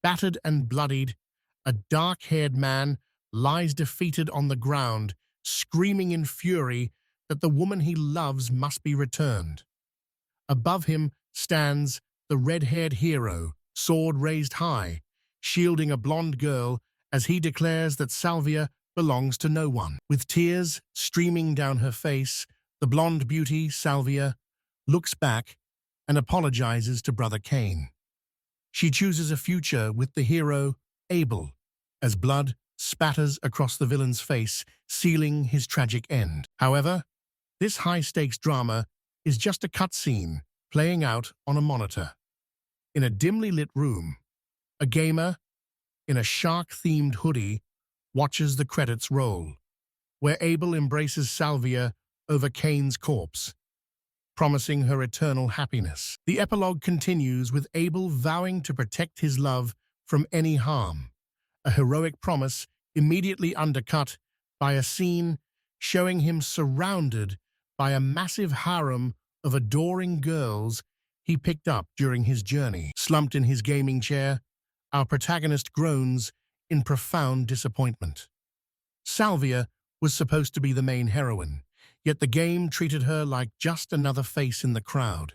Battered and bloodied, a dark-haired man lies defeated on the ground, screaming in fury that the woman he loves must be returned. Above him stands the red-haired hero, sword raised high, shielding a blonde girl as he declares that Salvia belongs to no one. With tears streaming down her face, the blonde beauty, Salvia, looks back and apologizes to brother Cain. She chooses a future with the hero, Abel, as blood spatters across the villain's face, sealing his tragic end. However, this high-stakes drama is just a cutscene playing out on a monitor. In a dimly lit room, a gamer in a shark-themed hoodie watches the credits roll, where Abel embraces Salvia over Cain's corpse, promising her eternal happiness. The epilogue continues with Abel vowing to protect his love from any harm, a heroic promise immediately undercut by a scene showing him surrounded by a massive harem of adoring girls he picked up during his journey. Slumped in his gaming chair, our protagonist groans in profound disappointment. Salvia was supposed to be the main heroine, yet the game treated her like just another face in the crowd.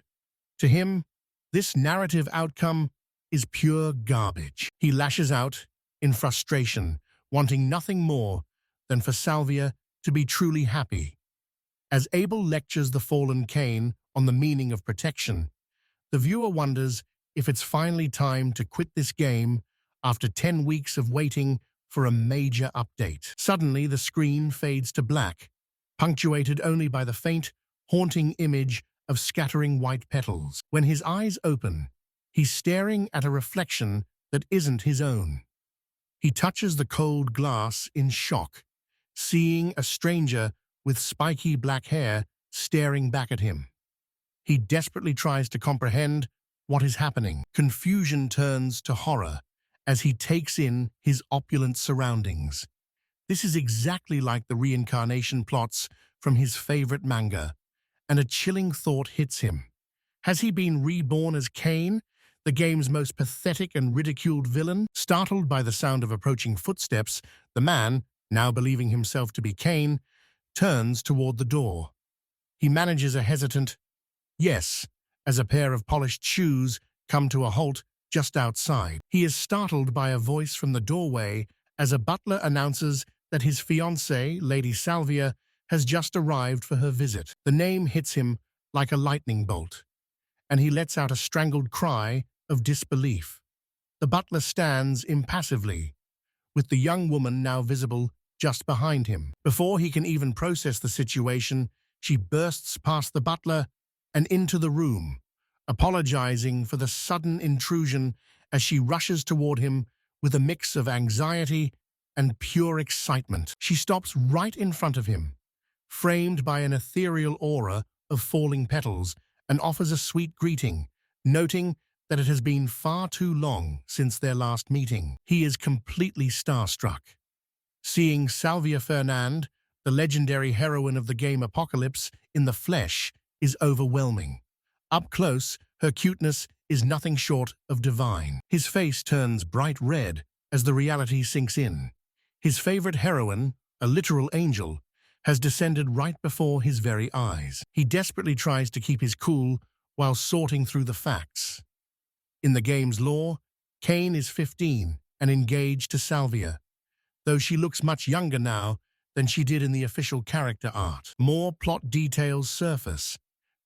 To him, this narrative outcome is pure garbage. He lashes out in frustration, wanting nothing more than for Salvia to be truly happy. As Abel lectures the fallen Cain on the meaning of protection, the viewer wonders if it's finally time to quit this game after 10 weeks of waiting for a major update. Suddenly, the screen fades to black, punctuated only by the faint, haunting image of scattering white petals. When his eyes open, he's staring at a reflection that isn't his own. He touches the cold glass in shock, seeing a stranger with spiky black hair staring back at him. He desperately tries to comprehend what is happening. Confusion turns to horror as he takes in his opulent surroundings. This is exactly like the reincarnation plots from his favorite manga, and a chilling thought hits him. Has he been reborn as Cain, the game's most pathetic and ridiculed villain? Startled by the sound of approaching footsteps, the man, now believing himself to be Cain, turns toward the door. He manages a hesitant yes as a pair of polished shoes come to a halt just outside. He is startled by a voice from the doorway as a butler announces that his fiancée, Lady Salvia, has just arrived for her visit. The name hits him like a lightning bolt, and he lets out a strangled cry of disbelief. The butler stands impassively, with the young woman now visible just behind him. Before he can even process the situation, she bursts past the butler and into the room, apologizing for the sudden intrusion as she rushes toward him with a mix of anxiety and pure excitement. She stops right in front of him, framed by an ethereal aura of falling petals, and offers a sweet greeting, noting that it has been far too long since their last meeting. He is completely starstruck. Seeing Salvia Fernand, the legendary heroine of the game Apocalypse, in the flesh is overwhelming. Up close, her cuteness is nothing short of divine. His face turns bright red as the reality sinks in. His favorite heroine, a literal angel, has descended right before his very eyes. He desperately tries to keep his cool while sorting through the facts. In the game's lore, Cain is 15 and engaged to Salvia, though she looks much younger now than she did in the official character art. More plot details surface.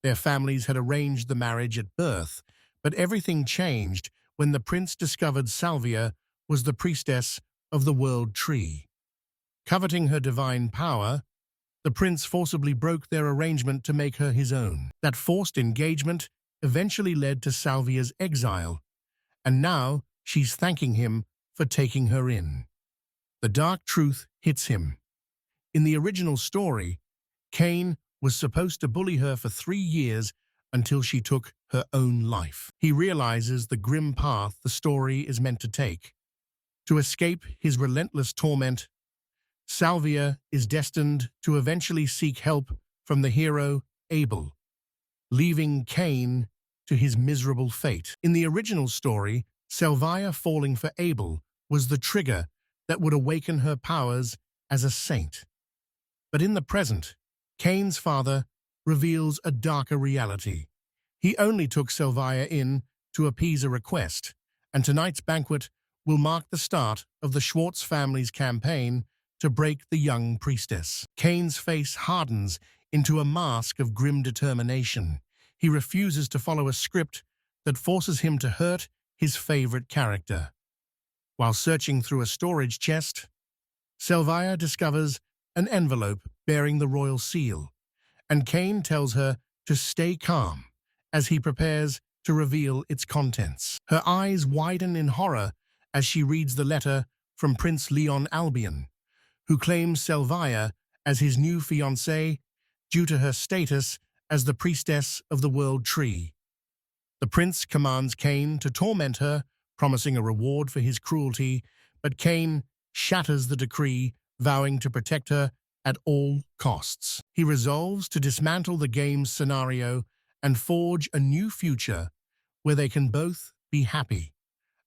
Their families had arranged the marriage at birth, but everything changed when the prince discovered Salvia was the priestess of the World Tree. Coveting her divine power, the prince forcibly broke their arrangement to make her his own. That forced engagement eventually led to Salvia's exile, and now she's thanking him for taking her in. The dark truth hits him. In the original story, Cain was supposed to bully her for 3 years until she took her own life. He realizes the grim path the story is meant to take. To escape his relentless torment, Salvia is destined to eventually seek help from the hero Abel, leaving Cain to his miserable fate. In the original story, Salvia falling for Abel was the trigger that would awaken her powers as a saint. But in the present, Cain's father reveals a darker reality. He only took Salvia in to appease a request, and tonight's banquet will mark the start of the Schwartz family's campaign to break the young priestess. Cain's face hardens into a mask of grim determination. He refuses to follow a script that forces him to hurt his favorite character. While searching through a storage chest, Salvia discovers an envelope bearing the royal seal, and Cain tells her to stay calm as he prepares to reveal its contents. Her eyes widen in horror as she reads the letter from Prince Leon Albion, who claims Salvia as his new fiancée due to her status as the priestess of the World Tree. The prince commands Cain to torment her, promising a reward for his cruelty, but Cain shatters the decree, vowing to protect her at all costs. He resolves to dismantle the game's scenario and forge a new future where they can both be happy,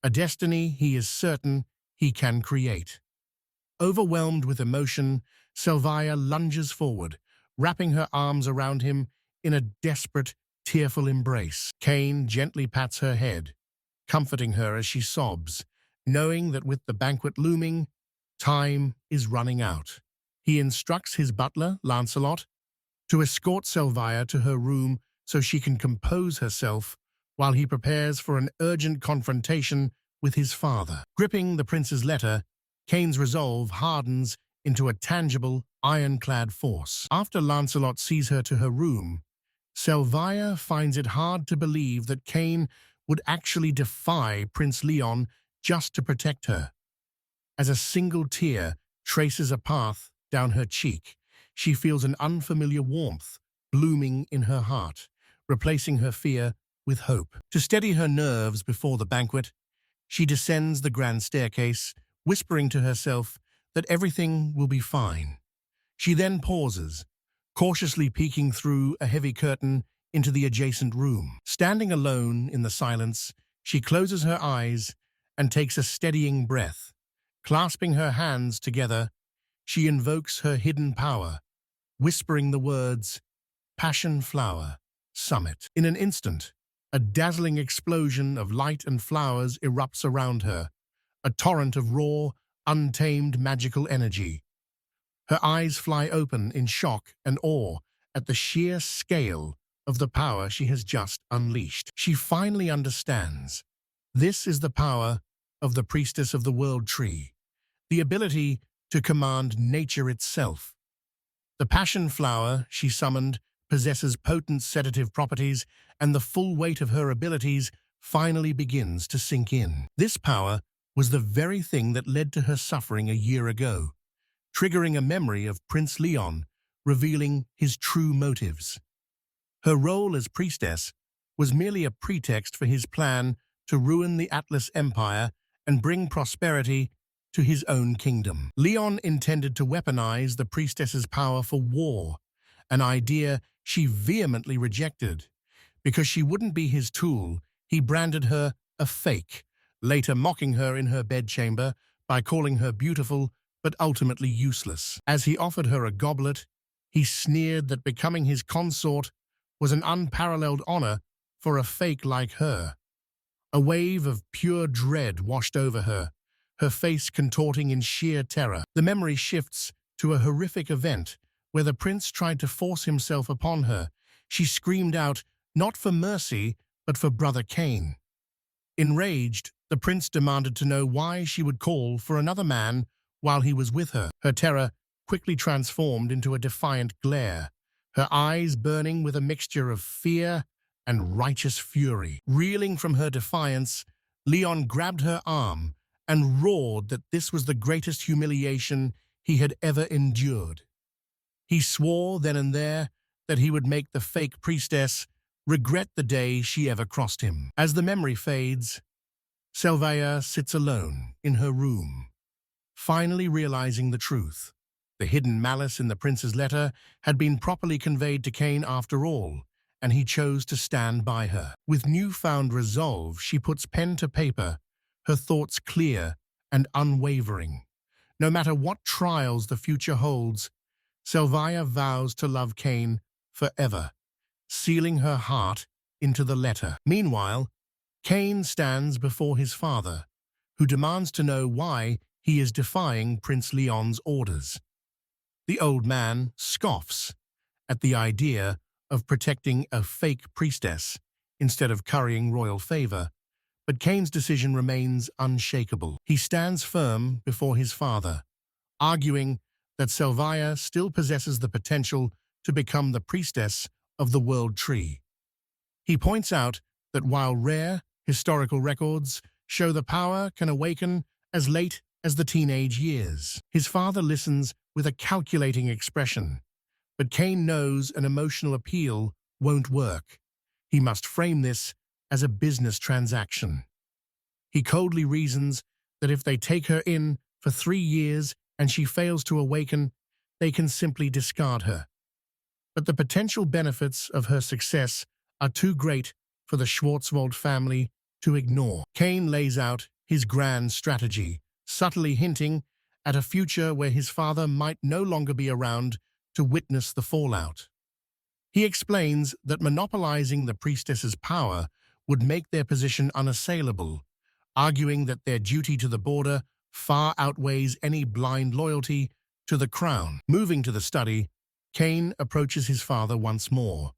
a destiny he is certain he can create. Overwhelmed with emotion, Salvia lunges forward, wrapping her arms around him in a desperate, tearful embrace. Cain gently pats her head, comforting her as she sobs, knowing that with the banquet looming, time is running out. He instructs his butler, Lancelot, to escort Salvia to her room so she can compose herself while he prepares for an urgent confrontation with his father. Gripping the prince's letter, Cain's resolve hardens into a tangible, ironclad force. After Lancelot sees her to her room, Salvia finds it hard to believe that Cain would actually defy Prince Leon just to protect her. As a single tear traces a path down her cheek, she feels an unfamiliar warmth blooming in her heart, replacing her fear with hope. To steady her nerves before the banquet, she descends the grand staircase, whispering to herself that everything will be fine. She then pauses, cautiously peeking through a heavy curtain into the adjacent room. Standing alone in the silence, she closes her eyes and takes a steadying breath. Clasping her hands together, she invokes her hidden power, whispering the words, "Passion Flower, Summit." In an instant, a dazzling explosion of light and flowers erupts around her, a torrent of raw, untamed magical energy. Her eyes fly open in shock and awe at the sheer scale of the power she has just unleashed. She finally understands. This is the power of the priestess of the World Tree, the ability to command nature itself. The passion flower she summoned possesses potent sedative properties, and the full weight of her abilities finally begins to sink in. This power was the very thing that led to her suffering a year ago, triggering a memory of Prince Leon, revealing his true motives. Her role as priestess was merely a pretext for his plan to ruin the Atlas Empire and bring prosperity to his own kingdom. Leon intended to weaponize the priestess's power for war, an idea she vehemently rejected. Because she wouldn't be his tool, he branded her a fake, later mocking her in her bedchamber by calling her beautiful but ultimately useless. As he offered her a goblet, he sneered that becoming his consort was an unparalleled honor for a fake like her. A wave of pure dread washed over her, her face contorting in sheer terror. The memory shifts to a horrific event where the prince tried to force himself upon her. She screamed out, not for mercy, but for brother Cain. Enraged, the prince demanded to know why she would call for another man while he was with her. Her terror quickly transformed into a defiant glare, her eyes burning with a mixture of fear and righteous fury. Reeling from her defiance, Leon grabbed her arm and roared that this was the greatest humiliation he had ever endured. He swore then and there that he would make the fake priestess regret the day she ever crossed him. As the memory fades, Salvia sits alone in her room, finally realizing the truth. The hidden malice in the prince's letter had been properly conveyed to Cain after all, and he chose to stand by her. With newfound resolve, she puts pen to paper, her thoughts clear and unwavering. No matter what trials the future holds, Salvia vows to love Cain forever, sealing her heart into the letter. Meanwhile, Cain stands before his father, who demands to know why he is defying Prince Leon's orders. The old man scoffs at the idea of protecting a fake priestess instead of currying royal favor, but Cain's decision remains unshakable. He stands firm before his father, arguing that Salvia still possesses the potential to become the priestess of the world tree. He points out that while rare historical records show the power can awaken as late as the teenage years, his father listens with a calculating expression. But Cain knows an emotional appeal won't work. He must frame this as a business transaction. He coldly reasons that if they take her in for 3 years and she fails to awaken, they can simply discard her. But the potential benefits of her success are too great for the Schwarzwald family to ignore. Cain lays out his grand strategy, subtly hinting at a future where his father might no longer be around to witness the fallout. He explains that monopolizing the priestess's power would make their position unassailable, arguing that their duty to the border far outweighs any blind loyalty to the crown. Moving to the study, Cain approaches his father once more,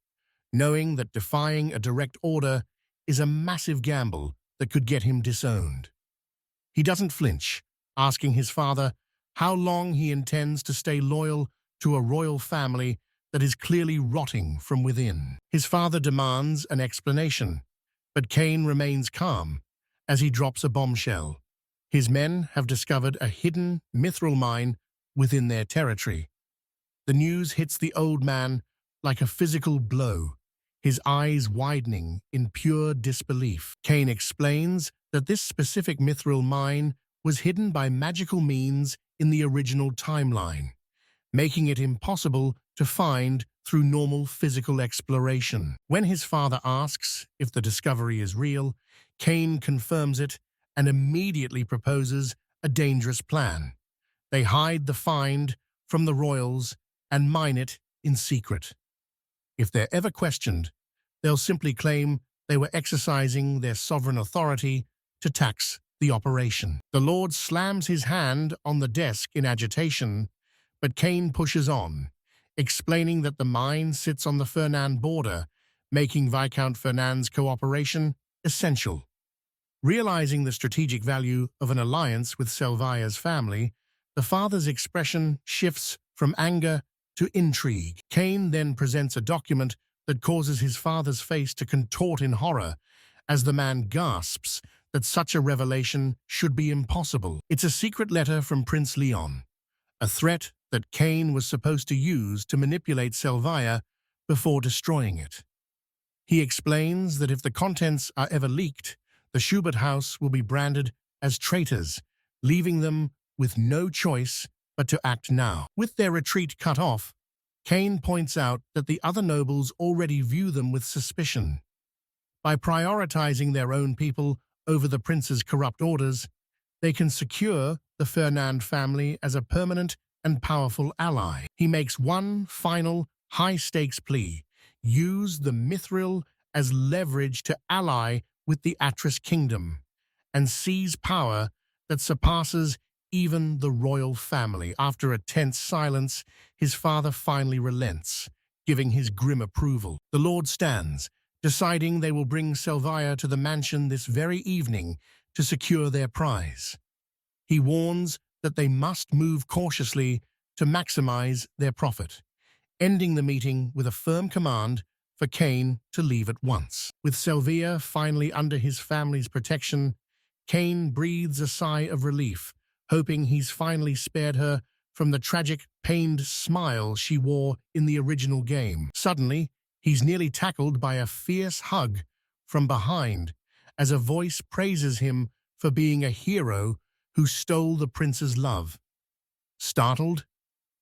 knowing that defying a direct order is a massive gamble that could get him disowned. He doesn't flinch, asking his father how long he intends to stay loyal to a royal family that is clearly rotting from within. His father demands an explanation, but Cain remains calm as he drops a bombshell. His men have discovered a hidden Mithril mine within their territory. The news hits the old man like a physical blow, his eyes widening in pure disbelief. Cain explains that this specific Mithril mine was hidden by magical means in the original timeline, making it impossible to find through normal physical exploration. When his father asks if the discovery is real, Cain confirms it and immediately proposes a dangerous plan. They hide the find from the royals and mine it in secret. If they're ever questioned, they'll simply claim they were exercising their sovereign authority to tax the operation. The Lord slams his hand on the desk in agitation, but Cain pushes on, explaining that the mine sits on the Fernand border, making Viscount Fernand's cooperation essential. Realizing the strategic value of an alliance with Salvia's family, the father's expression shifts from anger to intrigue. Cain then presents a document that causes his father's face to contort in horror as the man gasps that such a revelation should be impossible. It's a secret letter from Prince Leon, a threat that Cain was supposed to use to manipulate Salvia before destroying it. He explains that if the contents are ever leaked, the Schubert house will be branded as traitors, leaving them with no choice but to act now. With their retreat cut off, Cain points out that the other nobles already view them with suspicion. By prioritizing their own people over the prince's corrupt orders, they can secure the Fernand family as a permanent and powerful ally. He makes one final high-stakes plea: use the Mithril as leverage to ally with the Atris kingdom and seize power that surpasses even the royal family. After a tense silence, his father finally relents, giving his grim approval. The Lord stands, deciding they will bring Salvia to the mansion this very evening to secure their prize. He warns that they must move cautiously to maximize their profit, ending the meeting with a firm command for Cain to leave at once. With Salvia finally under his family's protection, Cain breathes a sigh of relief, hoping he's finally spared her from the tragic, pained smile she wore in the original game. Suddenly, he's nearly tackled by a fierce hug from behind as a voice praises him for being a hero who stole the prince's love. Startled,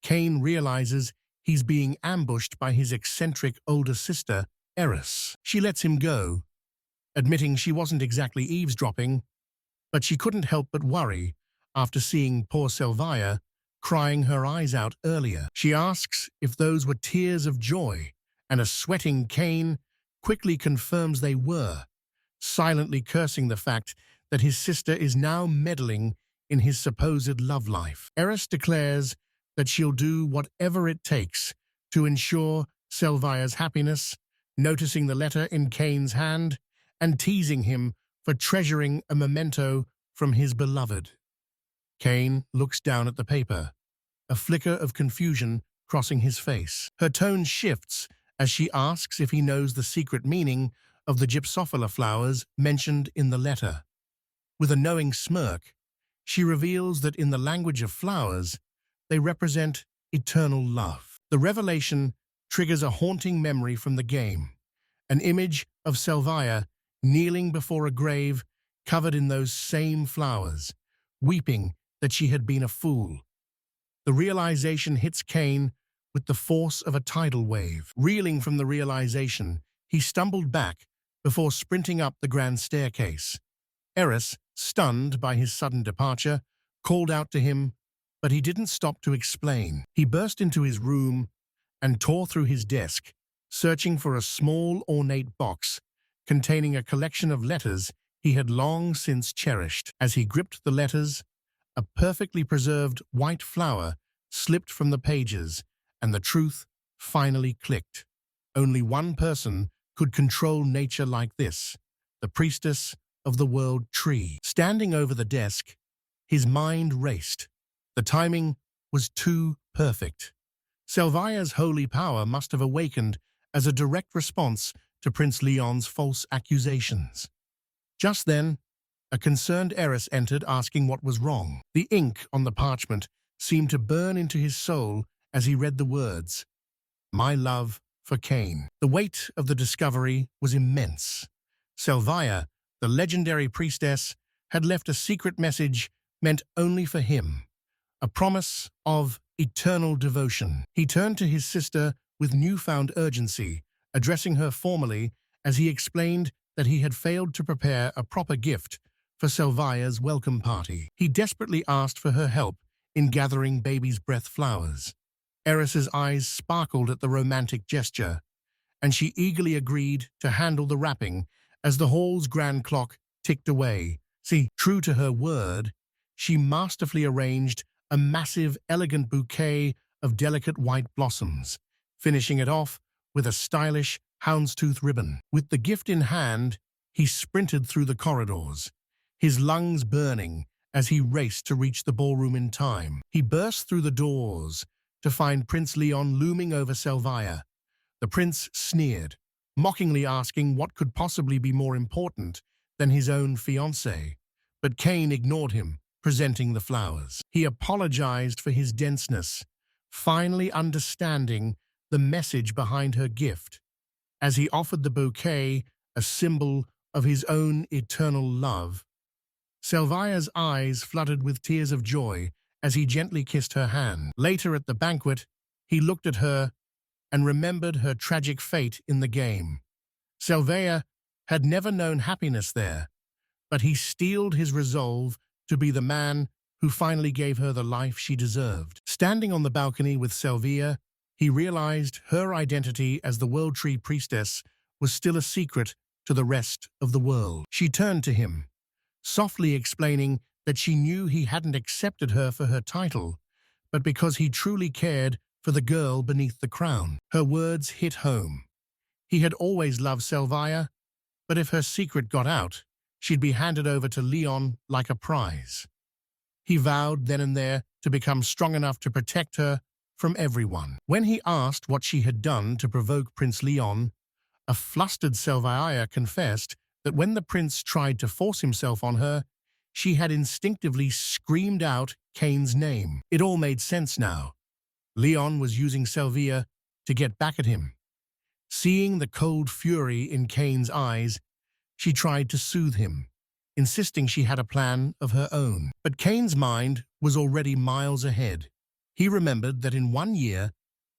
Cain realizes he's being ambushed by his eccentric older sister, Eris. She lets him go, admitting she wasn't exactly eavesdropping, But she couldn't help but worry after seeing poor Salvia crying her eyes out earlier. She asks if those were tears of joy, and a sweating Cain quickly confirms they were, silently cursing the fact that his sister is now meddling in his supposed love life. Eris declares that she'll do whatever it takes to ensure Salvia's happiness, noticing the letter in Cain's hand and teasing him for treasuring a memento from his beloved. Cain looks down at the paper, a flicker of confusion crossing his face. Her tone shifts as she asks if he knows the secret meaning of the gypsophila flowers mentioned in the letter. With a knowing smirk, she reveals that in the language of flowers, they represent eternal love. The revelation triggers a haunting memory from the game, an image of Salvia kneeling before a grave covered in those same flowers, weeping that she had been a fool. The realization hits Cain with the force of a tidal wave. Reeling from the realization, he stumbled back before sprinting up the grand staircase. Eris, stunned by his sudden departure, called out to him, but he didn't stop to explain. He burst into his room and tore through his desk, searching for a small, ornate box containing a collection of letters he had long since cherished. As he gripped the letters, a perfectly preserved white flower slipped from the pages, and the truth finally clicked. Only one person could control nature like this, the priestess of the world tree. Standing over the desk, his mind raced. The timing was too perfect. Salvia's holy power must have awakened as a direct response to Prince Leon's false accusations. Just then, a concerned Eris entered asking what was wrong. The ink on the parchment seemed to burn into his soul as he read the words, "My love for Cain." The weight of the discovery was immense. Salvia, the legendary priestess, had left a secret message meant only for him, a promise of eternal devotion. He turned to his sister with newfound urgency, addressing her formally as he explained that he had failed to prepare a proper gift for Salvia's welcome party. He desperately asked for her help in gathering baby's breath flowers. Eris's eyes sparkled at the romantic gesture, and she eagerly agreed to handle the wrapping as the hall's grand clock ticked away. True to her word, she masterfully arranged a massive, elegant bouquet of delicate white blossoms, finishing it off with a stylish houndstooth ribbon. With the gift in hand, he sprinted through the corridors, his lungs burning as he raced to reach the ballroom in time. He burst through the doors to find Prince Leon looming over Salvia. The prince sneered, mockingly asking what could possibly be more important than his own fiancée. But Cain ignored him, presenting the flowers. He apologized for his denseness, finally understanding the message behind her gift. As he offered the bouquet, a symbol of his own eternal love, Salvia's eyes flooded with tears of joy as he gently kissed her hand. Later at the banquet, he looked at her and remembered her tragic fate in the game. Salvia had never known happiness there, but he steeled his resolve to be the man who finally gave her the life she deserved. Standing on the balcony with Salvia, he realized her identity as the World Tree Priestess was still a secret to the rest of the world. She turned to him, softly explaining that she knew he hadn't accepted her for her title, but because he truly cared for the girl beneath the crown. Her words hit home. He had always loved Salvia, but if her secret got out, she'd be handed over to Leon like a prize. He vowed then and there to become strong enough to protect her from everyone. When he asked what she had done to provoke Prince Leon, a flustered Salvia confessed that when the prince tried to force himself on her, she had instinctively screamed out Cain's name. It all made sense now. Leon was using Salvia to get back at him. Seeing the cold fury in Cain's eyes, she tried to soothe him, insisting she had a plan of her own. But Cain's mind was already miles ahead. He remembered that in 1 year,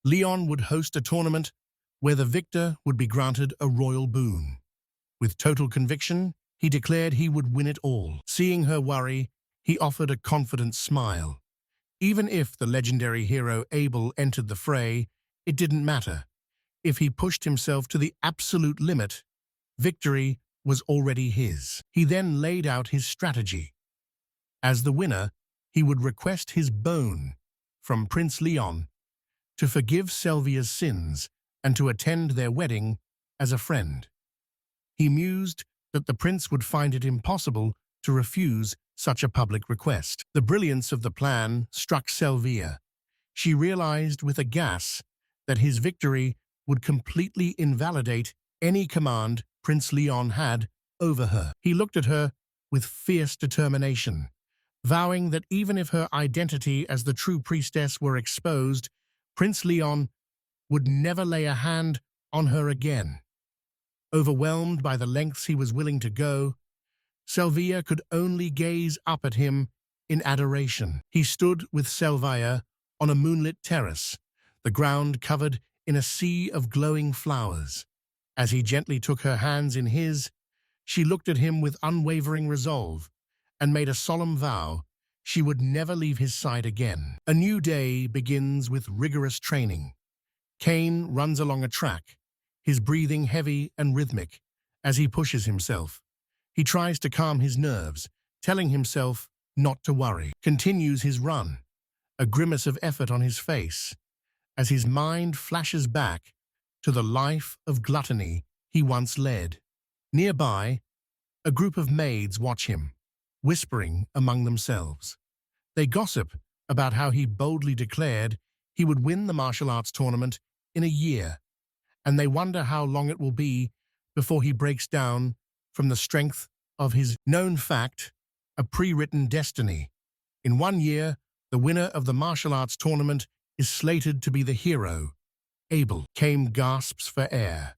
Leon would host a tournament where the victor would be granted a royal boon. With total conviction, He declared he would win it all. Seeing her worry, he offered a confident smile. Even if the legendary hero Abel entered the fray, it didn't matter. If he pushed himself to the absolute limit, victory was already his. He then laid out his strategy. As the winner, he would request his bone from Prince Leon to forgive Salvia's sins and to attend their wedding as a friend. He mused that the prince would find it impossible to refuse such a public request. The brilliance of the plan struck Salvia. She realized with a gasp that his victory would completely invalidate any command Prince Leon had over her. He looked at her with fierce determination, vowing that even if her identity as the true priestess were exposed, Prince Leon would never lay a hand on her again. Overwhelmed by the lengths he was willing to go, Salvia could only gaze up at him in adoration. He stood with Salvia on a moonlit terrace, the ground covered in a sea of glowing flowers. As he gently took her hands in his, she looked at him with unwavering resolve and made a solemn vow she would never leave his side again. A new day begins with rigorous training. Cain runs along a track, his breathing heavy and rhythmic as he pushes himself. He tries to calm his nerves, telling himself not to worry. Continues his run, a grimace of effort on his face, as his mind flashes back to the life of gluttony he once led. Nearby, a group of maids watch him, whispering among themselves. They gossip about how he boldly declared he would win the martial arts tournament in a year, and they wonder how long it will be before he breaks down from the strength of his known fact, a pre-written destiny. In 1 year, the winner of the martial arts tournament is slated to be the hero. Abel. Cain gasps for air.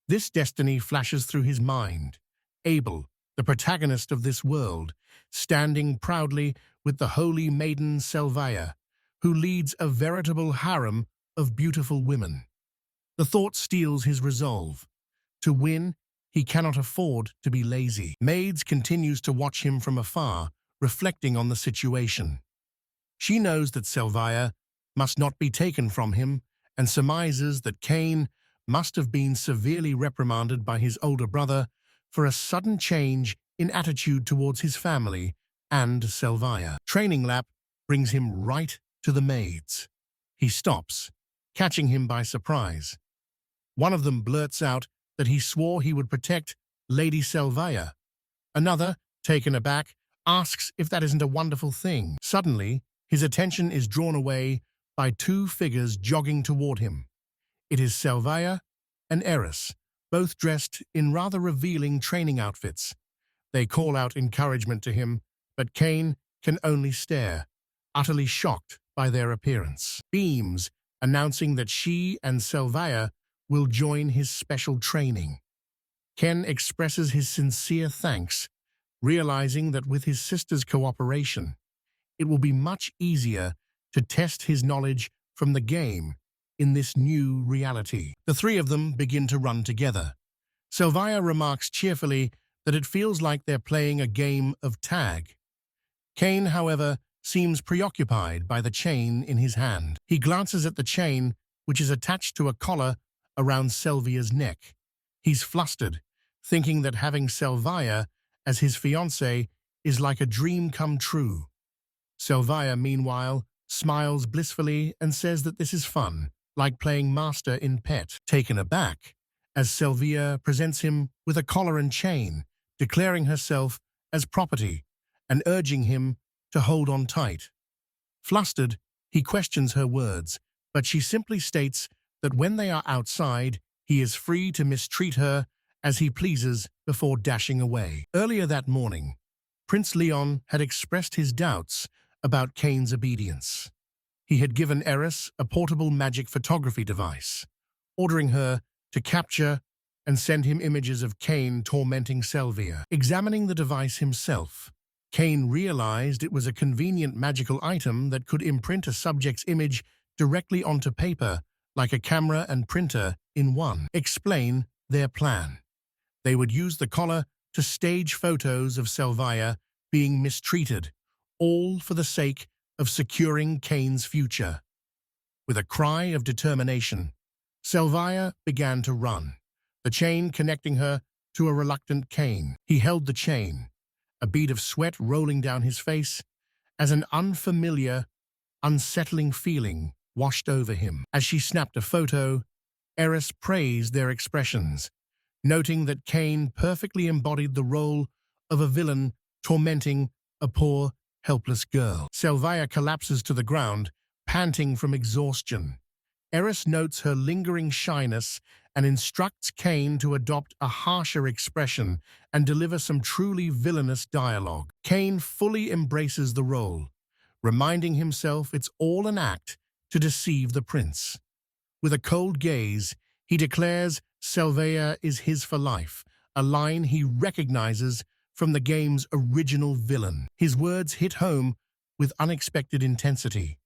This destiny flashes through his mind. Abel, the protagonist of this world, standing proudly with the holy maiden Salvia, who leads a veritable harem of beautiful women. The thought steels his resolve. To win, he cannot afford to be lazy. Maids continues to watch him from afar, reflecting on the situation. She knows that Salvia must not be taken from him and surmises that Cain must have been severely reprimanded by his older brother for a sudden change in attitude towards his family and Salvia. Training lap brings him right to the maids. He stops, catching him by surprise. One of them blurts out that he swore he would protect Lady Salvia. Another, taken aback, asks if that isn't a wonderful thing. Suddenly, his attention is drawn away by two figures jogging toward him. It is Salvia and Eris, both dressed in rather revealing training outfits. They call out encouragement to him, but Cain can only stare, utterly shocked by their appearance. Beams, announcing that she and Salvia will join his special training. Ken expresses his sincere thanks, realizing that with his sister's cooperation, it will be much easier to test his knowledge from the game in this new reality. The three of them begin to run together. Salvia remarks cheerfully that it feels like they're playing a game of tag. Cain, however, seems preoccupied by the chain in his hand. He glances at the chain, which is attached to a collar around Salvia's neck. He's flustered, thinking that having Salvia as his fiancée is like a dream come true. Salvia, meanwhile, smiles blissfully and says that this is fun, like playing master in pet. Taken aback, as Salvia presents him with a collar and chain, declaring herself as property and urging him to hold on tight. Flustered, he questions her words, but she simply states that when they are outside, he is free to mistreat her as he pleases before dashing away. Earlier that morning, Prince Leon had expressed his doubts about Cain's obedience. He had given Eris a portable magic photography device, ordering her to capture and send him images of Cain tormenting Salvia. Examining the device himself, Cain realized it was a convenient magical item that could imprint a subject's image directly onto paper, like a camera and printer in one. Explain their plan. They would use the collar to stage photos of Salvia being mistreated, all for the sake of securing Cain's future. With a cry of determination, Salvia began to run, the chain connecting her to a reluctant Cain. He held the chain, a bead of sweat rolling down his face, as an unfamiliar, unsettling feeling washed over him. As she snapped a photo, Eris praised their expressions, noting that Cain perfectly embodied the role of a villain tormenting a poor, helpless girl. Salvia collapses to the ground, panting from exhaustion. Eris notes her lingering shyness and instructs Cain to adopt a harsher expression and deliver some truly villainous dialogue. Cain fully embraces the role, reminding himself it's all an act to deceive the prince. With a cold gaze, he declares Salvia is his for life, a line he recognizes from the game's original villain. His words hit home with unexpected intensity.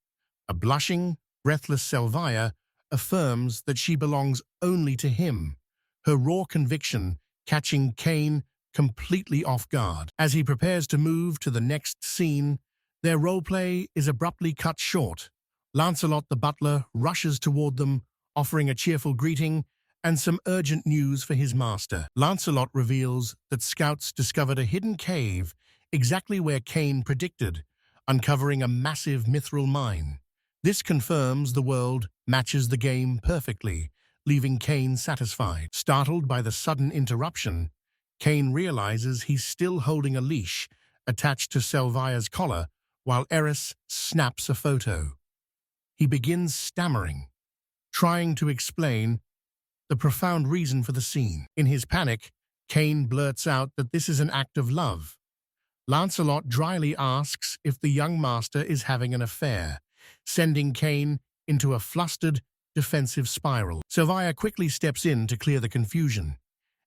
A blushing, breathless Salvia affirms that she belongs only to him, her raw conviction catching Cain completely off guard. As he prepares to move to the next scene, their roleplay is abruptly cut short. Lancelot the butler rushes toward them, offering a cheerful greeting and some urgent news for his master. Lancelot reveals that scouts discovered a hidden cave exactly where Cain predicted, uncovering a massive mithril mine. This confirms the world matches the game perfectly, leaving Cain satisfied. Startled by the sudden interruption, Cain realizes he's still holding a leash attached to Salvia's collar while Eris snaps a photo. He begins stammering, trying to explain the profound reason for the scene. In his panic, Cain blurts out that this is an act of love. Lancelot dryly asks if the young master is having an affair, sending Cain into a flustered, defensive spiral. Salvia quickly steps in to clear the confusion,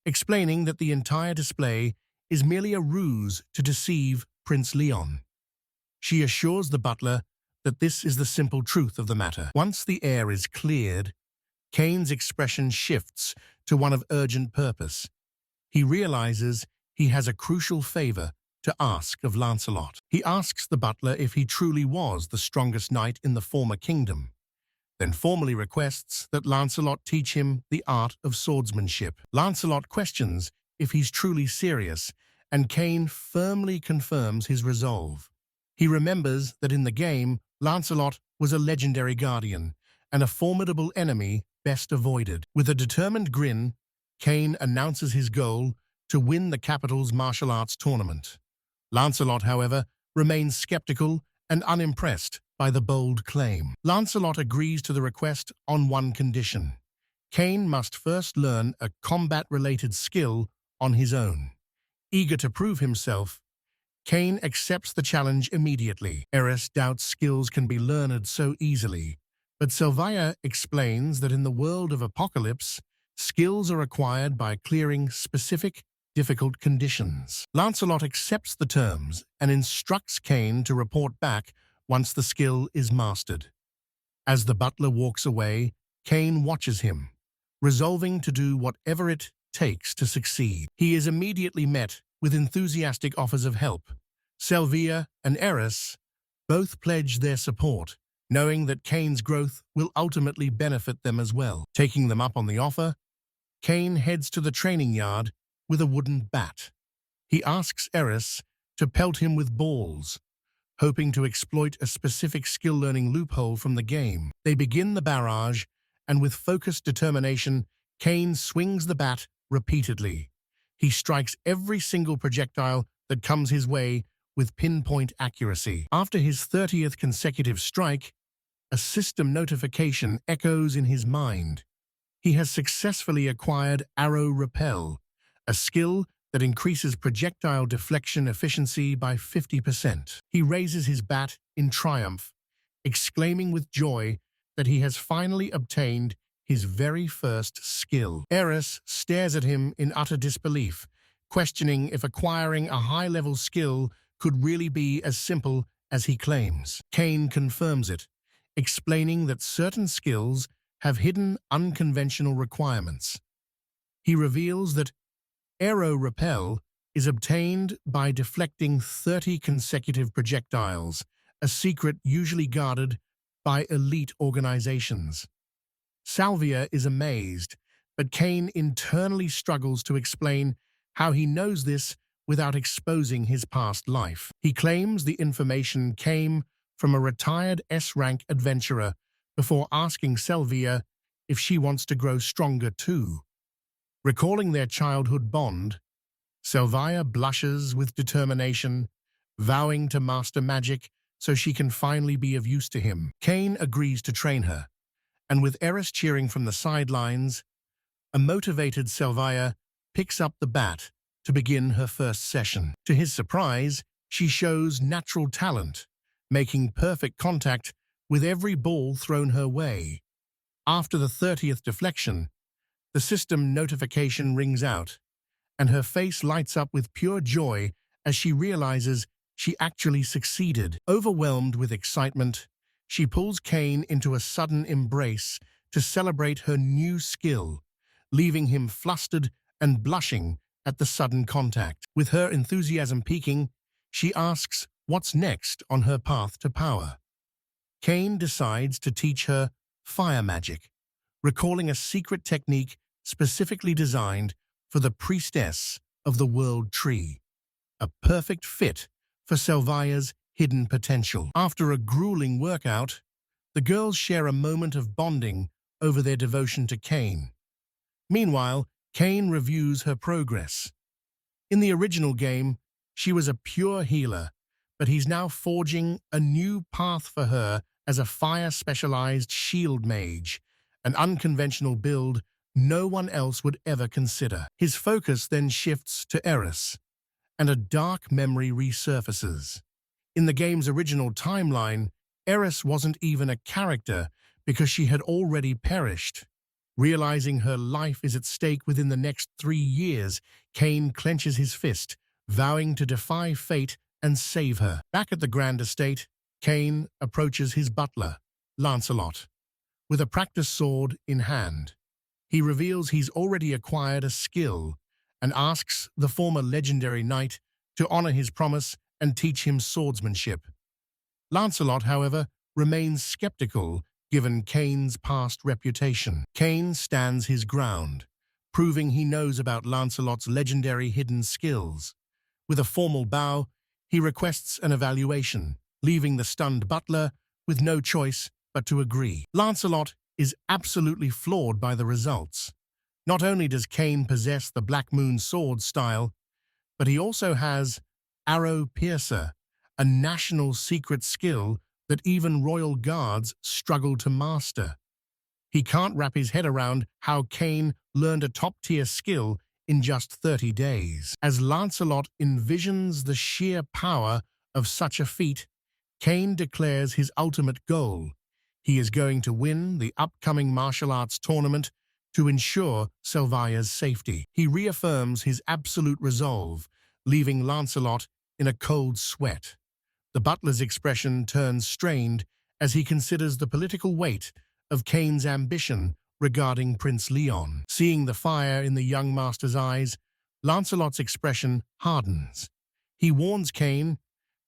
explaining that the entire display is merely a ruse to deceive Prince Leon. She assures the butler that this is the simple truth of the matter. Once the air is cleared, Cain's expression shifts to one of urgent purpose. He realizes he has a crucial favor to ask of Lancelot. He asks the butler if he truly was the strongest knight in the former kingdom, then formally requests that Lancelot teach him the art of swordsmanship. Lancelot questions if he's truly serious, and Cain firmly confirms his resolve. He remembers that in the game, Lancelot was a legendary guardian and a formidable enemy best avoided. With a determined grin, Cain announces his goal to win the capital's martial arts tournament. Lancelot, however, remains skeptical and unimpressed by the bold claim. Lancelot agrees to the request on one condition. Cain must first learn a combat-related skill on his own. Eager to prove himself, Cain accepts the challenge immediately. Eris doubts skills can be learned so easily, but Salvia explains that in the world of Apocalypse, skills are acquired by clearing specific, difficult conditions. Lancelot accepts the terms and instructs Cain to report back once the skill is mastered. As the butler walks away, Cain watches him, resolving to do whatever it takes to succeed. He is immediately met with enthusiastic offers of help. Salvia and Eris both pledge their support, knowing that Cain's growth will ultimately benefit them as well. Taking them up on the offer, Cain heads to the training yard with a wooden bat. He asks Eris to pelt him with balls, hoping to exploit a specific skill-learning loophole from the game. They begin the barrage, and with focused determination, Cain swings the bat repeatedly. He strikes every single projectile that comes his way with pinpoint accuracy. After his 30th consecutive strike, a system notification echoes in his mind. He has successfully acquired Arrow Repel, a skill that increases projectile deflection efficiency by 50%. He raises his bat in triumph, exclaiming with joy that he has finally obtained his very first skill. Eris stares at him in utter disbelief, questioning if acquiring a high-level skill could really be as simple as he claims. Cain confirms it, explaining that certain skills have hidden unconventional requirements. He reveals that Arrow Repel is obtained by deflecting 30 consecutive projectiles, a secret usually guarded by elite organizations. Salvia is amazed, but Cain internally struggles to explain how he knows this without exposing his past life. He claims the information came from a retired S-rank adventurer before asking Salvia if she wants to grow stronger too. Recalling their childhood bond, Salvia blushes with determination, vowing to master magic so she can finally be of use to him. Cain agrees to train her, and with Eris cheering from the sidelines, a motivated Salvia picks up the bat to begin her first session. To his surprise, she shows natural talent, making perfect contact with every ball thrown her way. After the 30th deflection, the system notification rings out, and her face lights up with pure joy as she realizes she actually succeeded. Overwhelmed with excitement, she pulls Cain into a sudden embrace to celebrate her new skill, leaving him flustered and blushing at the sudden contact. With her enthusiasm peaking, she asks what's next on her path to power. Cain decides to teach her fire magic, recalling a secret technique specifically designed for the priestess of the world tree, a perfect fit for Salvia's hidden potential. After a grueling workout, the girls share a moment of bonding over their devotion to Cain. Meanwhile, Cain reviews her progress. In the original game, she was a pure healer, but he's now forging a new path for her as a fire-specialized shield mage, an unconventional build no one else would ever consider. His focus then shifts to Eris, and a dark memory resurfaces. In the game's original timeline, Eris wasn't even a character because she had already perished. Realizing her life is at stake within the next 3 years, Cain clenches his fist, vowing to defy fate and save her. Back at the Grand Estate, Cain approaches his butler, Lancelot, with a practiced sword in hand. He reveals he's already acquired a skill and asks the former legendary knight to honor his promise and teach him swordsmanship. Lancelot, however, remains skeptical given Cain's past reputation. Cain stands his ground, proving he knows about Lancelot's legendary hidden skills. With a formal bow, he requests an evaluation, leaving the stunned butler with no choice but to agree. Lancelot is absolutely floored by the results. Not only does Cain possess the Black Moon sword style, but he also has Arrow Piercer, a national secret skill that even royal guards struggle to master. He can't wrap his head around how Cain learned a top-tier skill in just 30 days. As Lancelot envisions the sheer power of such a feat, Cain declares his ultimate goal. He is going to win the upcoming martial arts tournament to ensure Salvia's safety. He reaffirms his absolute resolve, leaving Lancelot in a cold sweat. The butler's expression turns strained as he considers the political weight of Cain's ambition regarding Prince Leon. Seeing the fire in the young master's eyes, Lancelot's expression hardens. He warns Cain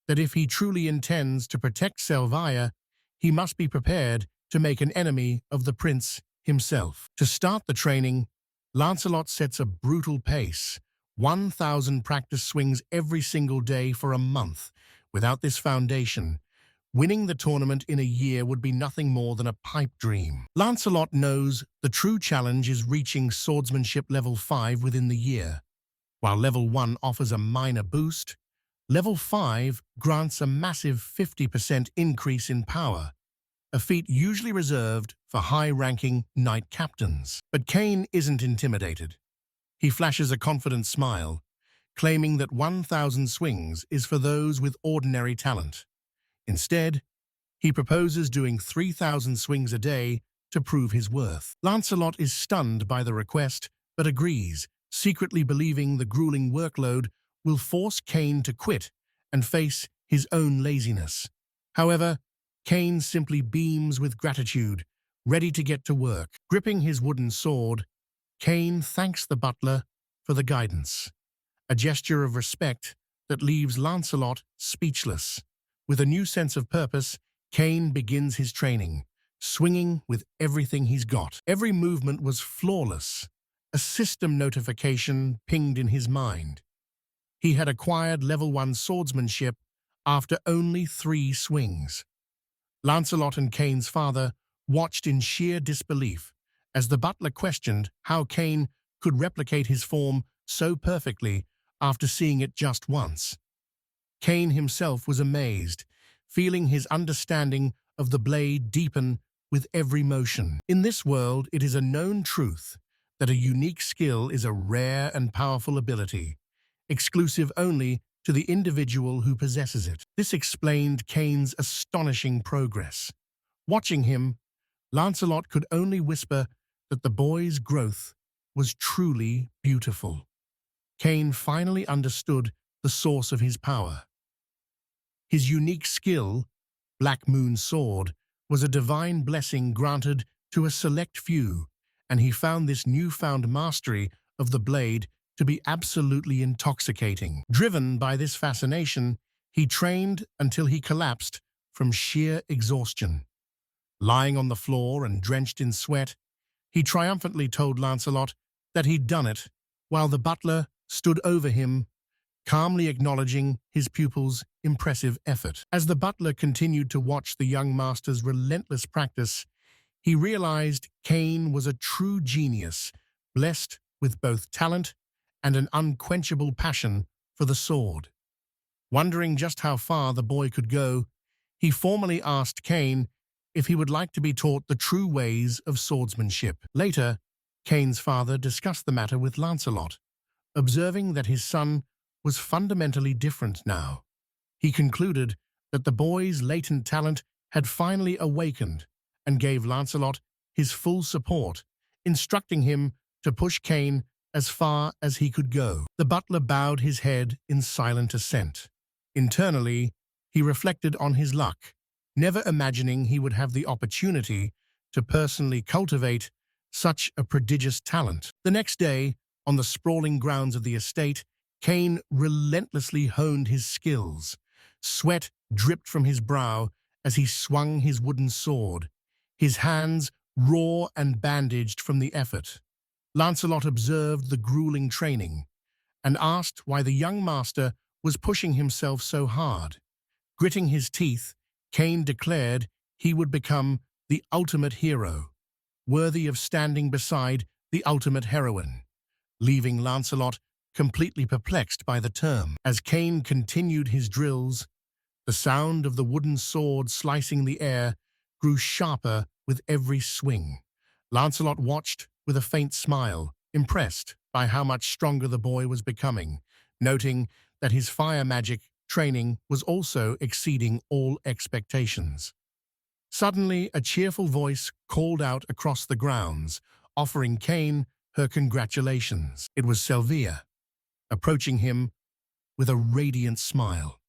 that if he truly intends to protect Salvia, he must be prepared to make an enemy of the prince himself. To start the training, Lancelot sets a brutal pace, 1,000 practice swings every single day for a month. Without this foundation, winning the tournament in a year would be nothing more than a pipe dream. Lancelot knows the true challenge is reaching swordsmanship level 5 within the year. While level 1 offers a minor boost, level 5 grants a massive 50% increase in power, a feat usually reserved for high-ranking knight captains. But Cain isn't intimidated. He flashes a confident smile, claiming that 1,000 swings is for those with ordinary talent. Instead, he proposes doing 3,000 swings a day to prove his worth. Lancelot is stunned by the request, but agrees, secretly believing the grueling workload will force Cain to quit and face his own laziness. However, Cain simply beams with gratitude, ready to get to work. Gripping his wooden sword, Cain thanks the butler for the guidance. a gesture of respect that leaves Lancelot speechless. With a new sense of purpose, Cain begins his training, swinging with everything he's got. Every movement was flawless. A system notification pinged in his mind. He had acquired level 1 swordsmanship after only 3 swings. Lancelot and Cain's father watched in sheer disbelief as the butler questioned how Cain could replicate his form so perfectly after seeing it just once. Cain himself was amazed, feeling his understanding of the blade deepen with every motion. In this world, it is a known truth that a unique skill is a rare and powerful ability, exclusive only to the individual who possesses it. This explained Cain's astonishing progress. Watching him, Lancelot could only whisper that the boy's growth was truly beautiful. Cain finally understood the source of his power. His unique skill, Black Moon Sword, was a divine blessing granted to a select few, and he found this newfound mastery of the blade to be absolutely intoxicating. Driven by this fascination, he trained until he collapsed from sheer exhaustion. Lying on the floor and drenched in sweat, he triumphantly told Lancelot that he'd done it, while the butler stood over him, calmly acknowledging his pupil's impressive effort. As the butler continued to watch the young master's relentless practice, he realized Cain was a true genius, blessed with both talent and an unquenchable passion for the sword. Wondering just how far the boy could go, he formally asked Cain if he would like to be taught the true ways of swordsmanship. Later, Cain's father discussed the matter with Lancelot, observing that his son was fundamentally different now. He concluded that the boy's latent talent had finally awakened and gave Lancelot his full support, instructing him to push Cain as far as he could go. The butler bowed his head in silent assent. Internally, he reflected on his luck, never imagining he would have the opportunity to personally cultivate such a prodigious talent. The next day, on the sprawling grounds of the estate, Cain relentlessly honed his skills. Sweat dripped from his brow as he swung his wooden sword, his hands raw and bandaged from the effort. Lancelot observed the grueling training and asked why the young master was pushing himself so hard. Gritting his teeth, Cain declared he would become the ultimate hero, worthy of standing beside the ultimate heroine, leaving Lancelot completely perplexed by the term. As Cain continued his drills, the sound of the wooden sword slicing the air grew sharper with every swing. Lancelot watched with a faint smile, impressed by how much stronger the boy was becoming, noting that his fire magic training was also exceeding all expectations. Suddenly, a cheerful voice called out across the grounds, offering Cain her congratulations. It was Salvia, approaching him with a radiant smile.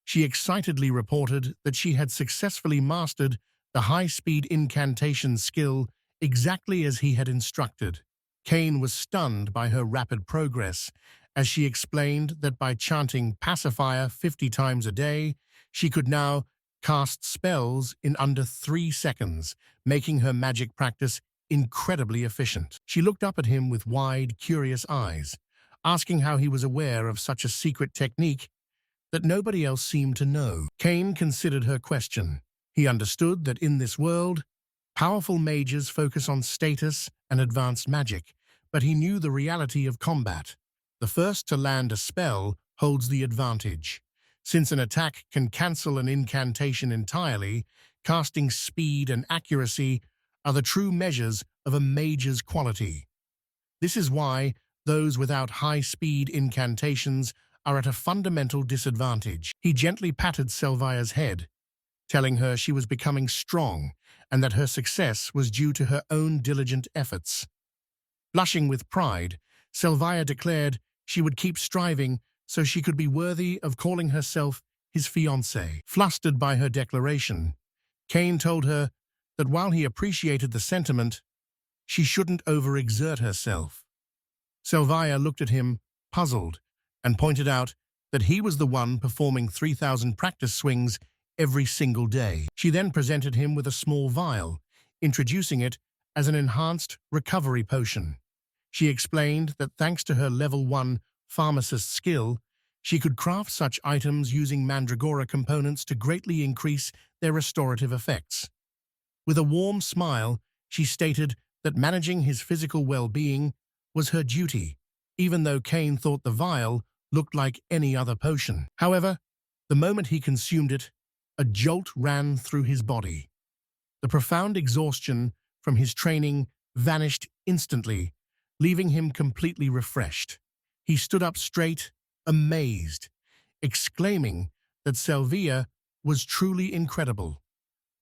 She excitedly reported that she had successfully mastered the high-speed incantation skill exactly as he had instructed. Cain was stunned by her rapid progress, as she explained that by chanting Pacifier 50 times a day, she could now cast spells in under 3 seconds, making her magic practice incredibly efficient. She looked up at him with wide, curious eyes, asking how he was aware of such a secret technique that nobody else seemed to know. Cain considered her question. He understood that in this world, powerful mages focus on status and advanced magic, but he knew the reality of combat. The first to land a spell holds the advantage. Since an attack can cancel an incantation entirely, casting speed and accuracy are the true measures of a mage's quality. This is why those without high-speed incantations are at a fundamental disadvantage. He gently patted Salvia's head, telling her she was becoming strong and that her success was due to her own diligent efforts. Blushing with pride, Salvia declared she would keep striving so she could be worthy of calling herself his fiancée. Flustered by her declaration, Cain told her that while he appreciated the sentiment, she shouldn't overexert herself. Salvia looked at him, puzzled, and pointed out that he was the one performing 3,000 practice swings every single day. She then presented him with a small vial, introducing it as an enhanced recovery potion. She explained that thanks to her level 1 pharmacist skill, she could craft such items using mandragora components to greatly increase their restorative effects. With a warm smile, she stated that managing his physical well-being was her duty, even though Cain thought the vial looked like any other potion. However, the moment he consumed it, a jolt ran through his body. The profound exhaustion from his training vanished instantly, leaving him completely refreshed. He stood up straight, amazed, exclaiming that Salvia was truly incredible.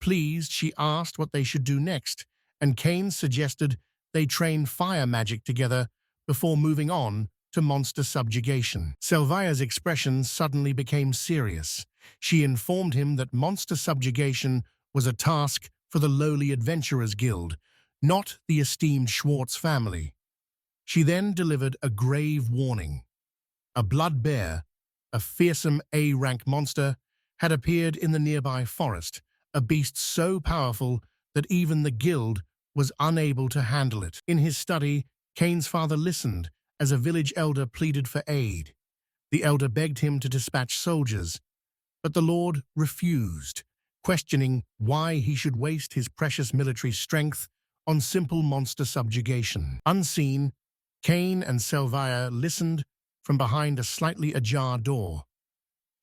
Pleased, she asked what they should do next, and Cain suggested they train fire magic together before moving on to monster subjugation. Salvia's expression suddenly became serious. She informed him that monster subjugation was a task for the lowly Adventurers Guild, not the esteemed Schwartz family. She then delivered a grave warning. A blood bear, a fearsome A-rank monster, had appeared in the nearby forest, a beast so powerful that even the guild was unable to handle it. In his study, Cain's father listened as a village elder pleaded for aid. The elder begged him to dispatch soldiers, but the lord refused, questioning why he should waste his precious military strength on simple monster subjugation. Unseen, Cain and Salvia listened from behind a slightly ajar door.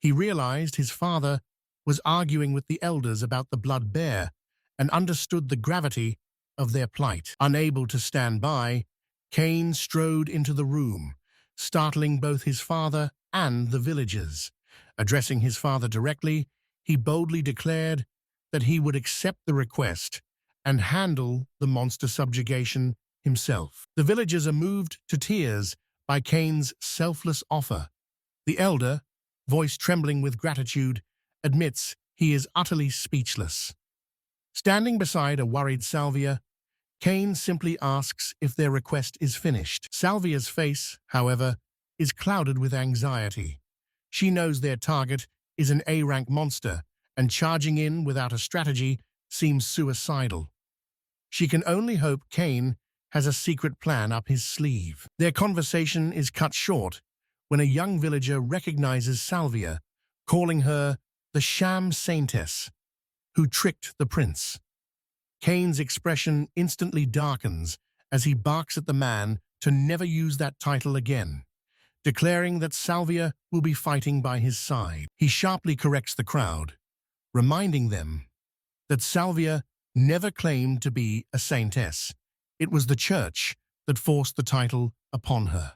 He realized his father was arguing with the elders about the blood bear and understood the gravity of their plight. Unable to stand by, Cain strode into the room, startling both his father and the villagers. Addressing his father directly, he boldly declared that he would accept the request and handle the monster subjugation himself. The villagers are moved to tears by Cain's selfless offer. The elder, voice trembling with gratitude, admits he is utterly speechless. Standing beside a worried Salvia, Cain simply asks if their request is finished. Salvia's face, however, is clouded with anxiety. She knows their target is an A-rank monster, and charging in without a strategy seems suicidal. She can only hope Cain has a secret plan up his sleeve. Their conversation is cut short when a young villager recognizes Salvia, calling her the sham saintess who tricked the prince. Cain's expression instantly darkens as he barks at the man to never use that title again, declaring that Salvia will be fighting by his side. He sharply corrects the crowd, reminding them that Salvia never claimed to be a saintess. It was the church that forced the title upon her.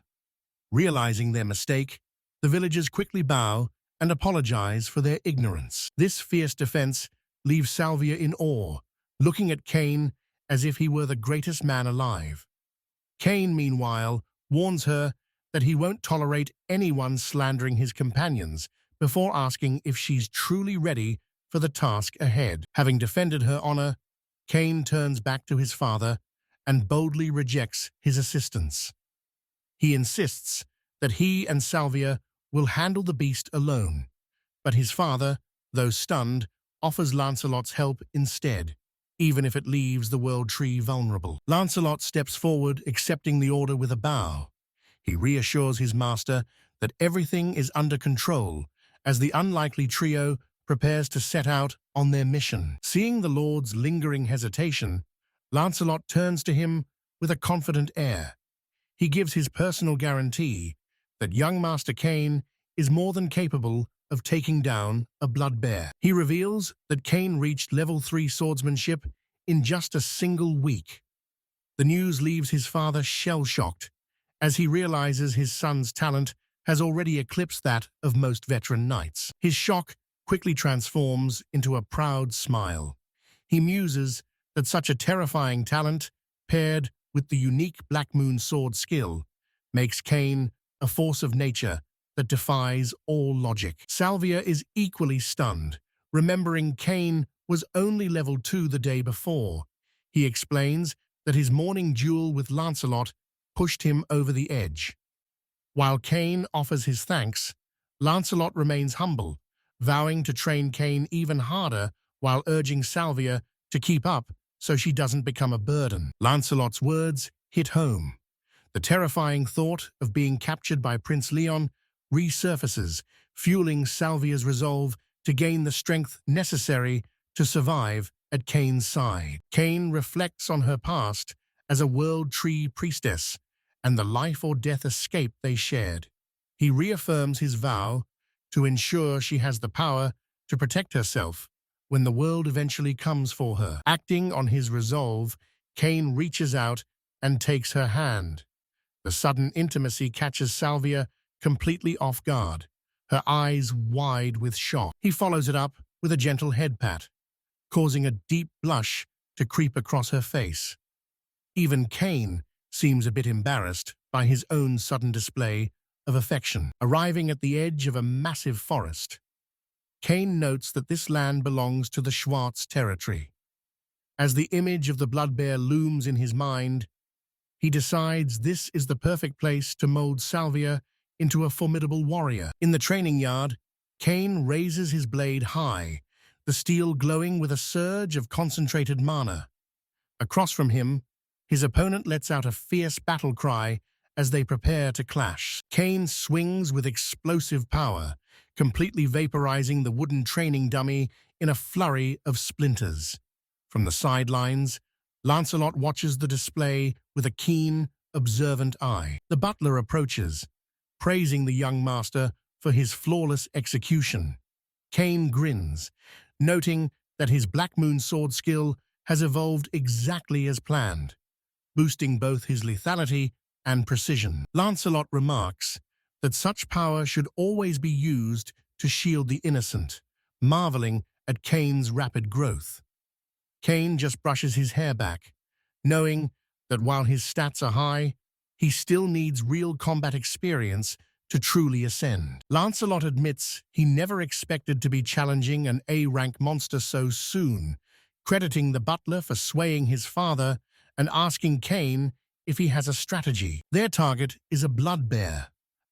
Realizing their mistake, the villagers quickly bow and apologize for their ignorance. This fierce defense leaves Salvia in awe, looking at Cain as if he were the greatest man alive. Cain, meanwhile, warns her that he won't tolerate anyone slandering his companions before asking if she's truly ready for the task ahead. Having defended her honor, Cain turns back to his father and boldly rejects his assistance. He insists that he and Salvia will handle the beast alone, but his father, though stunned, offers Lancelot's help instead, even if it leaves the world tree vulnerable. Lancelot steps forward, accepting the order with a bow. He reassures his master that everything is under control as the unlikely trio prepares to set out on their mission. Seeing the Lord's lingering hesitation, Lancelot turns to him with a confident air. He gives his personal guarantee that young Master Cain is more than capable of taking down a blood bear. He reveals that Cain reached level 3 swordsmanship in just a single week. The news leaves his father shell-shocked, as he realizes his son's talent has already eclipsed that of most veteran knights. His shock quickly transforms into a proud smile. He muses that such a terrifying talent, paired with the unique Black Moon sword skill, makes Cain a force of nature that defies all logic. Salvia is equally stunned, remembering Cain was only level 2 the day before. He explains that his morning duel with Lancelot pushed him over the edge. While Cain offers his thanks, Lancelot remains humble, vowing to train Cain even harder while urging Salvia to keep up so she doesn't become a burden. Lancelot's words hit home. The terrifying thought of being captured by Prince Leon resurfaces, fueling Salvia's resolve to gain the strength necessary to survive at Cain's side. Cain reflects on her past as a world tree priestess and the life or death escape they shared. He reaffirms his vow to ensure she has the power to protect herself when the world eventually comes for her. Acting on his resolve, Cain reaches out and takes her hand. The sudden intimacy catches Salvia completely off guard, her eyes wide with shock. He follows it up with a gentle head pat, causing a deep blush to creep across her face. Even Cain seems a bit embarrassed by his own sudden display of affection. Arriving at the edge of a massive forest, Cain notes that this land belongs to the Schwartz territory. As the image of the blood bear looms in his mind, he decides this is the perfect place to mold Salvia into a formidable warrior. In the training yard, Cain raises his blade high, the steel glowing with a surge of concentrated mana. Across from him, his opponent lets out a fierce battle cry as they prepare to clash. Cain swings with explosive power, completely vaporizing the wooden training dummy in a flurry of splinters. From the sidelines, Lancelot watches the display with a keen, observant eye. The butler approaches, praising the young master for his flawless execution. Cain grins, noting that his Black Moon sword skill has evolved exactly as planned, boosting both his lethality and precision. Lancelot remarks that such power should always be used to shield the innocent, marveling at Cain's rapid growth. Cain just brushes his hair back, knowing that while his stats are high, he still needs real combat experience to truly ascend. Lancelot admits he never expected to be challenging an A-rank monster so soon, crediting the butler for swaying his father and asking Cain if he has a strategy. Their target is a blood bear,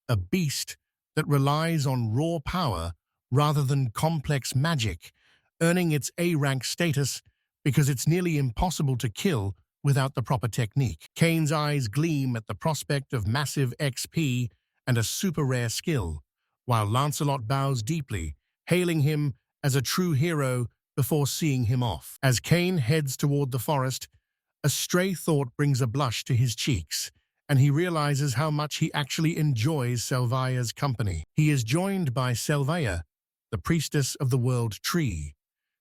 a beast that relies on raw power rather than complex magic, earning its A-rank status because it's nearly impossible to kill without the proper technique. Cain's eyes gleam at the prospect of massive XP and a super rare skill, while Lancelot bows deeply, hailing him as a true hero before seeing him off. As Cain heads toward the forest, a stray thought brings a blush to his cheeks, and he realizes how much he actually enjoys Salvia's company. He is joined by Salvia, the priestess of the world tree,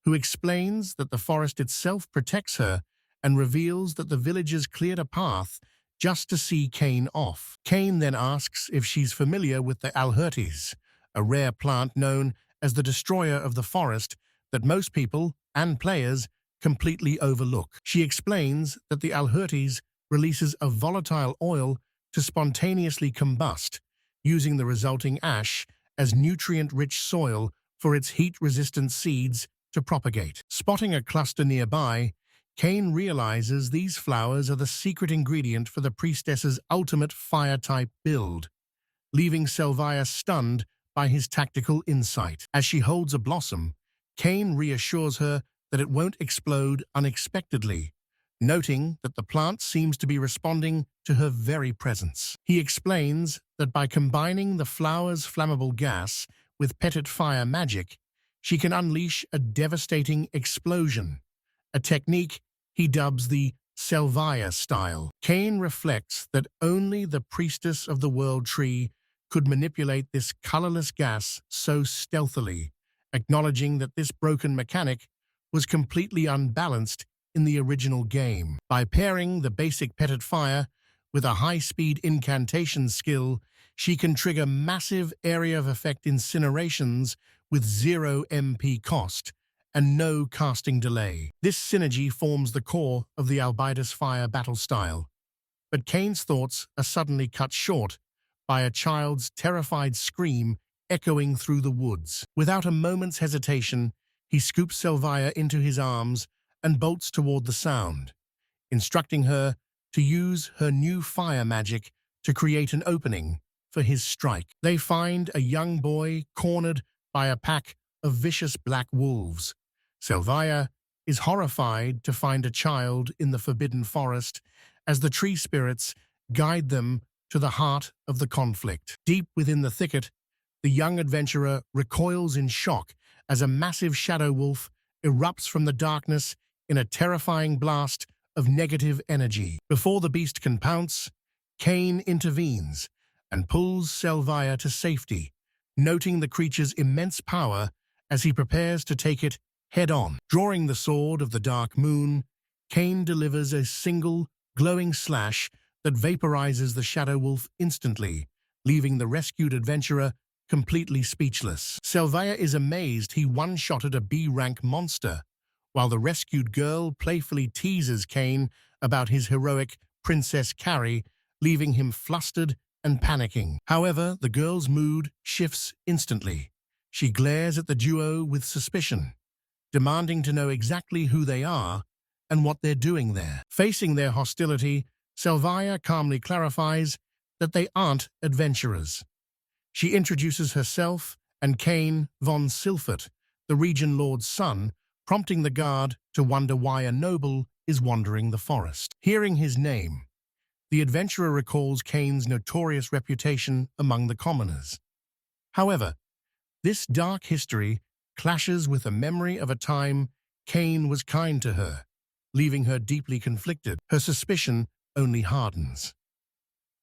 who explains that the forest itself protects her and reveals that the villagers cleared a path just to see Cain off. Cain then asks if she's familiar with the alhertes, a rare plant known as the destroyer of the forest that most people and players completely overlook. She explains that the alhertes releases a volatile oil to spontaneously combust, using the resulting ash as nutrient-rich soil for its heat-resistant seeds to propagate. Spotting a cluster nearby, Cain realizes these flowers are the secret ingredient for the priestess's ultimate fire-type build, leaving Salvia stunned by his tactical insight. As she holds a blossom, Cain reassures her that it won't explode unexpectedly, noting that the plant seems to be responding to her very presence. He explains that by combining the flower's flammable gas with petit fire magic, she can unleash a devastating explosion, a technique he dubs the Salvia style. Cain reflects that only the priestess of the world tree could manipulate this colorless gas so stealthily, acknowledging that this broken mechanic was completely unbalanced in the original game. By pairing the basic petit fire with a high-speed incantation skill, she can trigger massive area of effect incinerations with 0 MP cost and no casting delay. This synergy forms the core of the Albitus Fire battle style. But Cain's thoughts are suddenly cut short by a child's terrified scream echoing through the woods. Without a moment's hesitation, he scoops Salvia into his arms and bolts toward the sound, instructing her to use her new fire magic to create an opening, for his strike. They find a young boy cornered by a pack of vicious black wolves. Salvia is horrified to find a child in the forbidden forest as the tree spirits guide them to the heart of the conflict. Deep within the thicket, the young adventurer recoils in shock as a massive shadow wolf erupts from the darkness in a terrifying blast of negative energy. Before the beast can pounce, Cain intervenes and pulls Salvia to safety, noting the creature's immense power as he prepares to take it head-on. Drawing the sword of the dark moon, Cain delivers a single, glowing slash that vaporizes the shadow wolf instantly, leaving the rescued adventurer completely speechless. Salvia is amazed he one-shotted a B-rank monster, while the rescued girl playfully teases Cain about his heroic Princess Carrie, leaving him flustered and panicking. However, the girl's mood shifts instantly. She glares at the duo with suspicion, demanding to know exactly who they are and what they're doing there. Facing their hostility, Salvia calmly clarifies that they aren't adventurers. She introduces herself and Cain von Silfert, the Region Lord's son, prompting the guard to wonder why a noble is wandering the forest. Hearing his name, the adventurer recalls Cain's notorious reputation among the commoners. However, this dark history clashes with a memory of a time Cain was kind to her, leaving her deeply conflicted. Her suspicion only hardens.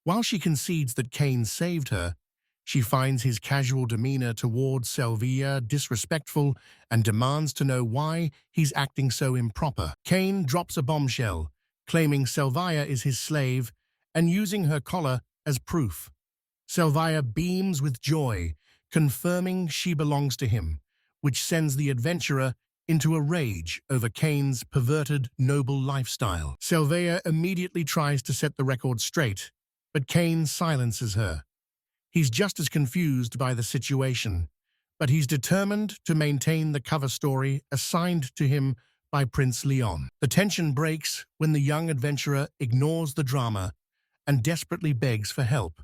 While she concedes that Cain saved her, she finds his casual demeanor towards Salvia disrespectful and demands to know why he's acting so improper. Cain drops a bombshell, claiming Salvia is his slave and using her collar as proof. Salvia beams with joy, confirming she belongs to him, which sends the adventurer into a rage over Cain's perverted, noble lifestyle. Salvia immediately tries to set the record straight, but Cain silences her. He's just as confused by the situation, but he's determined to maintain the cover story assigned to him by Prince Leon. The tension breaks when the young adventurer ignores the drama and desperately begs for help.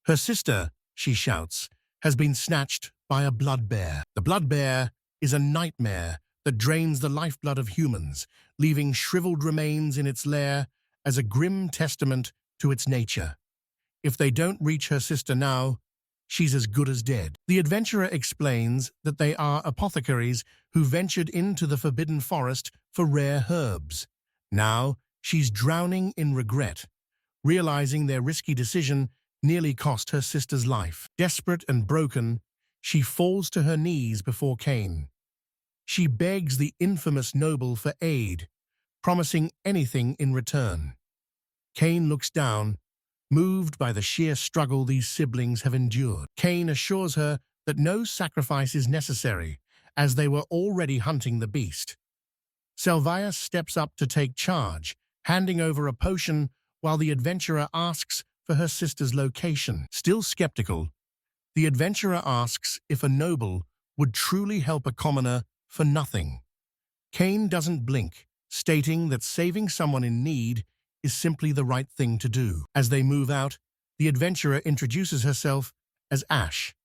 Her sister, she shouts, has been snatched by a blood bear. The blood bear is a nightmare that drains the lifeblood of humans, leaving shriveled remains in its lair as a grim testament to its nature. If they don't reach her sister now, she's as good as dead. The adventurer explains that they are apothecaries who ventured into the forbidden forest for rare herbs. Now, she's drowning in regret, realizing their risky decision nearly cost her sister's life. Desperate and broken, she falls to her knees before Cain. She begs the infamous noble for aid, promising anything in return. Cain looks down, moved by the sheer struggle these siblings have endured. Cain assures her that no sacrifice is necessary, as they were already hunting the beast. Salvia steps up to take charge, handing over a potion while the adventurer asks for her sister's location. Still skeptical, the adventurer asks if a noble would truly help a commoner for nothing. Cain doesn't blink, stating that saving someone in need is simply the right thing to do. As they move out, the adventurer introduces herself as Ash.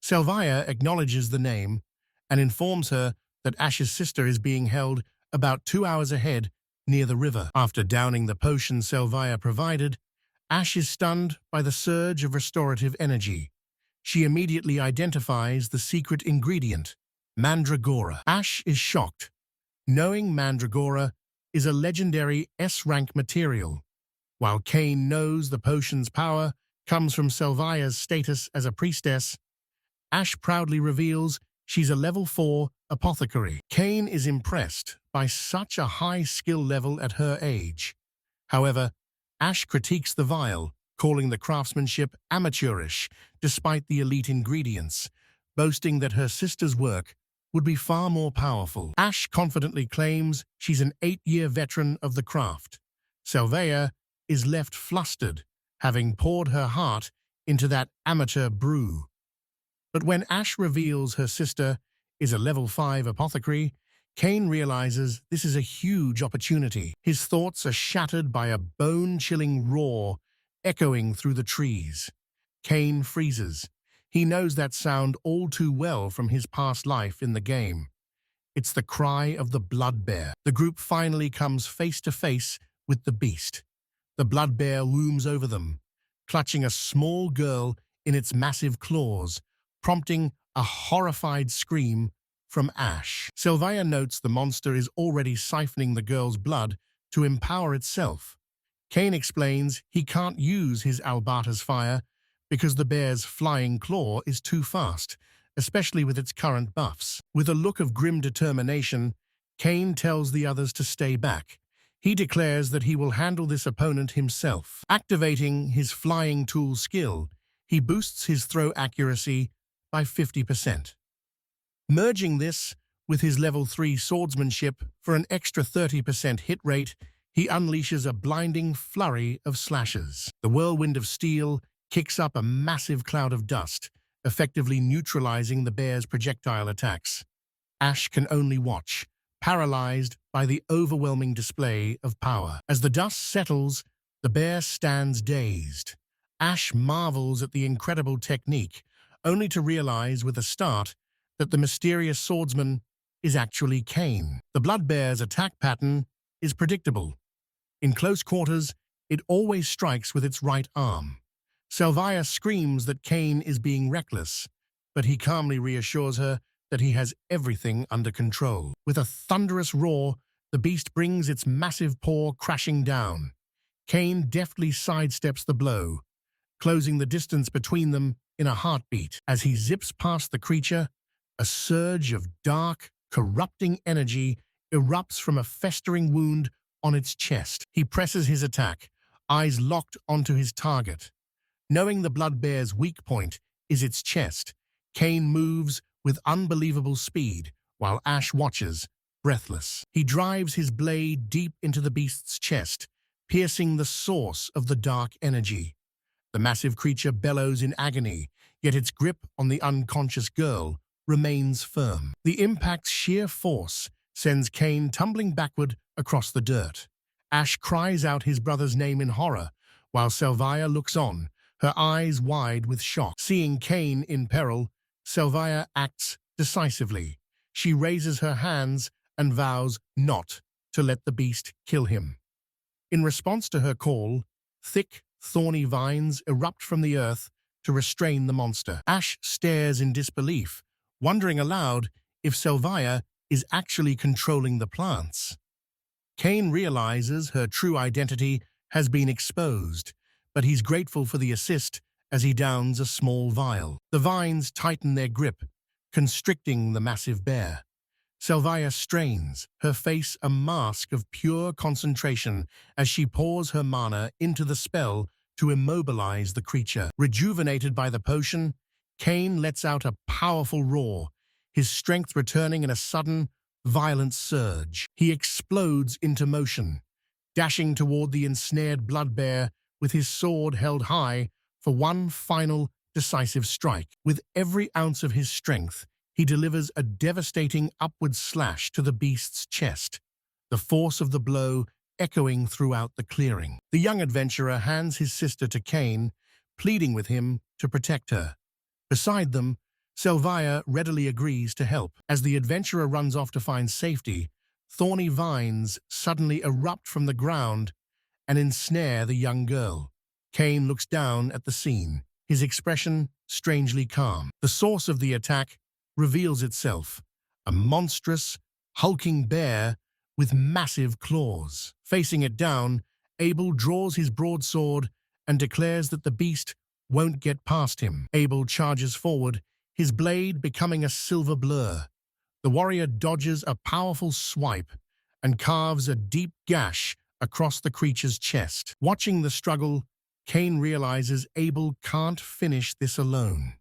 Salvia acknowledges the name and informs her that Ash's sister is being held about 2 hours ahead near the river. After downing the potion Salvia provided, Ash is stunned by the surge of restorative energy. She immediately identifies the secret ingredient, mandragora. Ash is shocked, knowing mandragora is a legendary S-rank material, while Cain knows the potion's power comes from Salvia's status as a priestess. Ash proudly reveals she's a level 4 apothecary. Cain is impressed by such a high skill level at her age. However, Ash critiques the vial, calling the craftsmanship amateurish despite the elite ingredients, boasting that her sister's work would be far more powerful. Ash confidently claims she's an 8-year veteran of the craft. Salvia is left flustered, having poured her heart into that amateur brew. But when Ash reveals her sister is a level 5 apothecary, Cain realizes this is a huge opportunity. His thoughts are shattered by a bone-chilling roar echoing through the trees. Cain freezes. He knows that sound all too well from his past life in the game. It's the cry of the blood bear. The group finally comes face to face with the beast. The blood bear looms over them, clutching a small girl in its massive claws, prompting a horrified scream from Ash. Salvia notes the monster is already siphoning the girl's blood to empower itself. Cain explains he can't use his Alberta's fire because the bear's flying claw is too fast, especially with its current buffs. With a look of grim determination, Cain tells the others to stay back. He declares that he will handle this opponent himself. Activating his flying tool skill, he boosts his throw accuracy by 50%. Merging this with his level 3 swordsmanship for an extra 30% hit rate, he unleashes a blinding flurry of slashes. The whirlwind of steel kicks up a massive cloud of dust, effectively neutralizing the bear's projectile attacks. Ash can only watch, paralyzed by the overwhelming display of power. As the dust settles, the bear stands dazed. Ash marvels at the incredible technique, only to realize with a start that the mysterious swordsman is actually Cain. The blood bear's attack pattern is predictable. In close quarters, it always strikes with its right arm. Salvia screams that Cain is being reckless, but he calmly reassures her that he has everything under control. With a thunderous roar, the beast brings its massive paw crashing down. Cain deftly sidesteps the blow, closing the distance between them in a heartbeat. As he zips past the creature, a surge of dark, corrupting energy erupts from a festering wound on its chest. He presses his attack, eyes locked onto his target. Knowing the blood bear's weak point is its chest, Cain moves with unbelievable speed while Ash watches, breathless. He drives his blade deep into the beast's chest, piercing the source of the dark energy. The massive creature bellows in agony, yet its grip on the unconscious girl remains firm. The impact's sheer force sends Cain tumbling backward across the dirt. Ash cries out his brother's name in horror, while Salvia looks on, her eyes wide with shock. Seeing Cain in peril, Salvia acts decisively. She raises her hands and vows not to let the beast kill him. In response to her call, thick, thorny vines erupt from the earth to restrain the monster. Ash stares in disbelief, wondering aloud if Salvia is actually controlling the plants. Cain realizes her true identity has been exposed, but he's grateful for the assist as he downs a small vial. The vines tighten their grip, constricting the massive bear. Salvia strains, her face a mask of pure concentration as she pours her mana into the spell to immobilize the creature. Rejuvenated by the potion, Cain lets out a powerful roar, his strength returning in a sudden, violent surge. He explodes into motion, dashing toward the ensnared blood bear with his sword held high for one final, decisive strike. With every ounce of his strength, he delivers a devastating upward slash to the beast's chest, the force of the blow echoing throughout the clearing. The young adventurer hands his sister to Cain, pleading with him to protect her. Beside them, Salvia readily agrees to help. As the adventurer runs off to find safety, thorny vines suddenly erupt from the ground and ensnare the young girl. Cain looks down at the scene, his expression strangely calm. The source of the attack reveals itself, a monstrous, hulking bear with massive claws. Facing it down, Abel draws his broadsword and declares that the beast won't get past him. Abel charges forward, his blade becoming a silver blur. The warrior dodges a powerful swipe and carves a deep gash across the creature's chest. Watching the struggle, Cain realizes Abel can't finish this alone.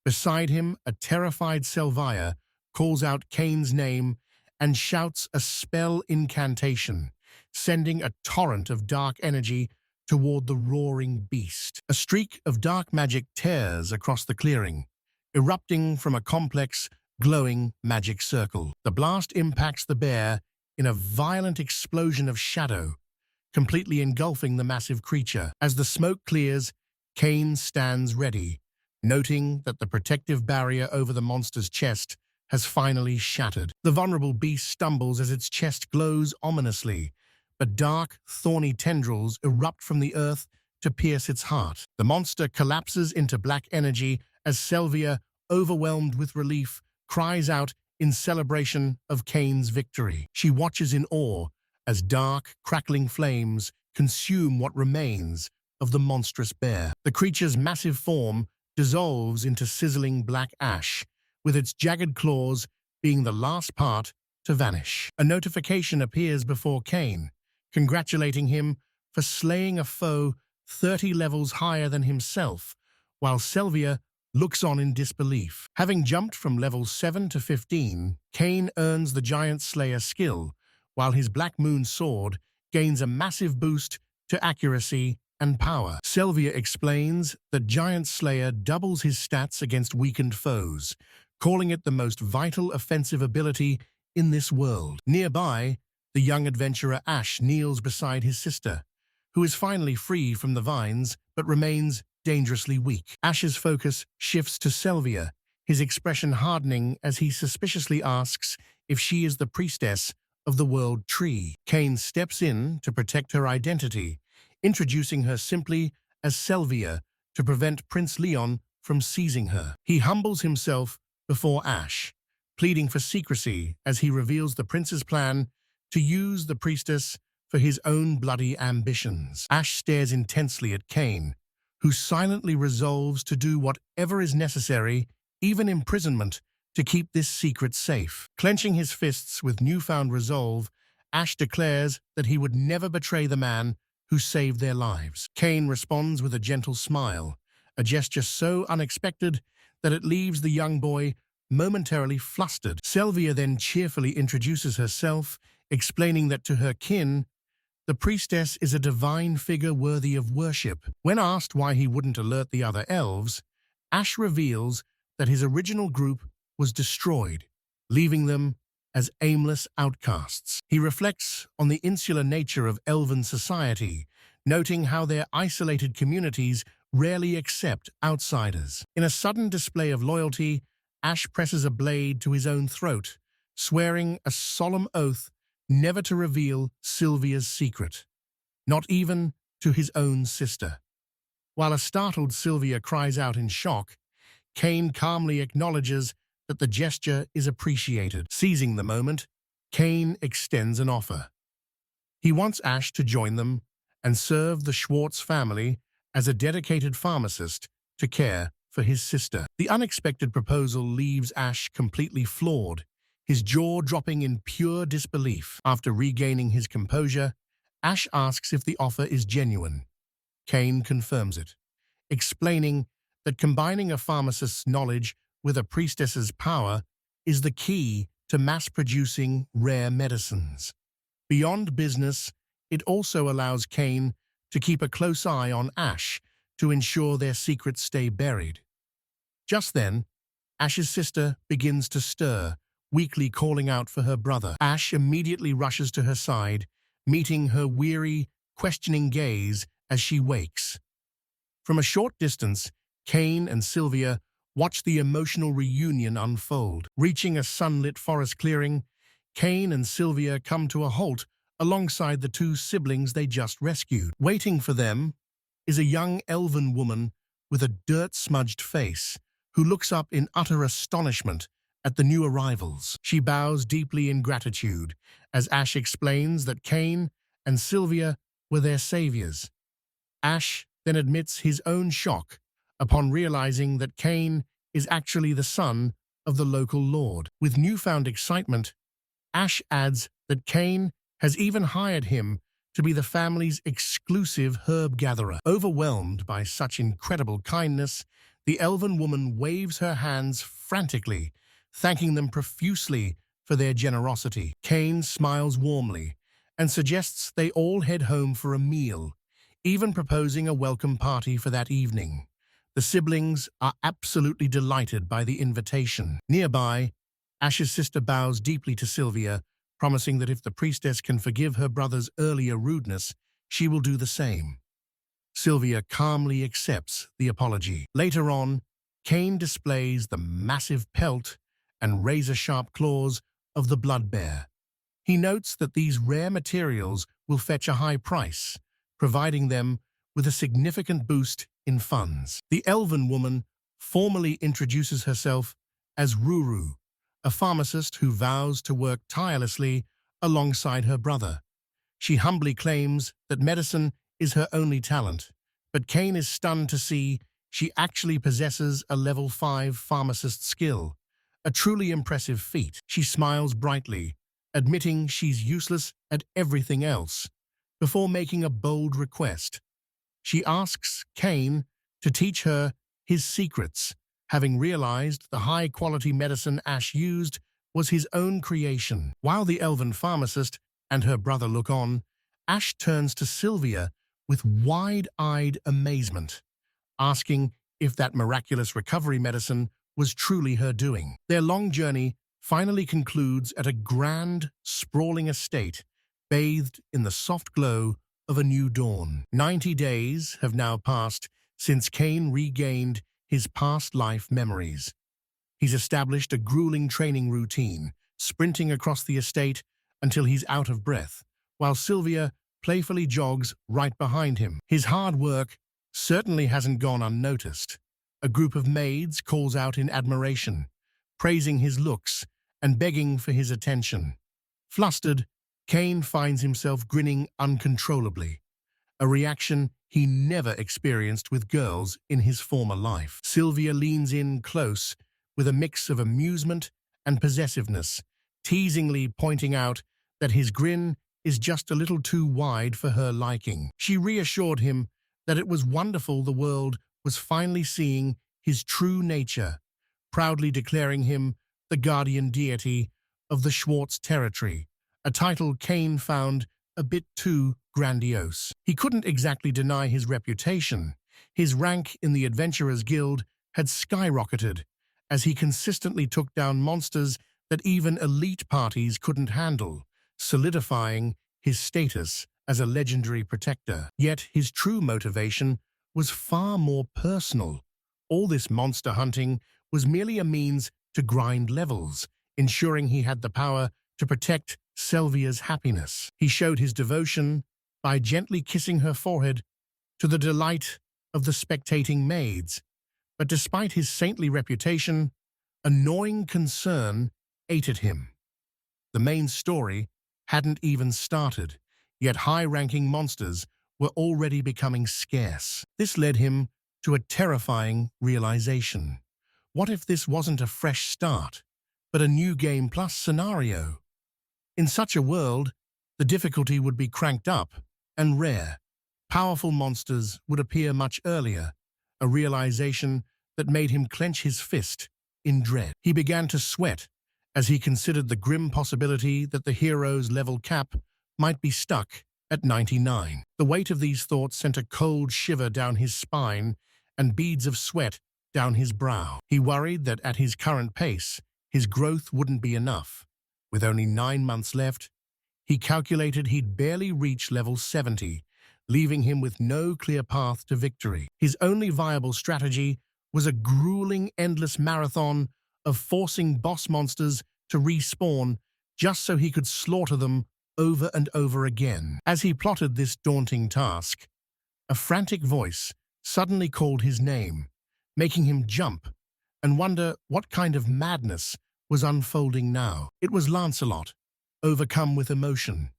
Beside him, a terrified Salvia calls out Cain's name and shouts a spell incantation, sending a torrent of dark energy toward the roaring beast. A streak of dark magic tears across the clearing, erupting from a complex, glowing magic circle. The blast impacts the bear in a violent explosion of shadow, completely engulfing the massive creature. As the smoke clears, Cain stands ready, noting that the protective barrier over the monster's chest has finally shattered. The vulnerable beast stumbles as its chest glows ominously, but dark, thorny tendrils erupt from the earth to pierce its heart. The monster collapses into black energy as Salvia, overwhelmed with relief, cries out in celebration of Cain's victory. She watches in awe as dark, crackling flames consume what remains of the monstrous bear. The creature's massive form dissolves into sizzling black ash, with its jagged claws being the last part to vanish. A notification appears before Cain, congratulating him for slaying a foe 30 levels higher than himself, while Salvia looks on in disbelief. Having jumped from level 7 to 15, Cain earns the Giant Slayer skill, while his Black Moon sword gains a massive boost to accuracy and power. Salvia explains that Giant Slayer doubles his stats against weakened foes, calling it the most vital offensive ability in this world. Nearby, the young adventurer Ash kneels beside his sister, who is finally free from the vines but remains dangerously weak. Ash's focus shifts to Salvia, his expression hardening as he suspiciously asks if she is the priestess of the World Tree. Cain steps in to protect her identity, introducing her simply as Salvia to prevent Prince Leon from seizing her. He humbles himself before Ash, pleading for secrecy as he reveals the prince's plan to use the priestess for his own bloody ambitions. Ash stares intensely at Cain, who silently resolves to do whatever is necessary, even imprisonment, to keep this secret safe. Clenching his fists with newfound resolve, Ash declares that he would never betray the man who saved their lives. Cain responds with a gentle smile, a gesture so unexpected that it leaves the young boy momentarily flustered. Salvia then cheerfully introduces herself, explaining that to her kin, the priestess is a divine figure worthy of worship. When asked why he wouldn't alert the other elves, Ash reveals that his original group was destroyed, leaving them as aimless outcasts. He reflects on the insular nature of elven society, noting how their isolated communities rarely accept outsiders. In a sudden display of loyalty, Ash presses a blade to his own throat, swearing a solemn oath never to reveal Salvia's secret, not even to his own sister. While a startled Salvia cries out in shock, Cain calmly acknowledges that the gesture is appreciated. Seizing the moment, Cain extends an offer. He wants Ash to join them and serve the Schwartz family as a dedicated pharmacist to care for his sister. The unexpected proposal leaves Ash completely floored, his jaw dropping in pure disbelief. After regaining his composure, Ash asks if the offer is genuine. Cain confirms it, explaining that combining a pharmacist's knowledge with a priestess's power is the key to mass-producing rare medicines. Beyond business, it also allows Cain to keep a close eye on Ash to ensure their secrets stay buried. Just then, Ash's sister begins to stir, weakly calling out for her brother. Ash immediately rushes to her side, meeting her weary, questioning gaze as she wakes. From a short distance, Cain and Salvia watch the emotional reunion unfold. Reaching a sunlit forest clearing, Cain and Salvia come to a halt alongside the two siblings they just rescued. Waiting for them is a young elven woman with a dirt-smudged face who looks up in utter astonishment at the new arrivals. She bows deeply in gratitude as Ash explains that Cain and Salvia were their saviors. Ash then admits his own shock upon realizing that Cain is actually the son of the local lord. With newfound excitement, Ash adds that Cain has even hired him to be the family's exclusive herb gatherer. Overwhelmed by such incredible kindness, the elven woman waves her hands frantically, thanking them profusely for their generosity. Cain smiles warmly and suggests they all head home for a meal, even proposing a welcome party for that evening. The siblings are absolutely delighted by the invitation. Nearby, Ash's sister bows deeply to Salvia, promising that if the priestess can forgive her brother's earlier rudeness, she will do the same. Salvia calmly accepts the apology. Later on, Cain displays the massive pelt and razor-sharp claws of the blood bear. He notes that these rare materials will fetch a high price, providing them with a significant boost in funds. The elven woman formally introduces herself as Ruru, a pharmacist who vows to work tirelessly alongside her brother. She humbly claims that medicine is her only talent, but Cain is stunned to see she actually possesses a level 5 pharmacist skill, a truly impressive feat. She smiles brightly, admitting she's useless at everything else, before making a bold request. She asks Cain to teach her his secrets, having realized the high-quality medicine Ash used was his own creation. While the elven pharmacist and her brother look on, Ash turns to Salvia with wide-eyed amazement, asking if that miraculous recovery medicine was truly her doing. Their long journey finally concludes at a grand, sprawling estate, bathed in the soft glow of a new dawn. 90 days have now passed since Cain regained his past life memories. He's established a grueling training routine, sprinting across the estate until he's out of breath, while Salvia playfully jogs right behind him. His hard work certainly hasn't gone unnoticed. A group of maids calls out in admiration, praising his looks and begging for his attention. Flustered, Cain finds himself grinning uncontrollably, a reaction he never experienced with girls in his former life. Salvia leans in close with a mix of amusement and possessiveness, teasingly pointing out that his grin is just a little too wide for her liking. She reassured him that it was wonderful the world was finally seeing his true nature, proudly declaring him the guardian deity of the Schwartz territory, a title Cain found a bit too grandiose. He couldn't exactly deny his reputation. His rank in the Adventurers Guild had skyrocketed as he consistently took down monsters that even elite parties couldn't handle, solidifying his status as a legendary protector. Yet his true motivation was far more personal. All this monster hunting was merely a means to grind levels, ensuring he had the power to protect Salvia's happiness. He showed his devotion by gently kissing her forehead to the delight of the spectating maids. But despite his saintly reputation, a gnawing concern ate at him. The main story hadn't even started, yet high-ranking monsters were already becoming scarce. This led him to a terrifying realization. What if this wasn't a fresh start, but a new game plus scenario? In such a world, the difficulty would be cranked up and rare. Powerful monsters would appear much earlier, a realization that made him clench his fist in dread. He began to sweat as he considered the grim possibility that the hero's level cap might be stuck at 99. The weight of these thoughts sent a cold shiver down his spine and beads of sweat down his brow. He worried that at his current pace, his growth wouldn't be enough. With only 9 months left, he calculated he'd barely reach level 70, leaving him with no clear path to victory. His only viable strategy was a grueling, endless marathon of forcing boss monsters to respawn just so he could slaughter them over and over again. As he plotted this daunting task, a frantic voice suddenly called his name, making him jump and wonder what kind of madness was unfolding now. It was Lancelot, overcome with emotion.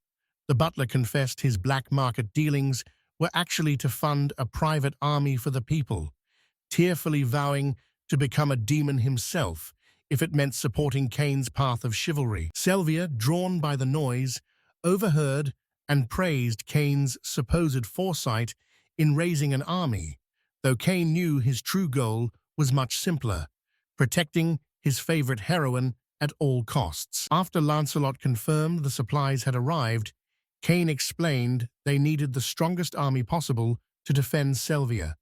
The butler confessed his black market dealings were actually to fund a private army for the people, tearfully vowing to become a demon himself if it meant supporting Cain's path of chivalry. Salvia, drawn by the noise, overheard and praised Cain's supposed foresight in raising an army, though Cain knew his true goal was much simpler, protecting his favorite heroine at all costs. After Lancelot confirmed the supplies had arrived, Cain explained they needed the strongest army possible to defend Salvia,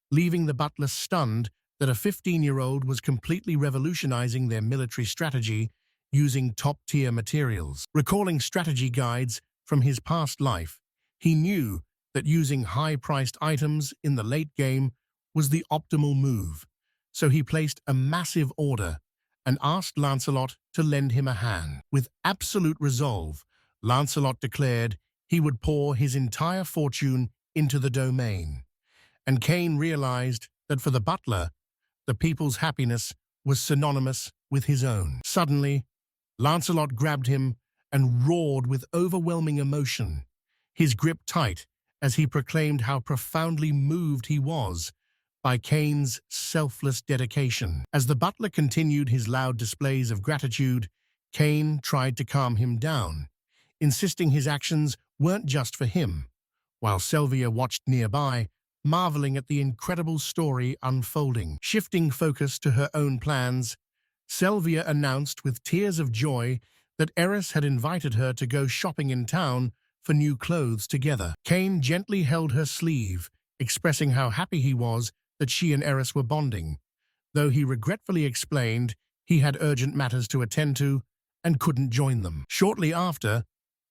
leaving the butler stunned that a 15-year-old was completely revolutionizing their military strategy using top-tier materials. Recalling strategy guides from his past life, he knew that that using high-priced items in the late game was the optimal move, so he placed a massive order and asked Lancelot to lend him a hand. With absolute resolve, Lancelot declared he would pour his entire fortune into the domain, and Cain realized that for the butler, the people's happiness was synonymous with his own. Suddenly, Lancelot grabbed him and roared with overwhelming emotion, his grip tight as he proclaimed how profoundly moved he was by Cain's selfless dedication. As the butler continued his loud displays of gratitude, Cain tried to calm him down, insisting his actions weren't just for him, while Salvia watched nearby, marveling at the incredible story unfolding. Shifting focus to her own plans, Salvia announced with tears of joy that Eris had invited her to go shopping in town for new clothes together. Cain gently held her sleeve, expressing how happy he was that she and Eris were bonding, though he regretfully explained he had urgent matters to attend to and couldn't join them. Shortly after,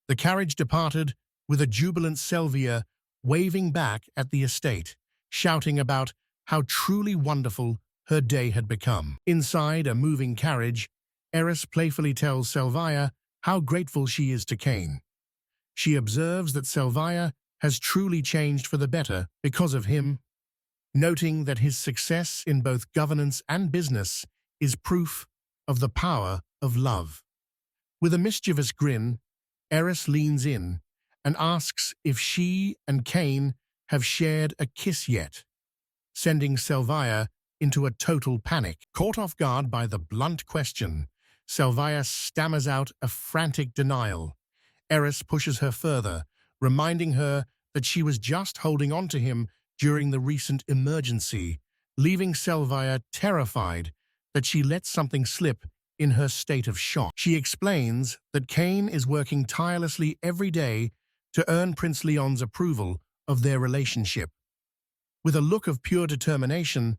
the carriage departed with a jubilant Salvia waving back at the estate, shouting about how truly wonderful her day had become. Inside a moving carriage, Eris playfully tells Salvia how grateful she is to Cain. She observes that Salvia has truly changed for the better because of him, noting that his success in both governance and business is proof of the power of love. With a mischievous grin, Eris leans in and asks if she and Cain have shared a kiss yet, sending Salvia into a total panic. Caught off guard by the blunt question, Salvia stammers out a frantic denial. Eris pushes her further, reminding her that she was just holding on to him during the recent emergency, leaving Salvia terrified that she let something slip in her state of shock. She explains that Cain is working tirelessly every day to earn Prince Leon's approval of their relationship. With a look of pure determination,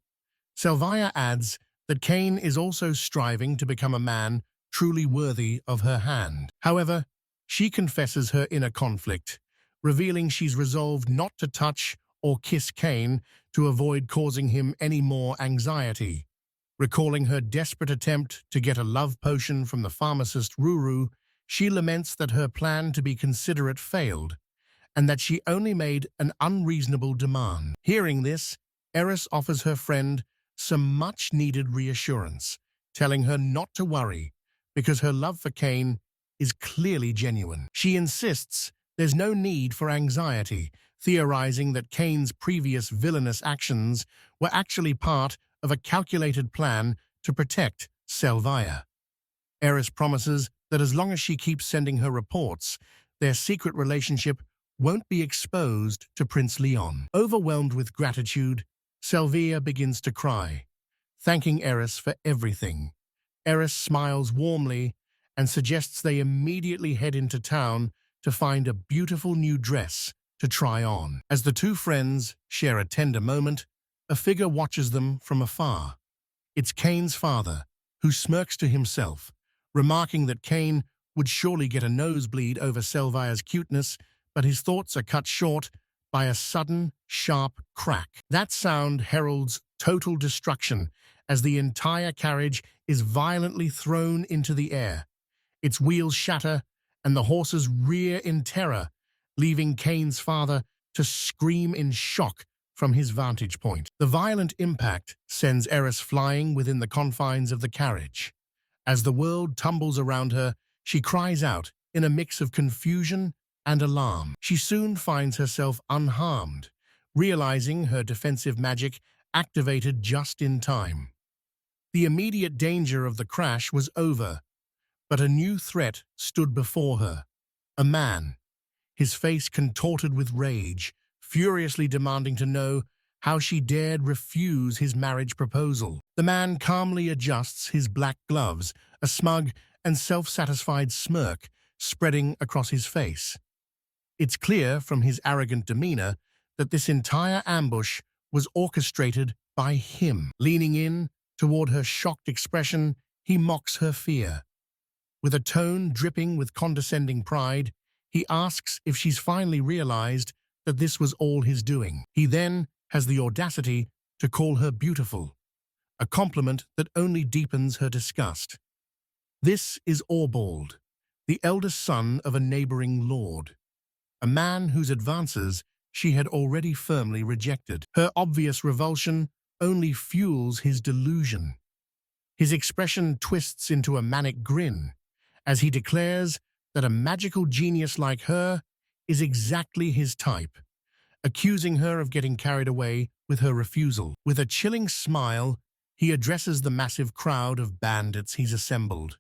Salvia adds that Cain is also striving to become a man truly worthy of her hand. However, she confesses her inner conflict, revealing she's resolved not to touch or kiss Cain to avoid causing him any more anxiety. Recalling her desperate attempt to get a love potion from the pharmacist Ruru, she laments that her plan to be considerate failed, and that she only made an unreasonable demand. Hearing this, Eris offers her friend some much-needed reassurance, telling her not to worry, because her love for Cain is clearly genuine. She insists there's no need for anxiety, theorizing that Cain's previous villainous actions were actually part of a calculated plan to protect Salvia. Eris promises that as long as she keeps sending her reports, their secret relationship won't be exposed to Prince Leon. Overwhelmed with gratitude, Salvia begins to cry, thanking Eris for everything. Eris smiles warmly and suggests they immediately head into town to find a beautiful new dress to try on. As the two friends share a tender moment, a figure watches them from afar. It's Cain's father, who smirks to himself, remarking that Cain would surely get a nosebleed over Salvia's cuteness, but his thoughts are cut short by a sudden, sharp crack. That sound heralds total destruction as the entire carriage is violently thrown into the air. Its wheels shatter and the horses rear in terror, leaving Cain's father to scream in shock from his vantage point. The violent impact sends Eris flying within the confines of the carriage. As the world tumbles around her, she cries out in a mix of confusion and alarm. She soon finds herself unharmed, realizing her defensive magic activated just in time. The immediate danger of the crash was over, but a new threat stood before her. A man, his face contorted with rage, furiously demanding to know how she dared refuse his marriage proposal. The man calmly adjusts his black gloves, a smug and self-satisfied smirk spreading across his face. It's clear from his arrogant demeanor that this entire ambush was orchestrated by him. Leaning in toward her shocked expression, he mocks her fear. With a tone dripping with condescending pride, he asks if she's finally realized that this was all his doing. He then has the audacity to call her beautiful, a compliment that only deepens her disgust. This is Orbald, the eldest son of a neighboring lord, a man whose advances she had already firmly rejected. Her obvious revulsion only fuels his delusion. His expression twists into a manic grin as he declares that a magical genius like her is exactly his type, accusing her of getting carried away with her refusal. With a chilling smile, he addresses the massive crowd of bandits he's assembled.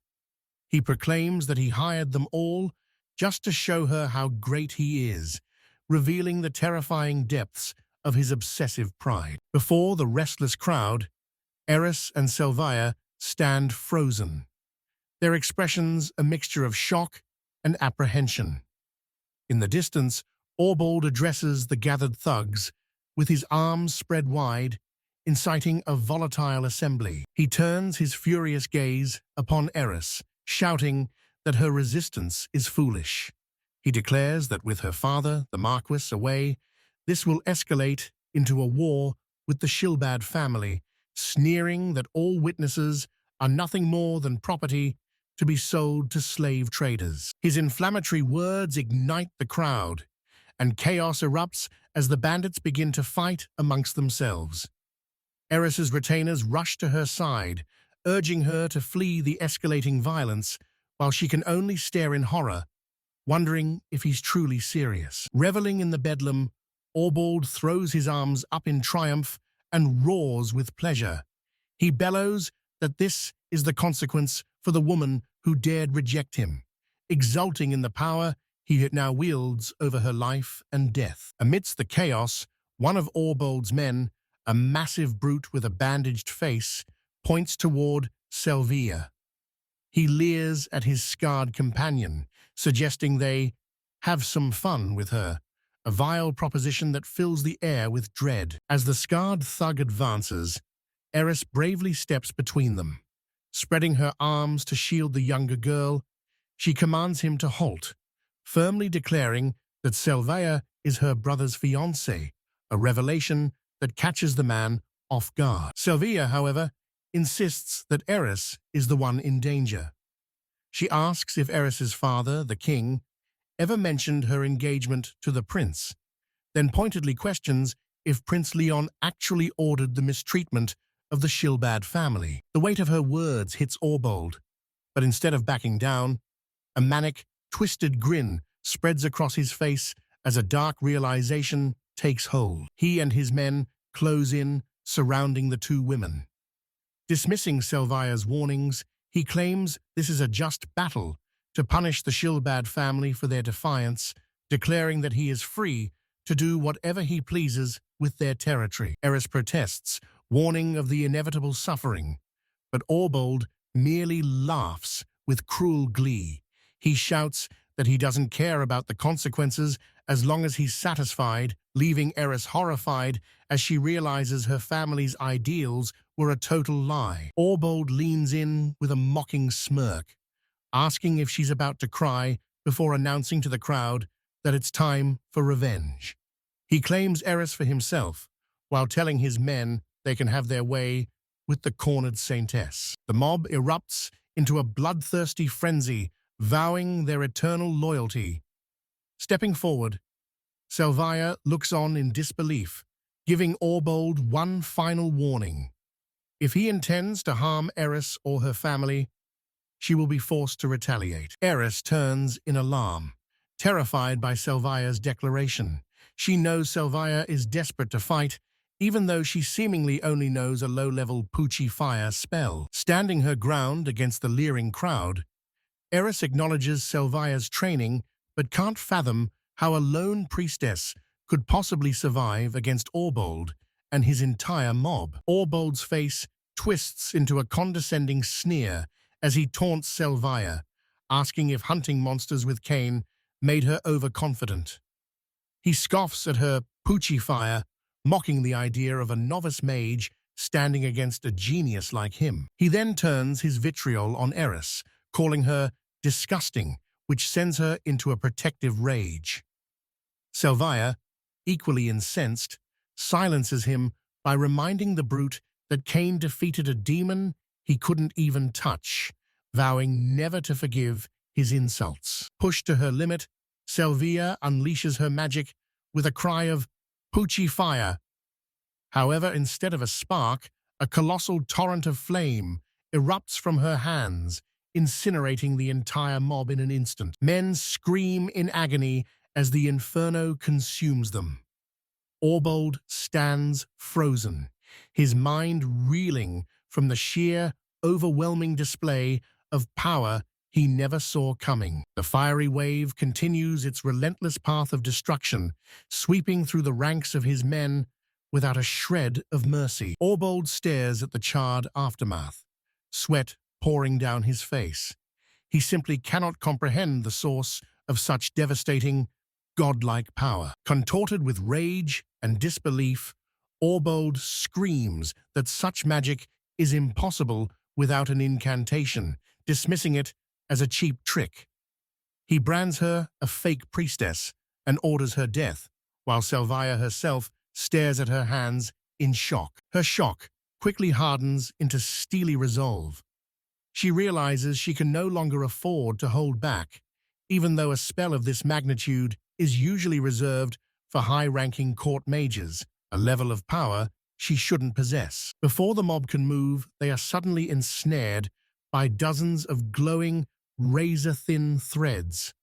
He proclaims that he hired them all just to show her how great he is, revealing the terrifying depths of his obsessive pride. Before the restless crowd, Eris and Salvia stand frozen, their expressions a mixture of shock and apprehension. In the distance, Orbald addresses the gathered thugs with his arms spread wide, inciting a volatile assembly. He turns his furious gaze upon Eris, shouting that her resistance is foolish. He declares that with her father, the Marquis, away, this will escalate into a war with the Shilbad family, sneering that all witnesses are nothing more than property to be sold to slave traders. His inflammatory words ignite the crowd, and chaos erupts as the bandits begin to fight amongst themselves. Eris's retainers rush to her side, urging her to flee the escalating violence, while she can only stare in horror, wondering if he's truly serious. Reveling in the bedlam, Orbald throws his arms up in triumph and roars with pleasure. He bellows that this is the consequence for the woman who dared reject him, exulting in the power he now wields over her life and death. Amidst the chaos, one of Orbald's men, a massive brute with a bandaged face, points toward Salvia. He leers at his scarred companion, suggesting they have some fun with her, a vile proposition that fills the air with dread. As the scarred thug advances, Eris bravely steps between them. Spreading her arms to shield the younger girl, she commands him to halt, firmly declaring that Salvia is her brother's fiancée, a revelation that catches the man off guard. Salvia, however, insists that Eris is the one in danger. She asks if Eris's father, the king, ever mentioned her engagement to the prince, then pointedly questions if Prince Leon actually ordered the mistreatment of the Shilbad family. The weight of her words hits Orbald, but instead of backing down, a manic, twisted grin spreads across his face as a dark realization takes hold. He and his men close in, surrounding the two women. Dismissing Salvia's warnings, he claims this is a just battle to punish the Shilbad family for their defiance, declaring that he is free to do whatever he pleases with their territory. Eris protests, warning of the inevitable suffering, but Orbald merely laughs with cruel glee. He shouts that he doesn't care about the consequences as long as he's satisfied, leaving Eris horrified as she realizes her family's ideals were a total lie. Orbald leans in with a mocking smirk, asking if she's about to cry before announcing to the crowd that it's time for revenge. He claims Eris for himself, while telling his men they can have their way with the cornered saintess. The mob erupts into a bloodthirsty frenzy, vowing their eternal loyalty. Stepping forward, Salvia looks on in disbelief, giving Orbald one final warning. If he intends to harm Eris or her family, she will be forced to retaliate. Eris turns in alarm, terrified by Salvia's declaration. She knows Salvia is desperate to fight, even though she seemingly only knows a low-level Poochie fire spell. Standing her ground against the leering crowd, Eris acknowledges Salvia's training but can't fathom how a lone priestess could possibly survive against Orbald and his entire mob. Orbald's face twists into a condescending sneer as he taunts Salvia, asking if hunting monsters with Cain made her overconfident. He scoffs at her Poochie fire, mocking the idea of a novice mage standing against a genius like him. He then turns his vitriol on Eris, calling her disgusting, which sends her into a protective rage. Salvia, equally incensed, silences him by reminding the brute that Cain defeated a demon he couldn't even touch, vowing never to forgive his insults. Pushed to her limit, Salvia unleashes her magic with a cry of "Poochie fire!" However, instead of a spark, a colossal torrent of flame erupts from her hands, incinerating the entire mob in an instant. Men scream in agony as the inferno consumes them. Orbold stands frozen, his mind reeling from the sheer, overwhelming display of power he never saw coming. The fiery wave continues its relentless path of destruction, sweeping through the ranks of his men without a shred of mercy. Orbold stares at the charred aftermath, sweat pouring down his face. He simply cannot comprehend the source of such devastating, godlike power. Contorted with rage and disbelief, Orbold screams that such magic is impossible without an incantation, dismissing it as a cheap trick. He brands her a fake priestess and orders her death, while Salvia herself stares at her hands in shock. Her shock quickly hardens into steely resolve. She realizes she can no longer afford to hold back, even though a spell of this magnitude is usually reserved for high-ranking court mages, a level of power she shouldn't possess. Before the mob can move, they are suddenly ensnared by dozens of glowing, razor-thin threads.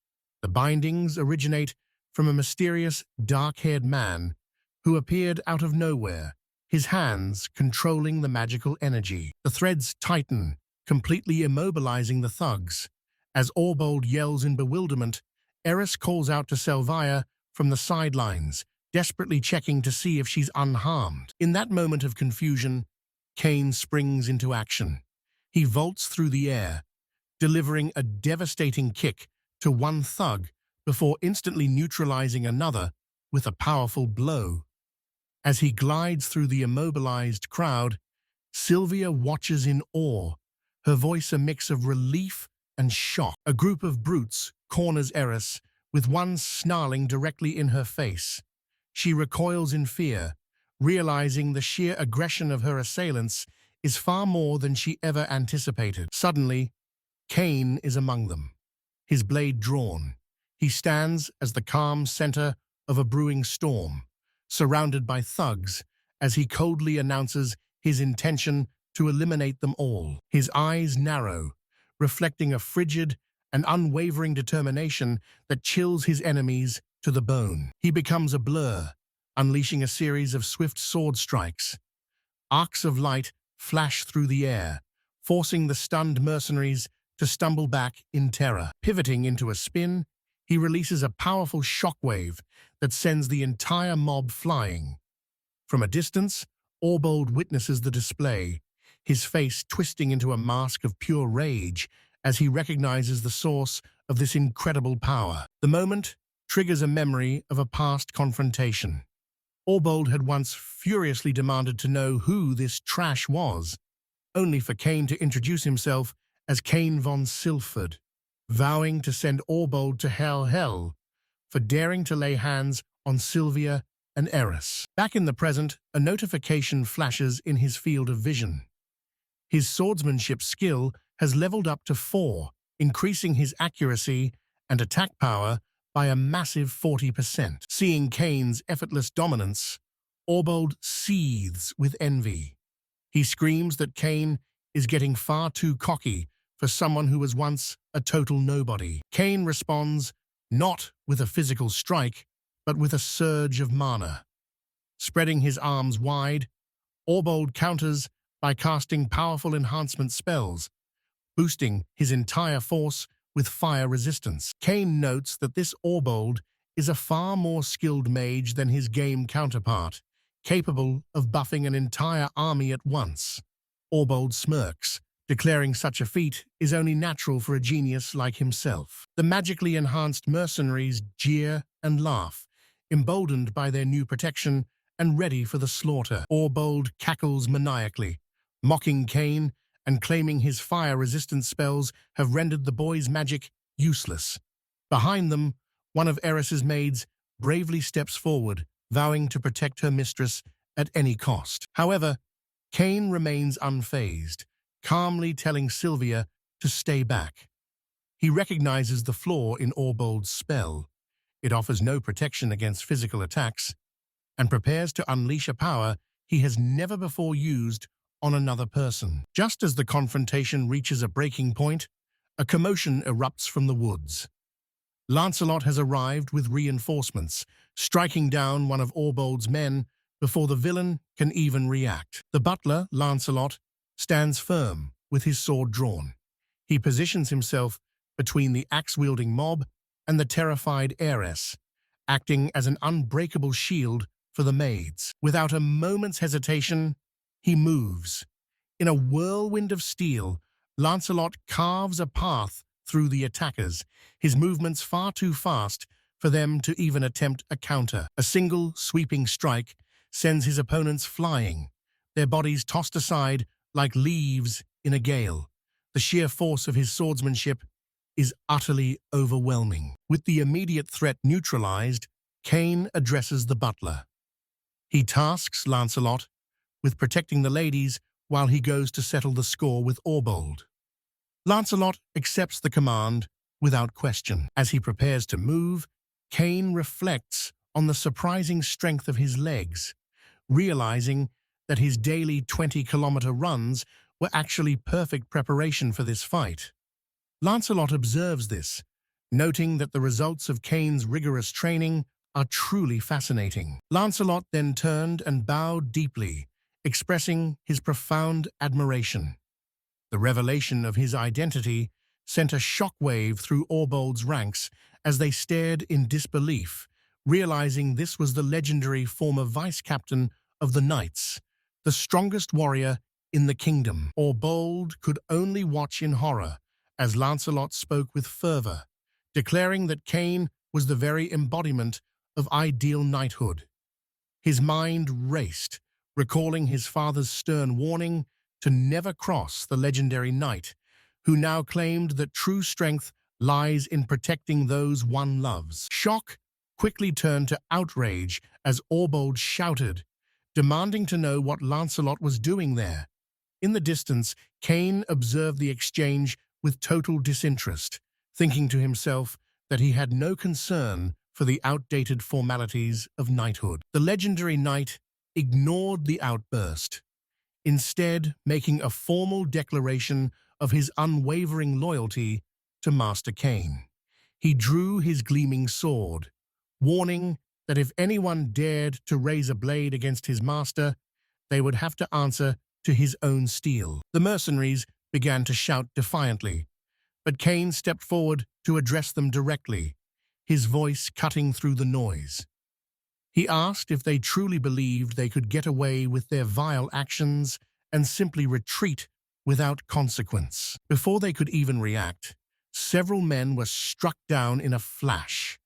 The bindings originate from a mysterious, dark-haired man who appeared out of nowhere, his hands controlling the magical energy. The threads tighten, completely immobilizing the thugs. As Orbold yells in bewilderment, Eris calls out to Salvia from the sidelines, desperately checking to see if she's unharmed. In that moment of confusion, Cain springs into action. He vaults through the air, delivering a devastating kick to one thug before instantly neutralizing another with a powerful blow. As he glides through the immobilized crowd, Salvia watches in awe, her voice a mix of relief and shock. A group of brutes corners Eris, with one snarling directly in her face. She recoils in fear, realizing the sheer aggression of her assailants is far more than she ever anticipated. Suddenly, Cain is among them, his blade drawn. He stands as the calm center of a brewing storm, surrounded by thugs, as he coldly announces his intention to eliminate them all. His eyes narrow, reflecting a frigid and unwavering determination that chills his enemies to the bone. He becomes a blur, unleashing a series of swift sword strikes. Arcs of light flash through the air, forcing the stunned mercenaries to stumble back in terror. Pivoting into a spin, he releases a powerful shockwave that sends the entire mob flying. From a distance, Orbold witnesses the display, his face twisting into a mask of pure rage as he recognizes the source of this incredible power. The moment triggers a memory of a past confrontation. Orbold had once furiously demanded to know who this trash was, only for Cain to introduce himself as Cain von Silford, vowing to send Orbold to hell for daring to lay hands on Salvia and Eris. Back in the present, a notification flashes in his field of vision. His swordsmanship skill has leveled up to 4, increasing his accuracy and attack power by a massive 40%. Seeing Cain's effortless dominance, Orbold seethes with envy. He screams that Cain is getting far too cocky for someone who was once a total nobody. Cain responds not with a physical strike, but with a surge of mana. Spreading his arms wide, Orbold counters by casting powerful enhancement spells, boosting his entire force with fire resistance. Cain notes that this Orbold is a far more skilled mage than his game counterpart, capable of buffing an entire army at once. Orbold smirks, declaring such a feat is only natural for a genius like himself. The magically enhanced mercenaries jeer and laugh, emboldened by their new protection and ready for the slaughter. Orbold cackles maniacally, mocking Cain and claiming his fire-resistant spells have rendered the boy's magic useless. Behind them, one of Eris's maids bravely steps forward, vowing to protect her mistress at any cost. However, Cain remains unfazed, calmly telling Salvia to stay back. He recognizes the flaw in Orbold's spell. It offers no protection against physical attacks, and prepares to unleash a power he has never before used on another person. Just as the confrontation reaches a breaking point, a commotion erupts from the woods. Lancelot has arrived with reinforcements, striking down one of Orbold's men before the villain can even react. The butler, Lancelot, stands firm with his sword drawn. He positions himself between the axe-wielding mob and the terrified heiress, acting as an unbreakable shield for the maids. Without a moment's hesitation, he moves. In a whirlwind of steel, Lancelot carves a path through the attackers, his movements far too fast for them to even attempt a counter. A single sweeping strike sends his opponents flying, their bodies tossed aside like leaves in a gale. The sheer force of his swordsmanship is utterly overwhelming. With the immediate threat neutralized, Cain addresses the butler. He tasks Lancelot with protecting the ladies while he goes to settle the score with Orbold. Lancelot accepts the command without question. As he prepares to move, Cain reflects on the surprising strength of his legs, realizing that his daily 20-kilometer runs were actually perfect preparation for this fight. Lancelot observes this, noting that the results of Cain's rigorous training are truly fascinating. Lancelot then turned and bowed deeply, expressing his profound admiration. The revelation of his identity sent a shockwave through Orbold's ranks as they stared in disbelief, realizing this was the legendary former vice-captain of the Knights, the strongest warrior in the kingdom. Orbold could only watch in horror as Lancelot spoke with fervor, declaring that Cain was the very embodiment of ideal knighthood. His mind raced, recalling his father's stern warning to never cross the legendary knight, who now claimed that true strength lies in protecting those one loves. Shock quickly turned to outrage as Orbold shouted, demanding to know what Lancelot was doing there. In the distance, Cain observed the exchange with total disinterest, thinking to himself that he had no concern for the outdated formalities of knighthood. The legendary knight ignored the outburst, instead making a formal declaration of his unwavering loyalty to Master Cain. He drew his gleaming sword, warning that if anyone dared to raise a blade against his master, they would have to answer to his own steel. The mercenaries began to shout defiantly, but Cain stepped forward to address them directly, his voice cutting through the noise. He asked if they truly believed they could get away with their vile actions and simply retreat without consequence. Before they could even react, several men were struck down in a flash.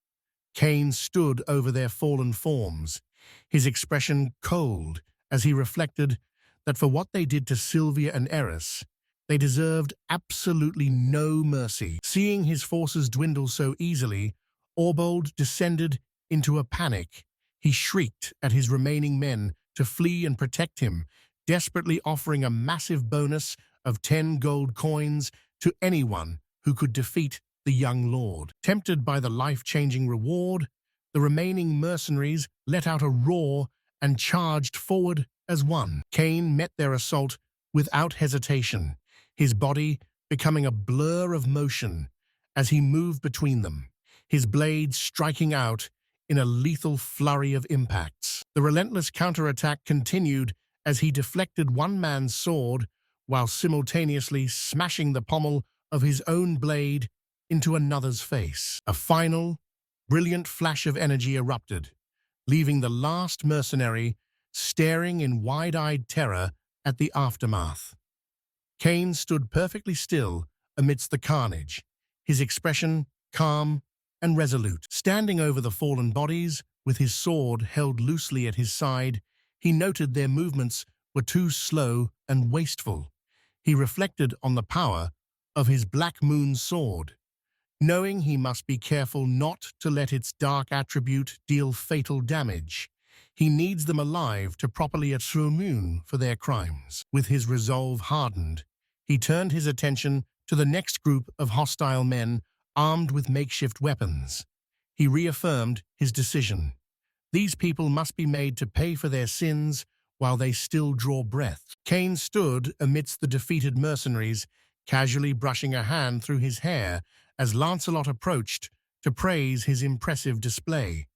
Cain stood over their fallen forms, his expression cold as he reflected that for what they did to Salvia and Eris, they deserved absolutely no mercy. Seeing his forces dwindle so easily, Orbold descended into a panic. He shrieked at his remaining men to flee and protect him, desperately offering a massive bonus of 10 gold coins to anyone who could defeat the young lord. Tempted by the life-changing reward, the remaining mercenaries let out a roar and charged forward as one. Cain met their assault without hesitation, his body becoming a blur of motion as he moved between them, his blades striking out in a lethal flurry of impacts. The relentless counterattack continued as he deflected one man's sword while simultaneously smashing the pommel of his own blade into another's face. A final, brilliant flash of energy erupted, leaving the last mercenary staring in wide-eyed terror at the aftermath. Cain stood perfectly still amidst the carnage, his expression calm and resolute. Standing over the fallen bodies, with his sword held loosely at his side, he noted their movements were too slow and wasteful. He reflected on the power of his Black Moon sword, knowing he must be careful not to let its dark attribute deal fatal damage. He needs them alive to properly atone for their crimes. With his resolve hardened, he turned his attention to the next group of hostile men armed with makeshift weapons. He reaffirmed his decision. These people must be made to pay for their sins while they still draw breath. Cain stood amidst the defeated mercenaries, casually brushing a hand through his hair as Lancelot approached to praise his impressive display.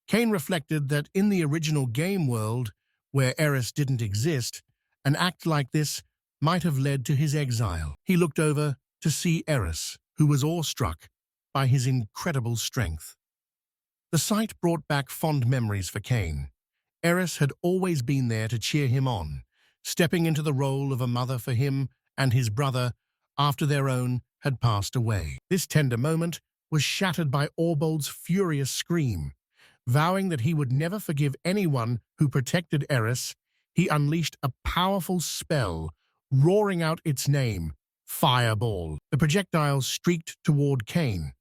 Cain reflected that in the original game world, where Eris didn't exist, an act like this might have led to his exile. He looked over to see Eris, who was awestruck by his incredible strength. The sight brought back fond memories for Cain. Eris had always been there to cheer him on, stepping into the role of a mother for him and his brother after their own had passed away. This tender moment was shattered by Orbold's furious scream. Vowing that he would never forgive anyone who protected Eris, he unleashed a powerful spell, roaring out its name, Fireball. The projectile streaked toward Cain,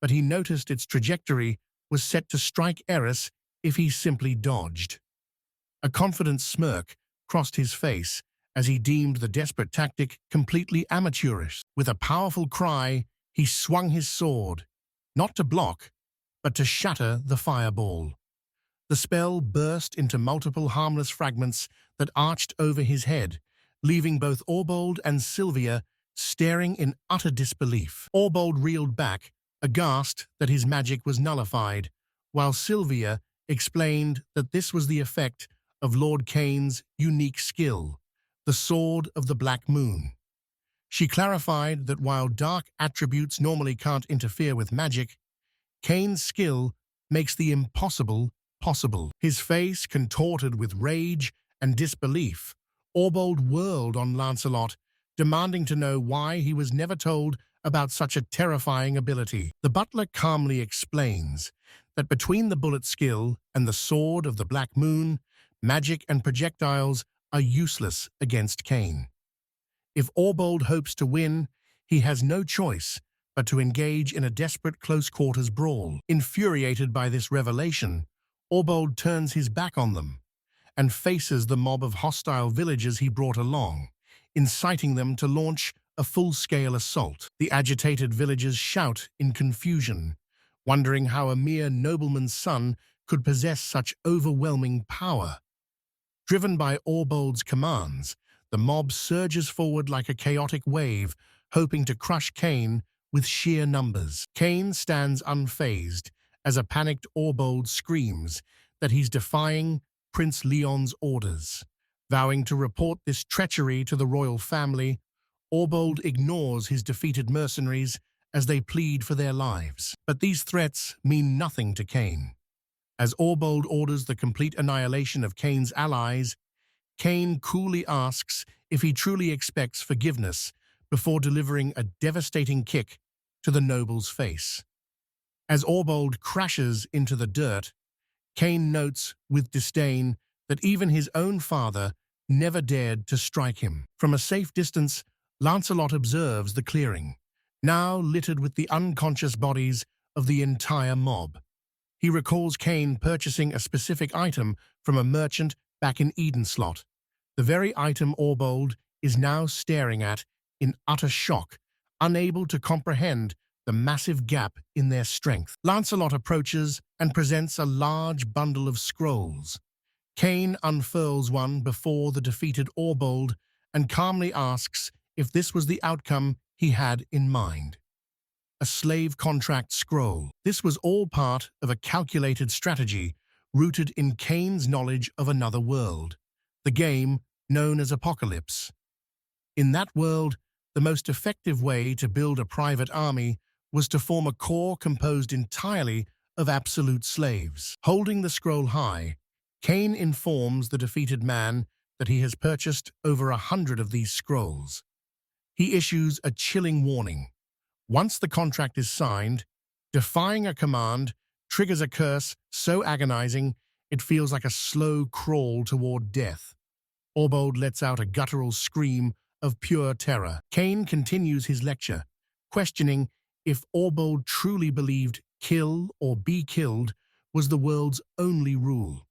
but he noticed its trajectory was set to strike Eris if he simply dodged. A confident smirk crossed his face as he deemed the desperate tactic completely amateurish. With a powerful cry, he swung his sword, not to block, but to shatter the fireball. The spell burst into multiple harmless fragments that arched over his head, leaving both Orbold and Salvia staring in utter disbelief. Orbold reeled back, aghast that his magic was nullified, while Salvia explained that this was the effect of Lord Cain's unique skill, the Sword of the Black Moon. She clarified that while dark attributes normally can't interfere with magic, Cain's skill makes the impossible possible. His face contorted with rage and disbelief, Orbold whirled on Lancelot, demanding to know why he was never told about such a terrifying ability. The butler calmly explains that between the bullet skill and the Sword of the Black Moon, magic and projectiles are useless against Cain. If Orbold hopes to win, he has no choice but to engage in a desperate close-quarters brawl. Infuriated by this revelation, Orbold turns his back on them and faces the mob of hostile villagers he brought along, inciting them to launch a full-scale assault. The agitated villagers shout in confusion, wondering how a mere nobleman's son could possess such overwhelming power. Driven by Orbold's commands, the mob surges forward like a chaotic wave, hoping to crush Cain with sheer numbers. Cain stands unfazed as a panicked Orbold screams that he's defying Prince Leon's orders. Vowing to report this treachery to the royal family, Orbold ignores his defeated mercenaries as they plead for their lives. But these threats mean nothing to Cain. As Orbold orders the complete annihilation of Cain's allies, Cain coolly asks if he truly expects forgiveness before delivering a devastating kick to the noble's face. As Orbold crashes into the dirt, Cain notes with disdain that even his own father never dared to strike him. From a safe distance, Lancelot observes the clearing, now littered with the unconscious bodies of the entire mob. He recalls Cain purchasing a specific item from a merchant back in Edenslot, the very item Orbold is now staring at in utter shock, unable to comprehend the massive gap in their strength. Lancelot approaches and presents a large bundle of scrolls. Cain unfurls one before the defeated Orbold and calmly asks if this was the outcome he had in mind. A slave contract scroll. This was all part of a calculated strategy rooted in Cain's knowledge of another world, the game known as Apocalypse. In that world, the most effective way to build a private army was to form a corps composed entirely of absolute slaves. Holding the scroll high, Cain informs the defeated man that he has purchased over 100 of these scrolls. He issues a chilling warning. Once the contract is signed, defying a command triggers a curse so agonizing it feels like a slow crawl toward death. Orbold lets out a guttural scream of pure terror. Cain continues his lecture, questioning if Orbold truly believed kill or be killed was the world's only rule.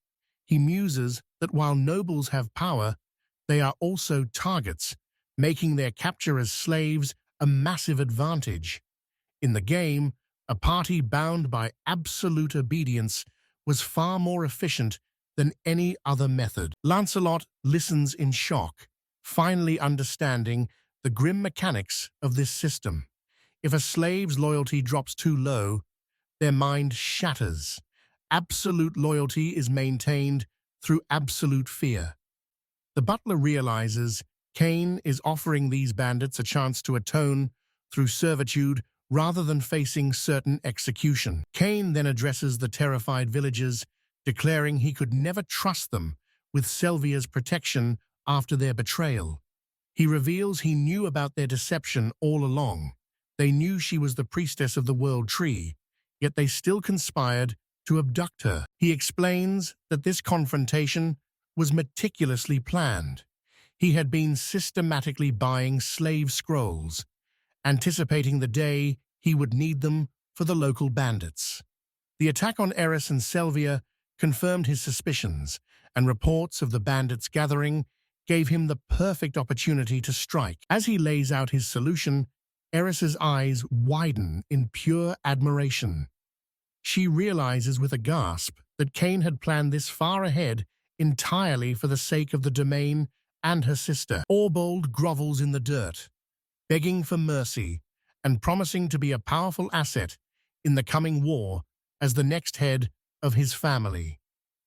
he muses that while nobles have power, they are also targets, making their capture as slaves a massive advantage. In the game, a party bound by absolute obedience was far more efficient than any other method. Lancelot listens in shock, finally understanding the grim mechanics of this system. If a slave's loyalty drops too low, their mind shatters. Absolute loyalty is maintained through absolute fear. The butler realizes Cain is offering these bandits a chance to atone through servitude rather than facing certain execution. Cain then addresses the terrified villagers, declaring he could never trust them with Salvia's protection after their betrayal. He reveals he knew about their deception all along. They knew she was the priestess of the World Tree, yet they still conspired to abduct her. He explains that this confrontation was meticulously planned. He had been systematically buying slave scrolls, anticipating the day he would need them for the local bandits. The attack on Eris and Salvia confirmed his suspicions, and reports of the bandits' gathering gave him the perfect opportunity to strike. As he lays out his solution, Eris's eyes widen in pure admiration. She realizes with a gasp that Cain had planned this far ahead entirely for the sake of the domain and her sister. Orbold grovels in the dirt, begging for mercy and promising to be a powerful asset in the coming war as the next head of his family.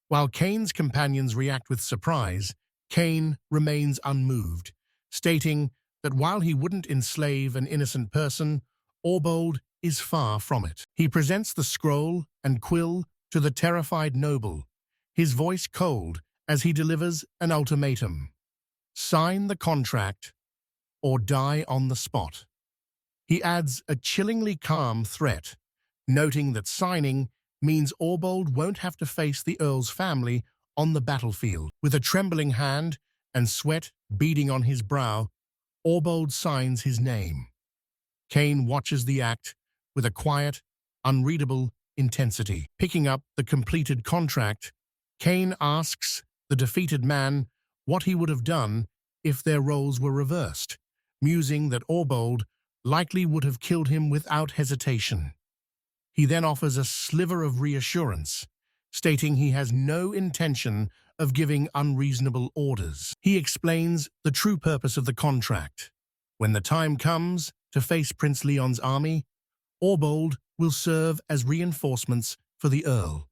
While Cain's companions react with surprise, Cain remains unmoved, stating that while he wouldn't enslave an innocent person, Orbold is far from it. He presents the scroll and quill to the terrified noble, his voice cold as he delivers an ultimatum. Sign the contract or die on the spot. He adds a chillingly calm threat, noting that signing means Orbold won't have to face the Earl's family on the battlefield. With a trembling hand and sweat beading on his brow, Orbold signs his name. Cain watches the act with a quiet, unreadable intensity. Picking up the completed contract, Cain asks the defeated man what he would have done if their roles were reversed, musing that Orbold likely would have killed him without hesitation. He then offers a sliver of reassurance, stating he has no intention of giving unreasonable orders. He explains the true purpose of the contract. When the time comes to face Prince Leon's army, Orbold will serve as reinforcements for the Earl.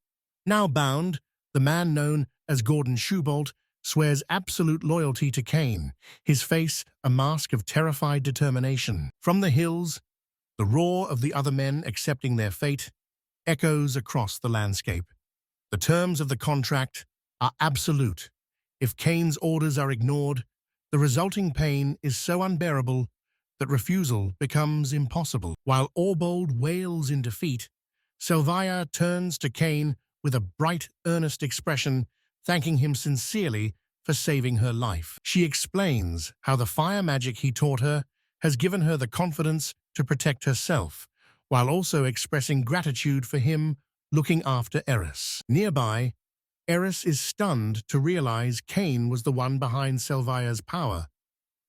Now bound, the man known as Gordon Shoebolt swears absolute loyalty to Cain, his face a mask of terrified determination. From the hills, the roar of the other men accepting their fate echoes across the landscape. The terms of the contract are absolute. If Cain's orders are ignored, the resulting pain is so unbearable that refusal becomes impossible. While Orbold wails in defeat, Salvia turns to Cain with a bright, earnest expression, thanking him sincerely for saving her life. She explains how the fire magic he taught her has given her the confidence to protect herself, while also expressing gratitude for him looking after Eris. Nearby, Eris is stunned to realize Cain was the one behind Salvia's power,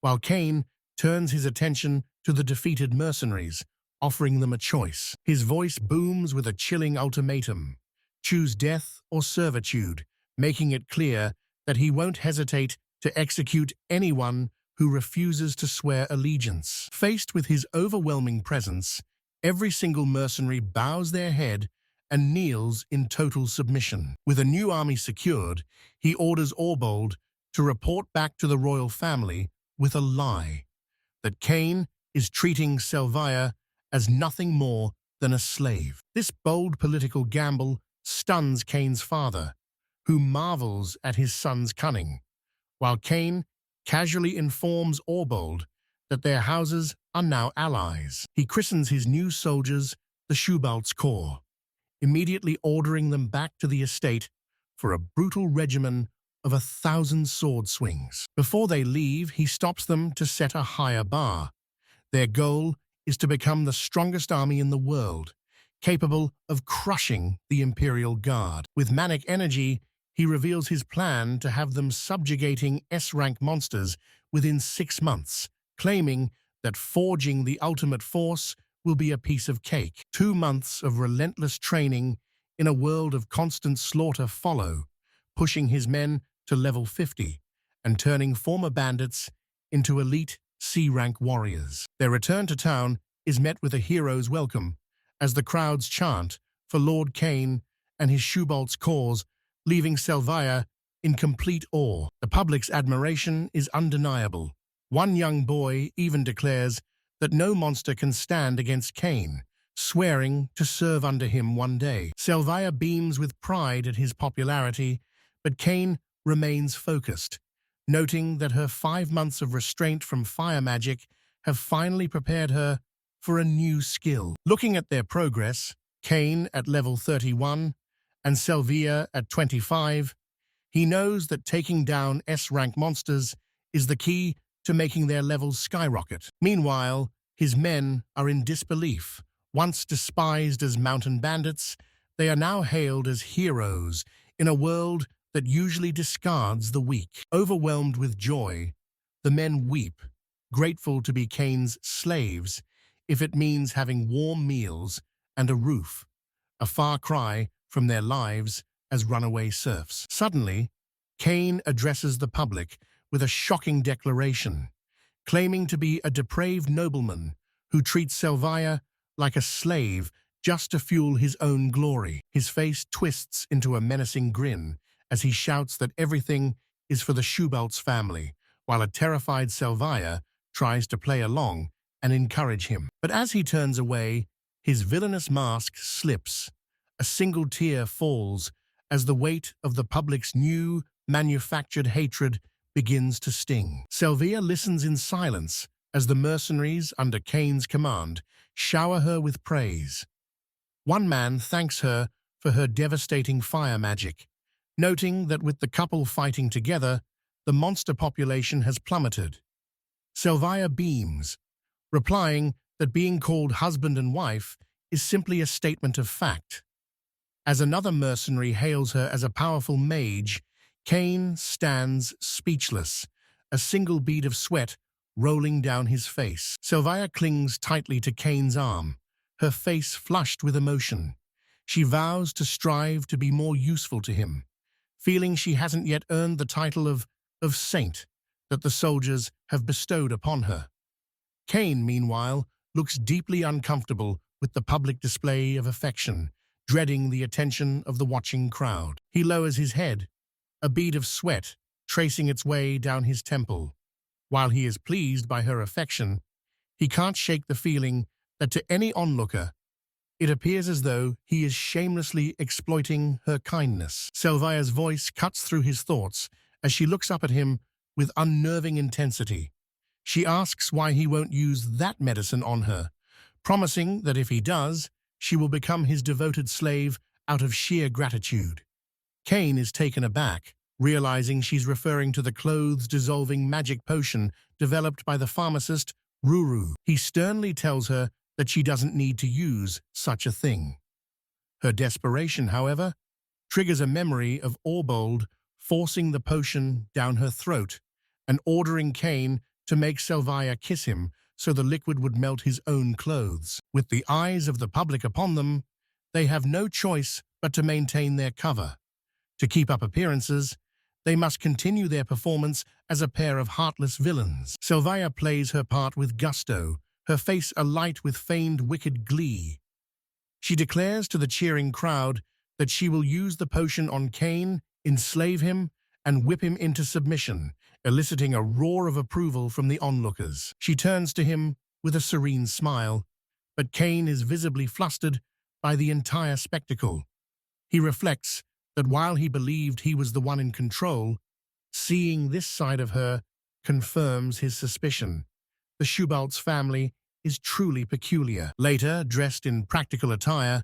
while Cain turns his attention to the defeated mercenaries, offering them a choice. His voice booms with a chilling ultimatum: choose death or servitude, making it clear that he won't hesitate to execute anyone who refuses to swear allegiance. Faced with his overwhelming presence, every single mercenary bows their head and kneels in total submission. With a new army secured, he orders Orbold to report back to the royal family with a lie: that Cain is treating Salvia as nothing more than a slave. This bold political gamble stuns Cain's father, who marvels at his son's cunning, while Cain casually informs Orbold that their houses are now allies. He christens his new soldiers the Shoebolt's Corps, immediately ordering them back to the estate for a brutal regimen of 1,000 sword swings. Before they leave, he stops them to set a higher bar. Their goal is to become the strongest army in the world, capable of crushing the Imperial Guard. With manic energy, he reveals his plan to have them subjugating S-rank monsters within 6 months, claiming that forging the ultimate force will be a piece of cake. 2 months of relentless training in a world of constant slaughter follow, pushing his men to level 50 and turning former bandits into elite C-rank warriors. Their return to town is met with a hero's welcome as the crowds chant for Lord Cain and his Shubalt's cause, leaving Salvia in complete awe. The public's admiration is undeniable. One young boy even declares that no monster can stand against Cain, swearing to serve under him one day. Salvia beams with pride at his popularity, but Cain remains focused, noting that her 5 months of restraint from fire magic have finally prepared her for a new skill. Looking at their progress, Cain at level 31 and Salvia at 25, he knows that taking down S-rank monsters is the key to making their levels skyrocket. Meanwhile, his men are in disbelief. Once despised as mountain bandits, they are now hailed as heroes in a world that usually discards the weak. Overwhelmed with joy, the men weep, grateful to be Cain's slaves if it means having warm meals and a roof, a far cry from their lives as runaway serfs. Suddenly, Cain addresses the public with a shocking declaration, claiming to be a depraved nobleman who treats Salvia like a slave just to fuel his own glory. His face twists into a menacing grin as he shouts that everything is for the Shubalt's family, while a terrified Salvia tries to play along and encourage him. But as he turns away, his villainous mask slips. A single tear falls as the weight of the public's new, manufactured hatred begins to sting. Salvia listens in silence as the mercenaries, under Cain's command, shower her with praise. One man thanks her for her devastating fire magic, noting that with the couple fighting together, the monster population has plummeted. Salvia beams, replying that being called husband and wife is simply a statement of fact. As another mercenary hails her as a powerful mage, Cain stands speechless, a single bead of sweat rolling down his face. Salvia clings tightly to Cain's arm, her face flushed with emotion. She vows to strive to be more useful to him, feeling she hasn't yet earned the title of saint that the soldiers have bestowed upon her. Cain, meanwhile, looks deeply uncomfortable with the public display of affection, dreading the attention of the watching crowd. He lowers his head, a bead of sweat tracing its way down his temple. While he is pleased by her affection, he can't shake the feeling that to any onlooker, it appears as though he is shamelessly exploiting her kindness. Salvia's voice cuts through his thoughts as she looks up at him with unnerving intensity. She asks why he won't use that medicine on her, promising that if he does, she will become his devoted slave out of sheer gratitude. Cain is taken aback, realizing she's referring to the clothes-dissolving magic potion developed by the pharmacist Ruru. He sternly tells her that she doesn't need to use such a thing. Her desperation, however, triggers a memory of Orbold forcing the potion down her throat and ordering Cain to make Salvia kiss him so the liquid would melt his own clothes. With the eyes of the public upon them, they have no choice but to maintain their cover. To keep up appearances, they must continue their performance as a pair of heartless villains. Salvia plays her part with gusto, her face alight with feigned wicked glee. She declares to the cheering crowd that she will use the potion on Cain, enslave him, and whip him into submission, eliciting a roar of approval from the onlookers. She turns to him with a serene smile, but Cain is visibly flustered by the entire spectacle. He reflects that while he believed he was the one in control, seeing this side of her confirms his suspicion. The Shubalt's family is truly peculiar. Later, dressed in practical attire,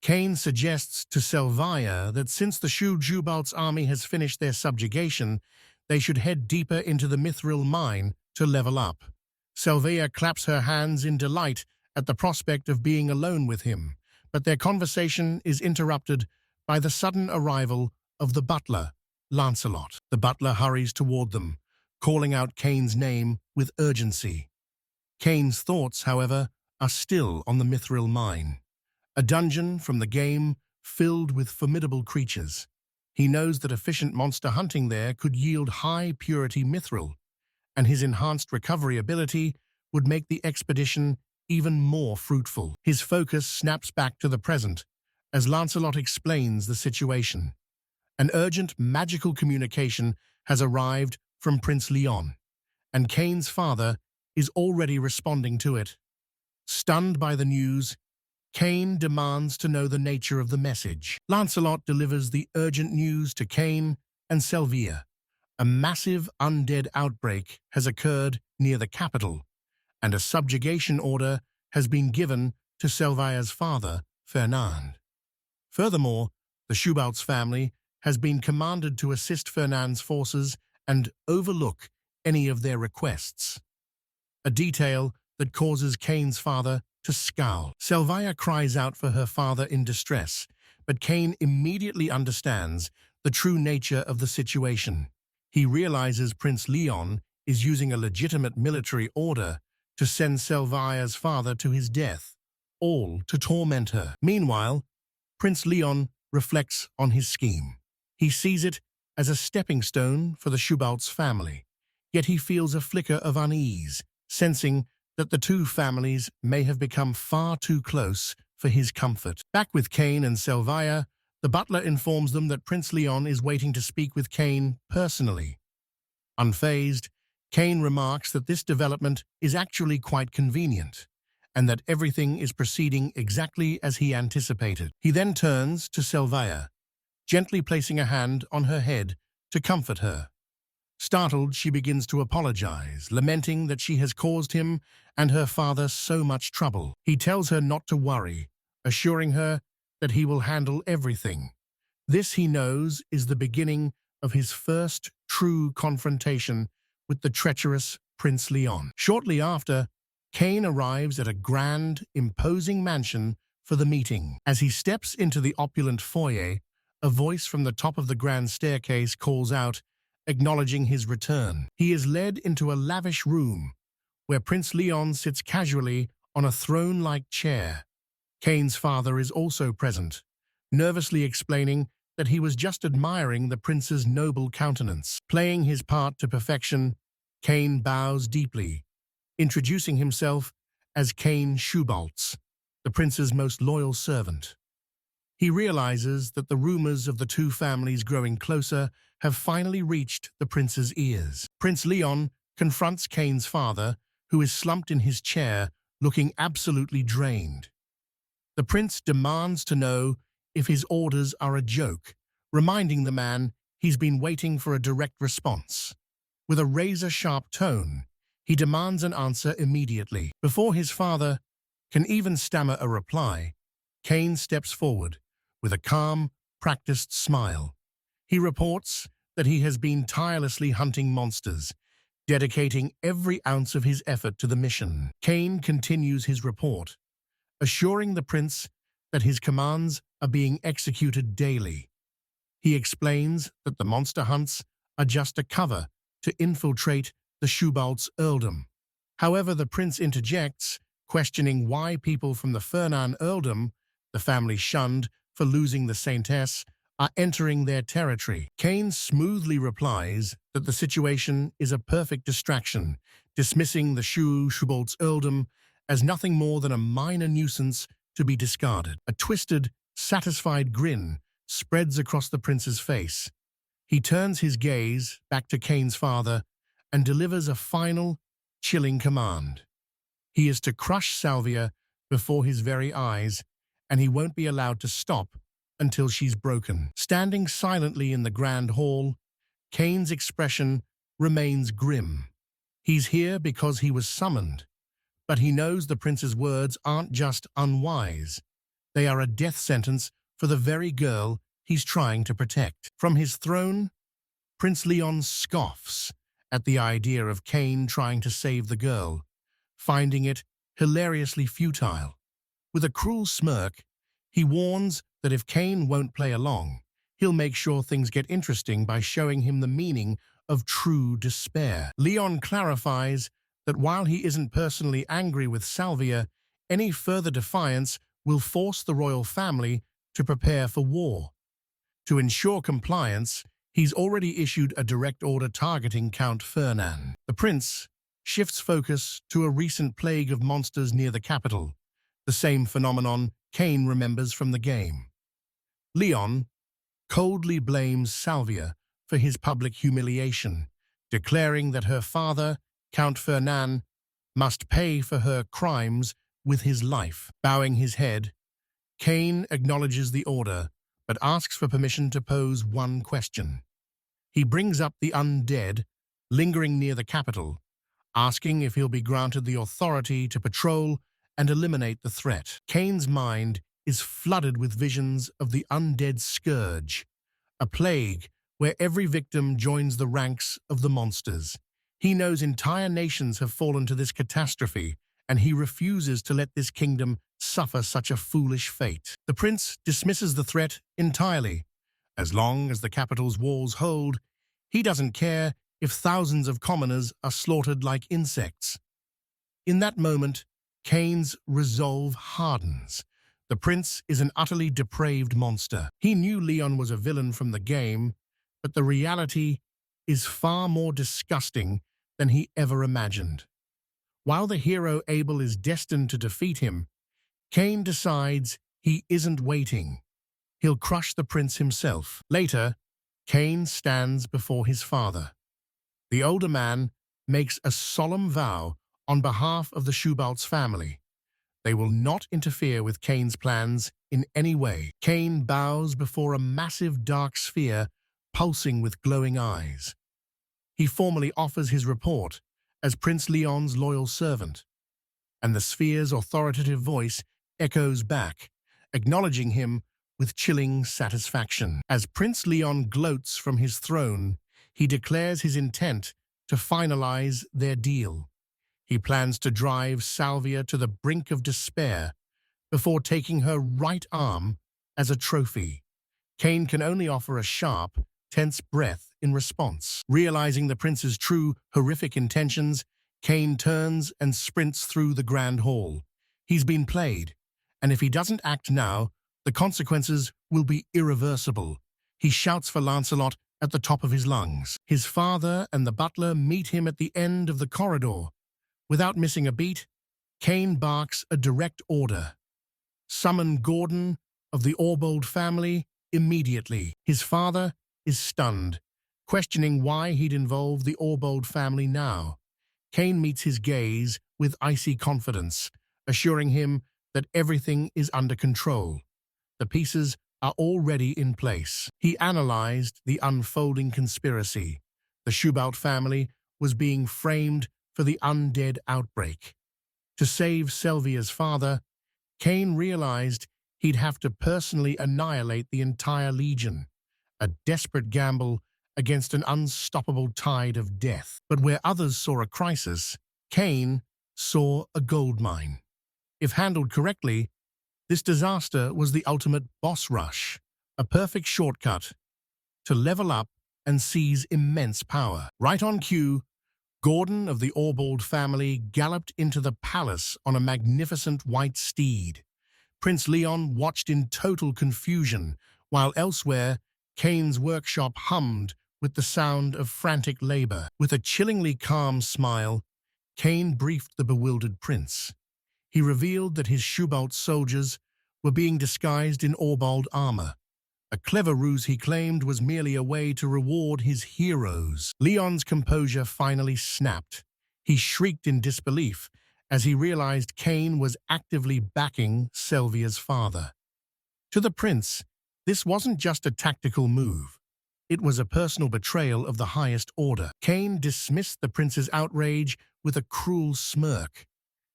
Cain suggests to Salvia that since the Shubalt's army has finished their subjugation, they should head deeper into the Mithril mine to level up. Salvia claps her hands in delight at the prospect of being alone with him, but their conversation is interrupted by the sudden arrival of the butler, Lancelot. The butler hurries toward them, calling out Cain's name with urgency. Cain's thoughts, however, are still on the Mithril mine, a dungeon from the game filled with formidable creatures. He knows that efficient monster hunting there could yield high-purity Mithril, and his enhanced recovery ability would make the expedition even more fruitful. His focus snaps back to the present as Lancelot explains the situation. An urgent magical communication has arrived from Prince Leon, and Cain's father is already responding to it. Stunned by the news, Cain demands to know the nature of the message. Lancelot delivers the urgent news to Cain and Salvia. A massive undead outbreak has occurred near the capital, and a subjugation order has been given to Salvia's father, Fernand. Furthermore, the Shubalt's family has been commanded to assist Fernand's forces and overlook any of their requests, a detail that causes Cain's father to scowl. Salvia cries out for her father in distress, but Cain immediately understands the true nature of the situation. He realizes Prince Leon is using a legitimate military order to send Salvia's father to his death, all to torment her. Meanwhile, Prince Leon reflects on his scheme. He sees it as a stepping stone for the Shubalt's family, yet he feels a flicker of unease, sensing that the two families may have become far too close for his comfort. Back with Cain and Salvia, the butler informs them that Prince Leon is waiting to speak with Cain personally. Unfazed, Cain remarks that this development is actually quite convenient, and that everything is proceeding exactly as he anticipated. He then turns to Salvia, gently placing a hand on her head to comfort her. Startled, she begins to apologize, lamenting that she has caused him and her father so much trouble. He tells her not to worry, assuring her that he will handle everything. This, he knows, is the beginning of his first true confrontation with the treacherous Prince Leon. Shortly after, Cain arrives at a grand, imposing mansion for the meeting. As he steps into the opulent foyer, a voice from the top of the grand staircase calls out, acknowledging his return. He is led into a lavish room, where Prince Leon sits casually on a throne-like chair. Cain's father is also present, nervously explaining that he was just admiring the prince's noble countenance. Playing his part to perfection, Cain bows deeply, introducing himself as Cain Shubalts, the prince's most loyal servant. He realizes that the rumors of the two families growing closer have finally reached the prince's ears. Prince Leon confronts Cain's father, who is slumped in his chair, looking absolutely drained. The prince demands to know if his orders are a joke, reminding the man he's been waiting for a direct response. With a razor-sharp tone, he demands an answer immediately. Before his father can even stammer a reply, Cain steps forward with a calm, practiced smile. He reports that he has been tirelessly hunting monsters, dedicating every ounce of his effort to the mission. Cain continues his report, assuring the prince that his commands are being executed daily. He explains that the monster hunts are just a cover to infiltrate the Shubalt's earldom. However, the prince interjects, questioning why people from the Fernand earldom, the family shunned for losing the Saintess, are entering their territory. Cain smoothly replies that the situation is a perfect distraction, dismissing the Shubalt's earldom as nothing more than a minor nuisance to be discarded. A twisted, satisfied grin spreads across the prince's face. He turns his gaze back to Cain's father and delivers a final, chilling command. He is to crush Salvia before his very eyes, and he won't be allowed to stop until she's broken. Standing silently in the grand hall, Cain's expression remains grim. He's here because he was summoned, but he knows the prince's words aren't just unwise. They are a death sentence for the very girl he's trying to protect. From his throne, Prince Leon scoffs at the idea of Cain trying to save the girl, finding it hilariously futile. With a cruel smirk, he warns that if Cain won't play along, he'll make sure things get interesting by showing him the meaning of true despair. Leon clarifies that while he isn't personally angry with Salvia, any further defiance will force the royal family to prepare for war. To ensure compliance, he's already issued a direct order targeting Count Fernan. The prince shifts focus to a recent plague of monsters near the capital, the same phenomenon Cain remembers from the game. Leon coldly blames Salvia for his public humiliation, declaring that her father, Count Fernan, must pay for her crimes with his life. Bowing his head, Cain acknowledges the order, but asks for permission to pose one question. He brings up the undead lingering near the capital, asking if he'll be granted the authority to patrol and eliminate the threat. Cain's mind is flooded with visions of the undead scourge, a plague where every victim joins the ranks of the monsters. He knows entire nations have fallen to this catastrophe, and he refuses to let this kingdom suffer such a foolish fate. The prince dismisses the threat entirely. As long as the capital's walls hold, he doesn't care if thousands of commoners are slaughtered like insects. In that moment, Cain's resolve hardens. The prince is an utterly depraved monster. He knew Leon was a villain from the game, but the reality is far more disgusting than he ever imagined. While the hero Abel is destined to defeat him, Cain decides he isn't waiting. He'll crush the prince himself. Later, Cain stands before his father. The older man makes a solemn vow on behalf of the Shubalt's family. They will not interfere with Cain's plans in any way. Cain bows before a massive dark sphere pulsing with glowing eyes. He formally offers his report as Prince Leon's loyal servant, and the sphere's authoritative voice echoes back, acknowledging him with chilling satisfaction. As Prince Leon gloats from his throne, he declares his intent to finalize their deal. He plans to drive Salvia to the brink of despair before taking her right arm as a trophy. Cain can only offer a sharp, tense breath in response. Realizing the prince's true, horrific intentions, Cain turns and sprints through the grand hall. He's been played, and if he doesn't act now, the consequences will be irreversible. He shouts for Lancelot at the top of his lungs. His father and the butler meet him at the end of the corridor. Without missing a beat, Cain barks a direct order. Summon Gordon of the Orbold family immediately. His father is stunned, questioning why he'd involve the Orbold family now. Cain meets his gaze with icy confidence, assuring him that everything is under control. The pieces are already in place. He analyzed the unfolding conspiracy. The Shubalt family was being framed for the undead outbreak. To save Salvia's father, Cain realized he'd have to personally annihilate the entire legion, a desperate gamble against an unstoppable tide of death. But where others saw a crisis, Cain saw a goldmine. If handled correctly, this disaster was the ultimate boss rush, a perfect shortcut to level up and seize immense power. Right on cue, Gordon of the Orbold family galloped into the palace on a magnificent white steed. Prince Leon watched in total confusion, while elsewhere, Cain's workshop hummed with the sound of frantic labor. With a chillingly calm smile, Cain briefed the bewildered prince. He revealed that his Shubalt soldiers were being disguised in Orbold armor. A clever ruse he claimed was merely a way to reward his heroes. Leon's composure finally snapped. He shrieked in disbelief as he realized Cain was actively backing Salvia's father. To the prince, this wasn't just a tactical move. It was a personal betrayal of the highest order. Cain dismissed the prince's outrage with a cruel smirk.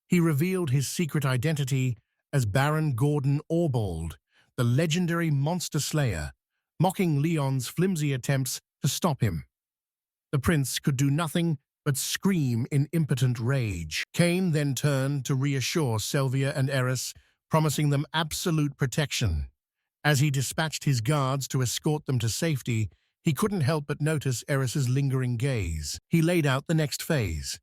He revealed his secret identity as Baron Gordon Orbold, the legendary monster slayer, mocking Leon's flimsy attempts to stop him. The prince could do nothing but scream in impotent rage. Cain then turned to reassure Salvia and Eris, promising them absolute protection. As he dispatched his guards to escort them to safety, he couldn't help but notice Eris's lingering gaze. He laid out the next phase.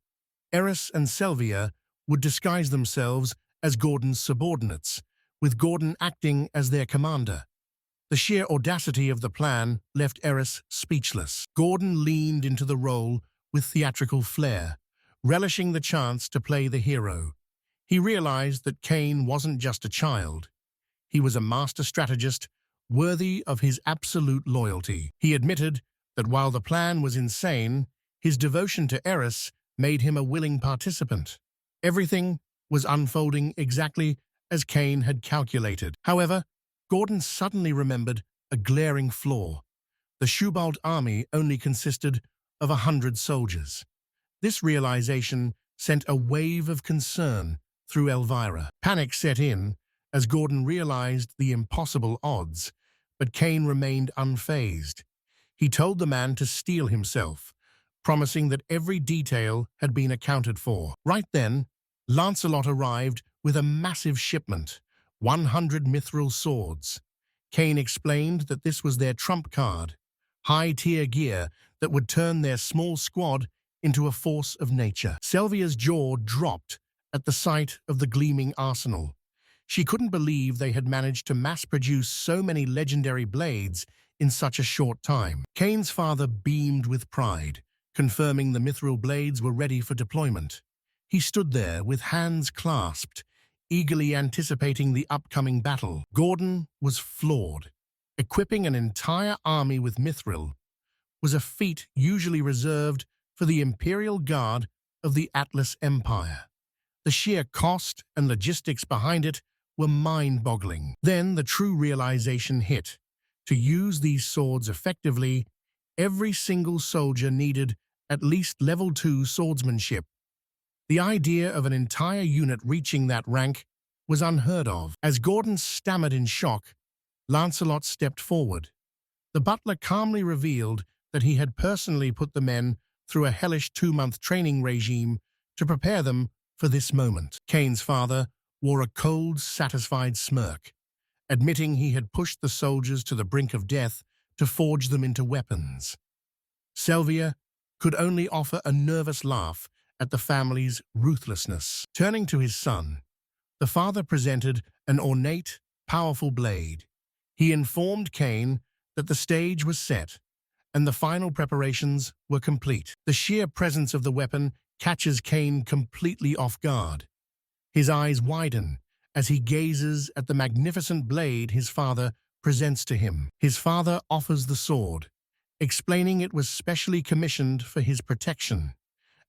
Eris and Salvia would disguise themselves as Gordon's subordinates, with Gordon acting as their commander. The sheer audacity of the plan left Eris speechless. Gordon leaned into the role with theatrical flair, relishing the chance to play the hero. He realized that Cain wasn't just a child. He was a master strategist, worthy of his absolute loyalty. He admitted that while the plan was insane, his devotion to Eris made him a willing participant. Everything was unfolding exactly as Cain had calculated. However, Gordon suddenly remembered a glaring flaw. The Shubald army only consisted of 100 soldiers. This realization sent a wave of concern through Elvira. Panic set in as Gordon realized the impossible odds, but Cain remained unfazed. He told the man to steel himself, promising that every detail had been accounted for. Right then, Lancelot arrived with a massive shipment, 100 mithril swords. Cain explained that this was their trump card, high-tier gear that would turn their small squad into a force of nature. Salvia's jaw dropped at the sight of the gleaming arsenal. She couldn't believe they had managed to mass-produce so many legendary blades in such a short time. Cain's father beamed with pride, confirming the mithril blades were ready for deployment. He stood there with hands clasped, eagerly anticipating the upcoming battle. Gordon was floored. Equipping an entire army with mithril was a feat usually reserved for the Imperial Guard of the Atlas Empire. The sheer cost and logistics behind it were mind-boggling. Then the true realization hit. To use these swords effectively, every single soldier needed at least level 2 swordsmanship. The idea of an entire unit reaching that rank was unheard of. As Gordon stammered in shock, Lancelot stepped forward. The butler calmly revealed that he had personally put the men through a hellish 2-month training regime to prepare them for this moment. Cain's father wore a cold, satisfied smirk, admitting he had pushed the soldiers to the brink of death to forge them into weapons. Salvia could only offer a nervous laugh at the family's ruthlessness. Turning to his son, the father presented an ornate, powerful blade. He informed Cain that the stage was set and the final preparations were complete. The sheer presence of the weapon catches Cain completely off guard. His eyes widen as he gazes at the magnificent blade his father presents to him. His father offers the sword, explaining it was specially commissioned for his protection.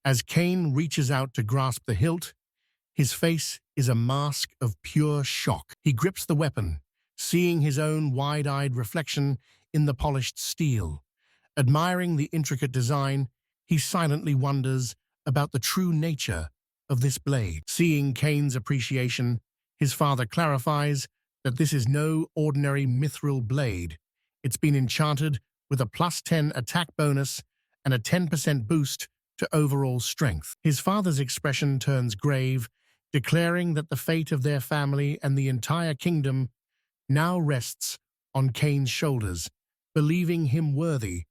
As Cain reaches out to grasp the hilt, his face is a mask of pure shock. He grips the weapon, seeing his own wide-eyed reflection in the polished steel. Admiring the intricate design, he silently wonders about the true nature of this blade. Seeing Cain's appreciation, his father clarifies that this is no ordinary mithril blade. It's been enchanted with a +10 attack bonus and a 10% boost to overall strength. His father's expression turns grave, declaring that the fate of their family and the entire kingdom now rests on Cain's shoulders, believing him worthy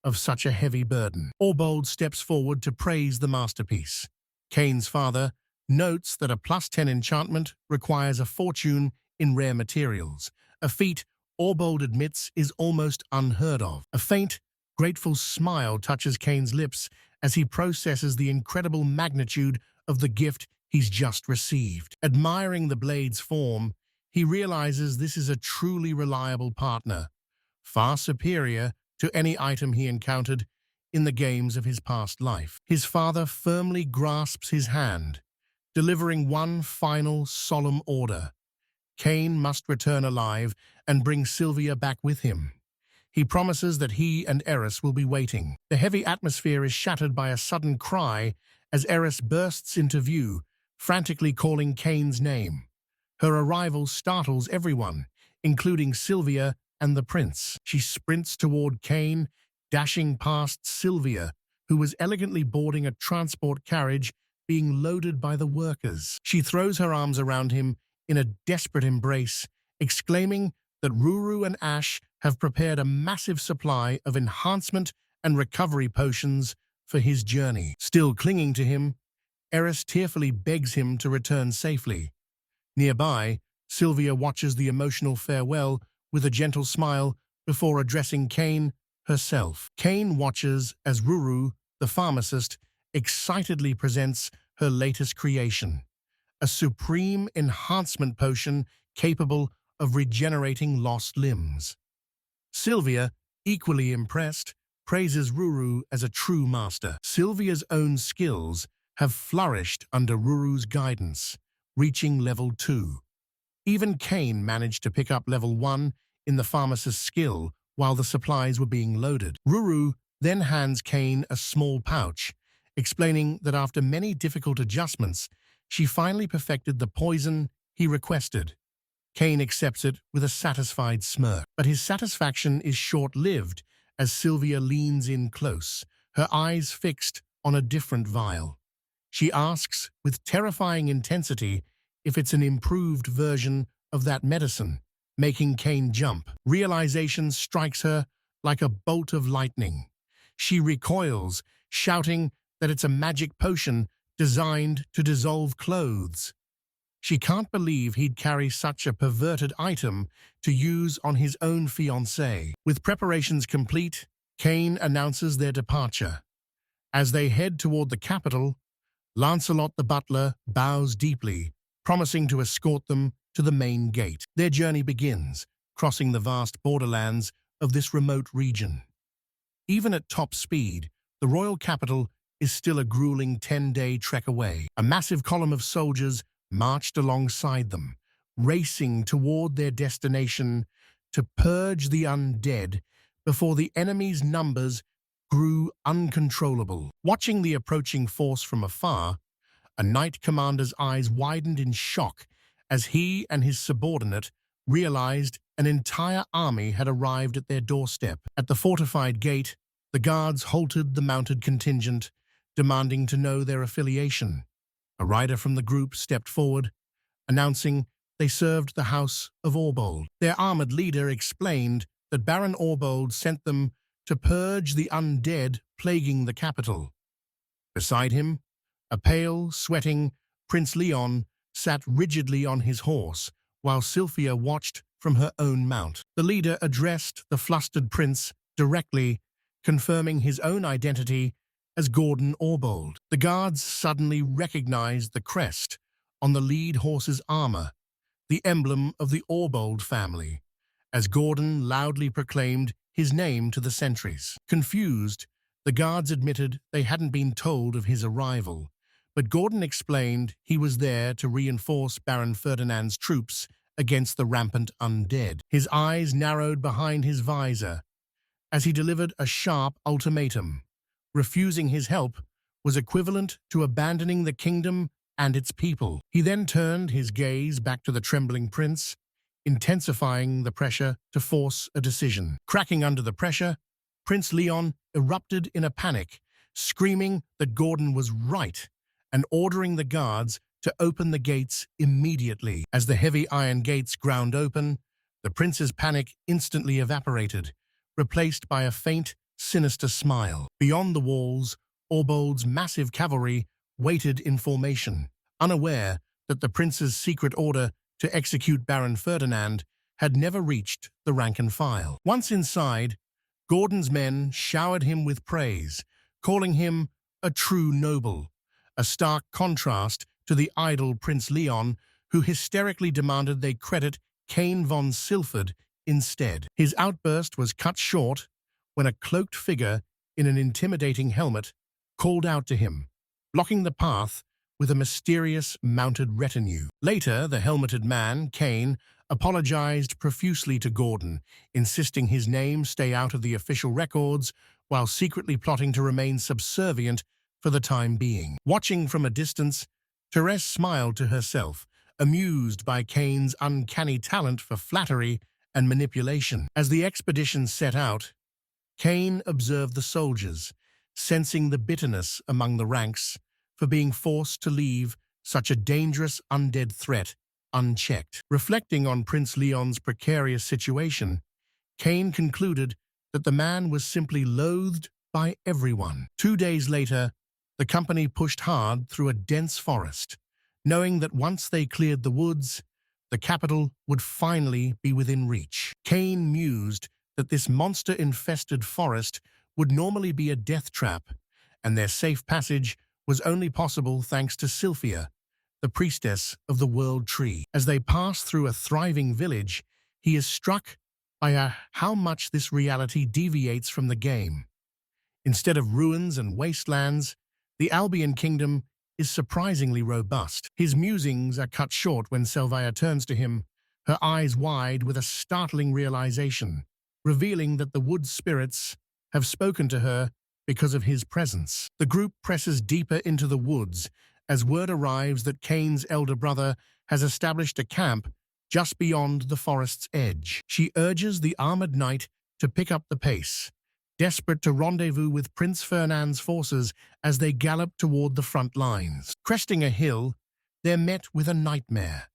of such a heavy burden. Orbold steps forward to praise the masterpiece. Cain's father notes that a +10 enchantment requires a fortune in rare materials, a feat Orbold admits is almost unheard of. A faint, grateful smile touches Cain's lips as he processes the incredible magnitude of the gift he's just received. Admiring the blade's form, he realizes this is a truly reliable partner, far superior to any item he encountered in the games of his past life. His father firmly grasps his hand, delivering one final solemn order. Cain must return alive and bring Salvia back with him. He promises that he and Eris will be waiting. The heavy atmosphere is shattered by a sudden cry as Eris bursts into view, frantically calling Cain's name. Her arrival startles everyone, including Salvia and the prince. She sprints toward Cain, dashing past Salvia, who was elegantly boarding a transport carriage being loaded by the workers. She throws her arms around him in a desperate embrace, exclaiming that Ruru and Ash have prepared a massive supply of enhancement and recovery potions for his journey. Still clinging to him, Eris tearfully begs him to return safely. Nearby, Salvia watches the emotional farewell with a gentle smile before addressing Cain herself. Cain watches as Ruru, the pharmacist, excitedly presents her latest creation, a supreme enhancement potion capable of regenerating lost limbs. Salvia, equally impressed, praises Ruru as a true master. Salvia's own skills have flourished under Ruru's guidance, reaching level 2. Even Cain managed to pick up level 1 in the pharmacist's skill while the supplies were being loaded. Ruru then hands Cain a small pouch, explaining that after many difficult adjustments, she finally perfected the poison he requested. Cain accepts it with a satisfied smirk, but his satisfaction is short-lived as Salvia leans in close, her eyes fixed on a different vial. She asks with terrifying intensity if it's an improved version of that medicine, making Cain jump. Realization strikes her like a bolt of lightning. She recoils, shouting that it's a magic potion designed to dissolve clothes. She can't believe he'd carry such a perverted item to use on his own fiancée. With preparations complete, Cain announces their departure. As they head toward the capital, Lancelot the butler bows deeply, promising to escort them to the main gate. Their journey begins, crossing the vast borderlands of this remote region. Even at top speed, the royal capital is still a grueling 10-day trek away. A massive column of soldiers marched alongside them, racing toward their destination to purge the undead before the enemy's numbers grew uncontrollable. Watching the approaching force from afar, a knight commander's eyes widened in shock as he and his subordinate realized an entire army had arrived at their doorstep. At the fortified gate, the guards halted the mounted contingent, demanding to know their affiliation. A rider from the group stepped forward, announcing they served the House of Orbold. Their armored leader explained that Baron Orbold sent them to purge the undead plaguing the capital. Beside him, a pale, sweating Prince Leon sat rigidly on his horse, while Salvia watched from her own mount. The leader addressed the flustered prince directly, confirming his own identity as Gordon Orbold. The guards suddenly recognized the crest on the lead horse's armor, the emblem of the Orbold family, as Gordon loudly proclaimed his name to the sentries. Confused, the guards admitted they hadn't been told of his arrival, but Gordon explained he was there to reinforce Baron Ferdinand's troops against the rampant undead. His eyes narrowed behind his visor as he delivered a sharp ultimatum. Refusing his help was equivalent to abandoning the kingdom and its people. He then turned his gaze back to the trembling prince, intensifying the pressure to force a decision. Cracking under the pressure, Prince Leon erupted in a panic, screaming that Gordon was right and ordering the guards to open the gates immediately. As the heavy iron gates ground open, the prince's panic instantly evaporated, replaced by a faint, sinister smile. Beyond the walls, Orbold's massive cavalry waited in formation, unaware that the prince's secret order to execute Baron Ferdinand had never reached the rank and file. Once inside, Gordon's men showered him with praise, calling him a true noble, a stark contrast to the idle Prince Leon, who hysterically demanded they credit Cain von Silford instead. His outburst was cut short when a cloaked figure in an intimidating helmet called out to him, blocking the path with a mysterious mounted retinue. Later, the helmeted man, Cain, apologized profusely to Gordon, insisting his name stay out of the official records while secretly plotting to remain subservient for the time being. Watching from a distance, Therese smiled to herself, amused by Cain's uncanny talent for flattery and manipulation. As the expedition set out, Cain observed the soldiers, sensing the bitterness among the ranks for being forced to leave such a dangerous undead threat unchecked. Reflecting on Prince Leon's precarious situation, Cain concluded that the man was simply loathed by everyone. 2 days later, the company pushed hard through a dense forest, knowing that once they cleared the woods, the capital would finally be within reach. Cain mused that this monster-infested forest would normally be a death trap, and their safe passage was only possible thanks to Salvia, the priestess of the World Tree. As they pass through a thriving village, he is struck by how much this reality deviates from the game. Instead of ruins and wastelands, the Albion kingdom is surprisingly robust. His musings are cut short when Salvia turns to him, her eyes wide with a startling realization, revealing that the wood spirits have spoken to her because of his presence. The group presses deeper into the woods as word arrives that Cain's elder brother has established a camp just beyond the forest's edge. She urges the armored knight to pick up the pace, desperate to rendezvous with Prince Fernand's forces as they gallop toward the front lines. Cresting a hill, they're met with a nightmare.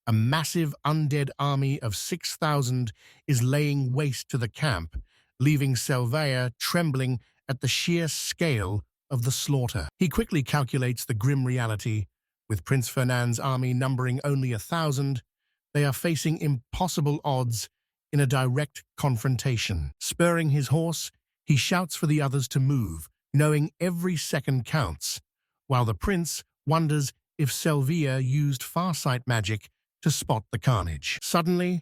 A massive undead army of 6,000 is laying waste to the camp, leaving Salvia trembling at the sheer scale of the slaughter. He quickly calculates the grim reality. With Prince Fernand's army numbering only 1,000, they are facing impossible odds in a direct confrontation. Spurring his horse, he shouts for the others to move, knowing every second counts, while the prince wonders if Salvia used farsight magic to spot the carnage. Suddenly,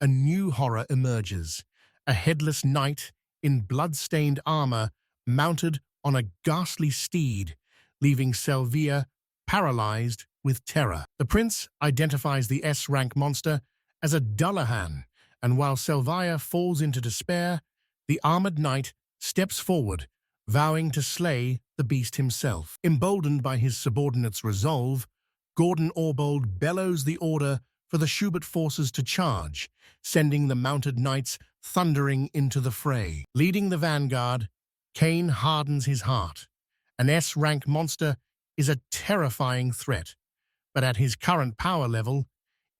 a new horror emerges. A headless knight in blood-stained armor mounted on a ghastly steed, leaving Salvia paralyzed with terror. The prince identifies the S-rank monster as a Dullahan, and while Salvia falls into despair, the armored knight steps forward, vowing to slay the beast himself. Emboldened by his subordinate's resolve, Gordon Orbold bellows the order for the Schubert forces to charge, sending the mounted knights thundering into the fray. Leading the vanguard, Cain hardens his heart. An S-rank monster is a terrifying threat, but at his current power level,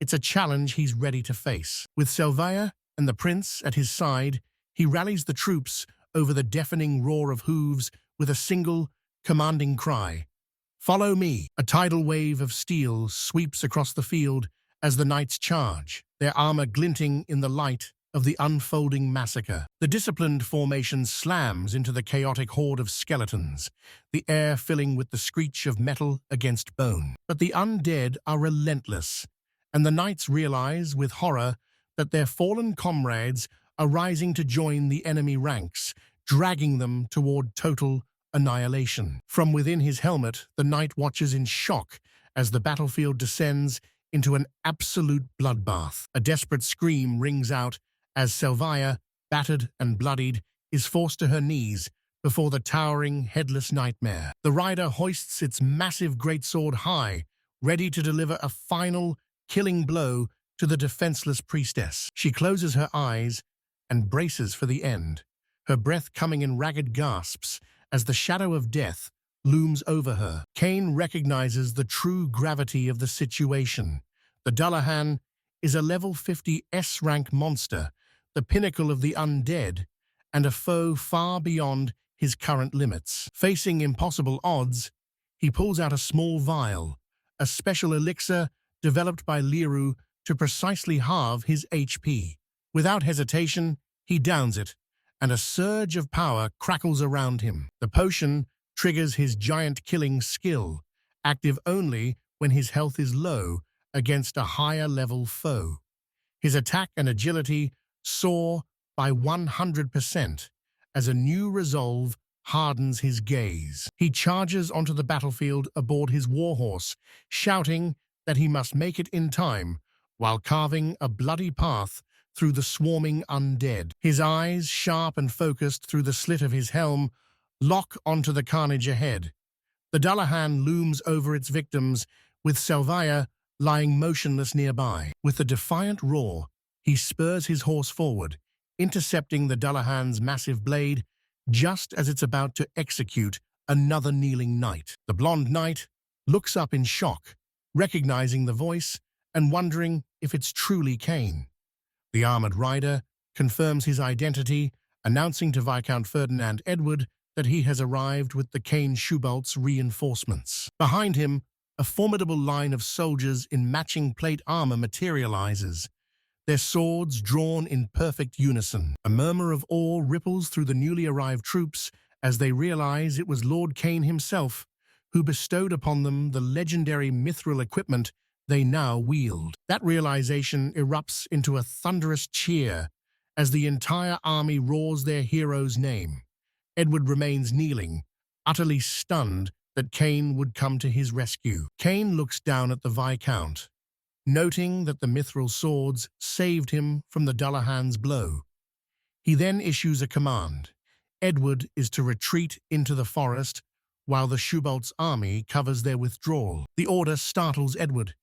it's a challenge he's ready to face. With Salvia and the prince at his side, he rallies the troops over the deafening roar of hooves with a single, commanding cry. "Follow me!" A tidal wave of steel sweeps across the field as the knights charge, their armor glinting in the light of the unfolding massacre. The disciplined formation slams into the chaotic horde of skeletons, the air filling with the screech of metal against bone. But the undead are relentless, and the knights realize with horror that their fallen comrades are rising to join the enemy ranks, dragging them toward total annihilation. From within his helmet, the knight watches in shock as the battlefield descends into an absolute bloodbath. A desperate scream rings out as Salvia, battered and bloodied, is forced to her knees before the towering, headless nightmare. The rider hoists its massive greatsword high, ready to deliver a final, killing blow to the defenseless priestess. She closes her eyes and braces for the end, her breath coming in ragged gasps as the shadow of death looms over her. Cain recognizes the true gravity of the situation. The Dullahan is a level 50 S-rank monster, the pinnacle of the undead, and a foe far beyond his current limits. Facing impossible odds, he pulls out a small vial, a special elixir developed by Liru to precisely halve his HP. Without hesitation, he downs it, and a surge of power crackles around him. The potion triggers his giant killing skill, active only when his health is low against a higher-level foe. His attack and agility soar by 100% as a new resolve hardens his gaze. He charges onto the battlefield aboard his warhorse, shouting that he must make it in time while carving a bloody path through the swarming undead. His eyes, sharp and focused through the slit of his helm, lock onto the carnage ahead. The Dullahan looms over its victims, with Salvia lying motionless nearby. With a defiant roar, he spurs his horse forward, intercepting the Dullahan's massive blade just as it's about to execute another kneeling knight. The blonde knight looks up in shock, recognizing the voice, and wondering if it's truly Cain. The armored rider confirms his identity, announcing to Viscount Ferdinand Edward that he has arrived with the Cain Shubalt's reinforcements. Behind him, a formidable line of soldiers in matching plate armor materializes, their swords drawn in perfect unison. A murmur of awe ripples through the newly arrived troops as they realize it was Lord Cain himself who bestowed upon them the legendary Mithril equipment they now wield. That realization erupts into a thunderous cheer as the entire army roars their hero's name. Edward remains kneeling, utterly stunned that Cain would come to his rescue. Cain looks down at the Viscount, noting that the Mithril swords saved him from the Dullahan's blow. He then issues a command. Edward is to retreat into the forest while the Shubalt's army covers their withdrawal. The order startles Edward,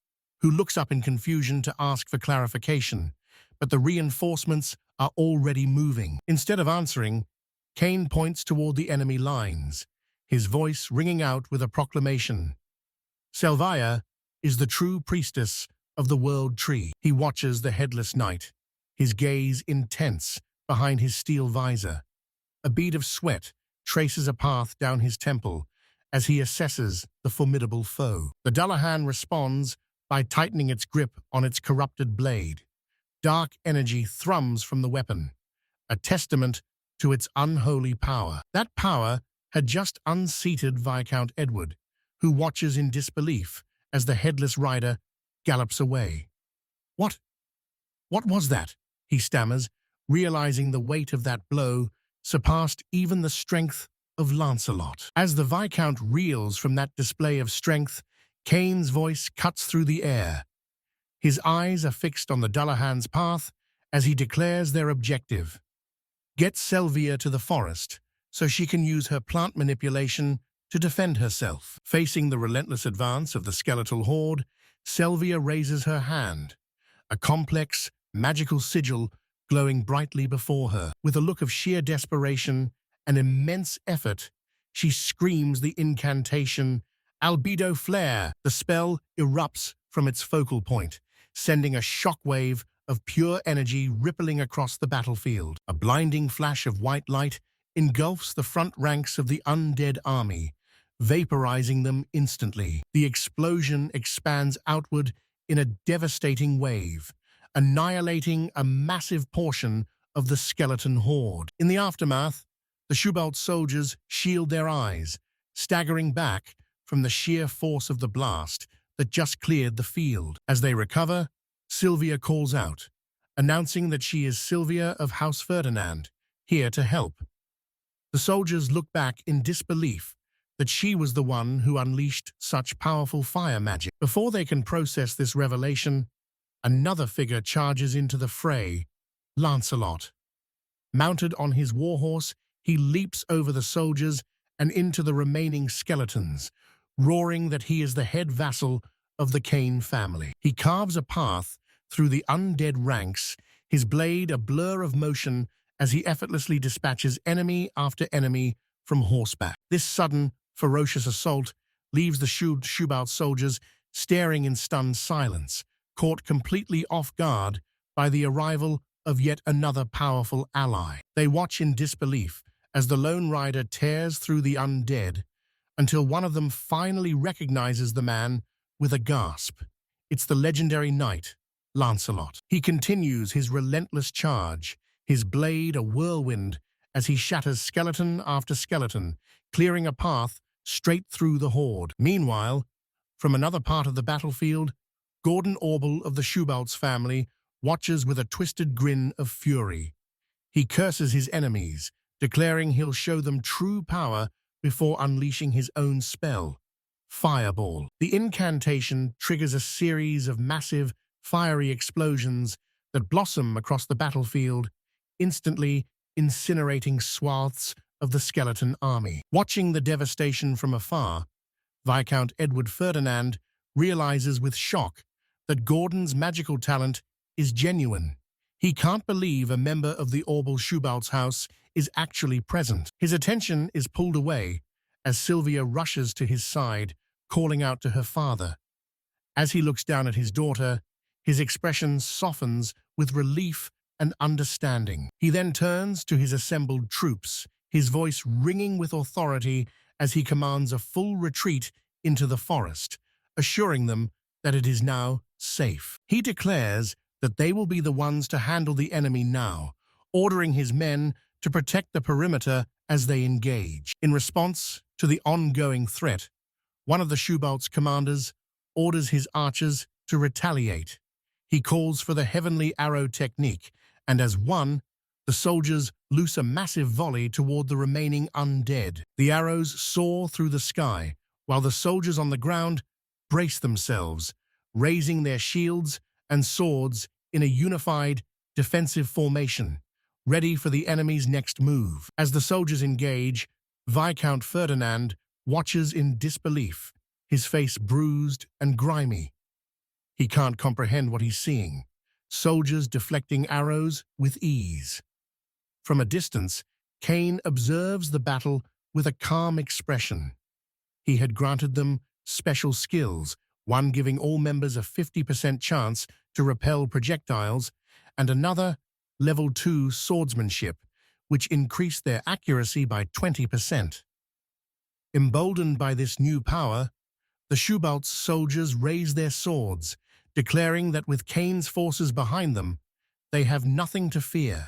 who looks up in confusion to ask for clarification, but the reinforcements are already moving. Instead of answering, Cain points toward the enemy lines, his voice ringing out with a proclamation. Salvia is the true priestess of the World Tree. He watches the headless knight, his gaze intense behind his steel visor. A bead of sweat traces a path down his temple as he assesses the formidable foe. The Dullahan responds by tightening its grip on its corrupted blade. Dark energy thrums from the weapon, a testament to its unholy power. That power had just unseated Viscount Edward, who watches in disbelief as the headless rider gallops away. What was that?" he stammers, realizing the weight of that blow surpassed even the strength of Lancelot. As the Viscount reels from that display of strength, Cain's voice cuts through the air. His eyes are fixed on the Dullahan's path as he declares their objective. Get Salvia to the forest so she can use her plant manipulation to defend herself. Facing the relentless advance of the skeletal horde, Salvia raises her hand, a complex, magical sigil glowing brightly before her. With a look of sheer desperation and immense effort, she screams the incantation, Albedo Flare. The spell erupts from its focal point, sending a shockwave of pure energy rippling across the battlefield. A blinding flash of white light engulfs the front ranks of the undead army, vaporizing them instantly. The explosion expands outward in a devastating wave, annihilating a massive portion of the skeleton horde. In the aftermath, the Shubalt soldiers shield their eyes, staggering back from the sheer force of the blast that just cleared the field. As they recover, Salvia calls out, announcing that she is Salvia of House Ferdinand, here to help. The soldiers look back in disbelief that she was the one who unleashed such powerful fire magic. Before they can process this revelation, another figure charges into the fray, Lancelot. Mounted on his warhorse, he leaps over the soldiers and into the remaining skeletons, roaring that he is the head vassal of the Cain family. He carves a path through the undead ranks, his blade a blur of motion as he effortlessly dispatches enemy after enemy from horseback. This sudden, ferocious assault leaves the Shubalt soldiers staring in stunned silence, caught completely off guard by the arrival of yet another powerful ally. They watch in disbelief as the lone rider tears through the undead until one of them finally recognizes the man with a gasp. It's the legendary knight, Lancelot. He continues his relentless charge, his blade a whirlwind as he shatters skeleton after skeleton, clearing a path straight through the horde. Meanwhile, from another part of the battlefield, Gordon Orbel of the Shubalt's family watches with a twisted grin of fury. He curses his enemies, declaring he'll show them true power before unleashing his own spell, Fireball. The incantation triggers a series of massive, fiery explosions that blossom across the battlefield, instantly incinerating swaths of the skeleton army. Watching the devastation from afar, Viscount Edward Ferdinand realizes with shock that Gordon's magical talent is genuine. He can't believe a member of the Orbel Shubalt's house is actually present. His attention is pulled away as Salvia rushes to his side, calling out to her father. As he looks down at his daughter, His expression softens with relief and understanding. He then turns to his assembled troops, his voice ringing with authority as he commands a full retreat into the forest, assuring them that it is now safe. He declares that they will be the ones to handle the enemy now, ordering his men to protect the perimeter as they engage. In response to the ongoing threat, one of the Shubalt's commanders orders his archers to retaliate. He calls for the heavenly arrow technique, and as one, the soldiers loose a massive volley toward the remaining undead. The arrows soar through the sky, while the soldiers on the ground brace themselves, raising their shields and swords in a unified defensive formation, ready for the enemy's next move. As the soldiers engage, Viscount Ferdinand watches in disbelief, his face bruised and grimy. He can't comprehend what he's seeing. Soldiers deflecting arrows with ease. From a distance, Cain observes the battle with a calm expression. He had granted them special skills, one giving all members a 50% chance to repel projectiles, and another, level 2 swordsmanship, which increased their accuracy by 20%. Emboldened by this new power, the Shubalt's soldiers raise their swords, declaring that with Cain's forces behind them, they have nothing to fear.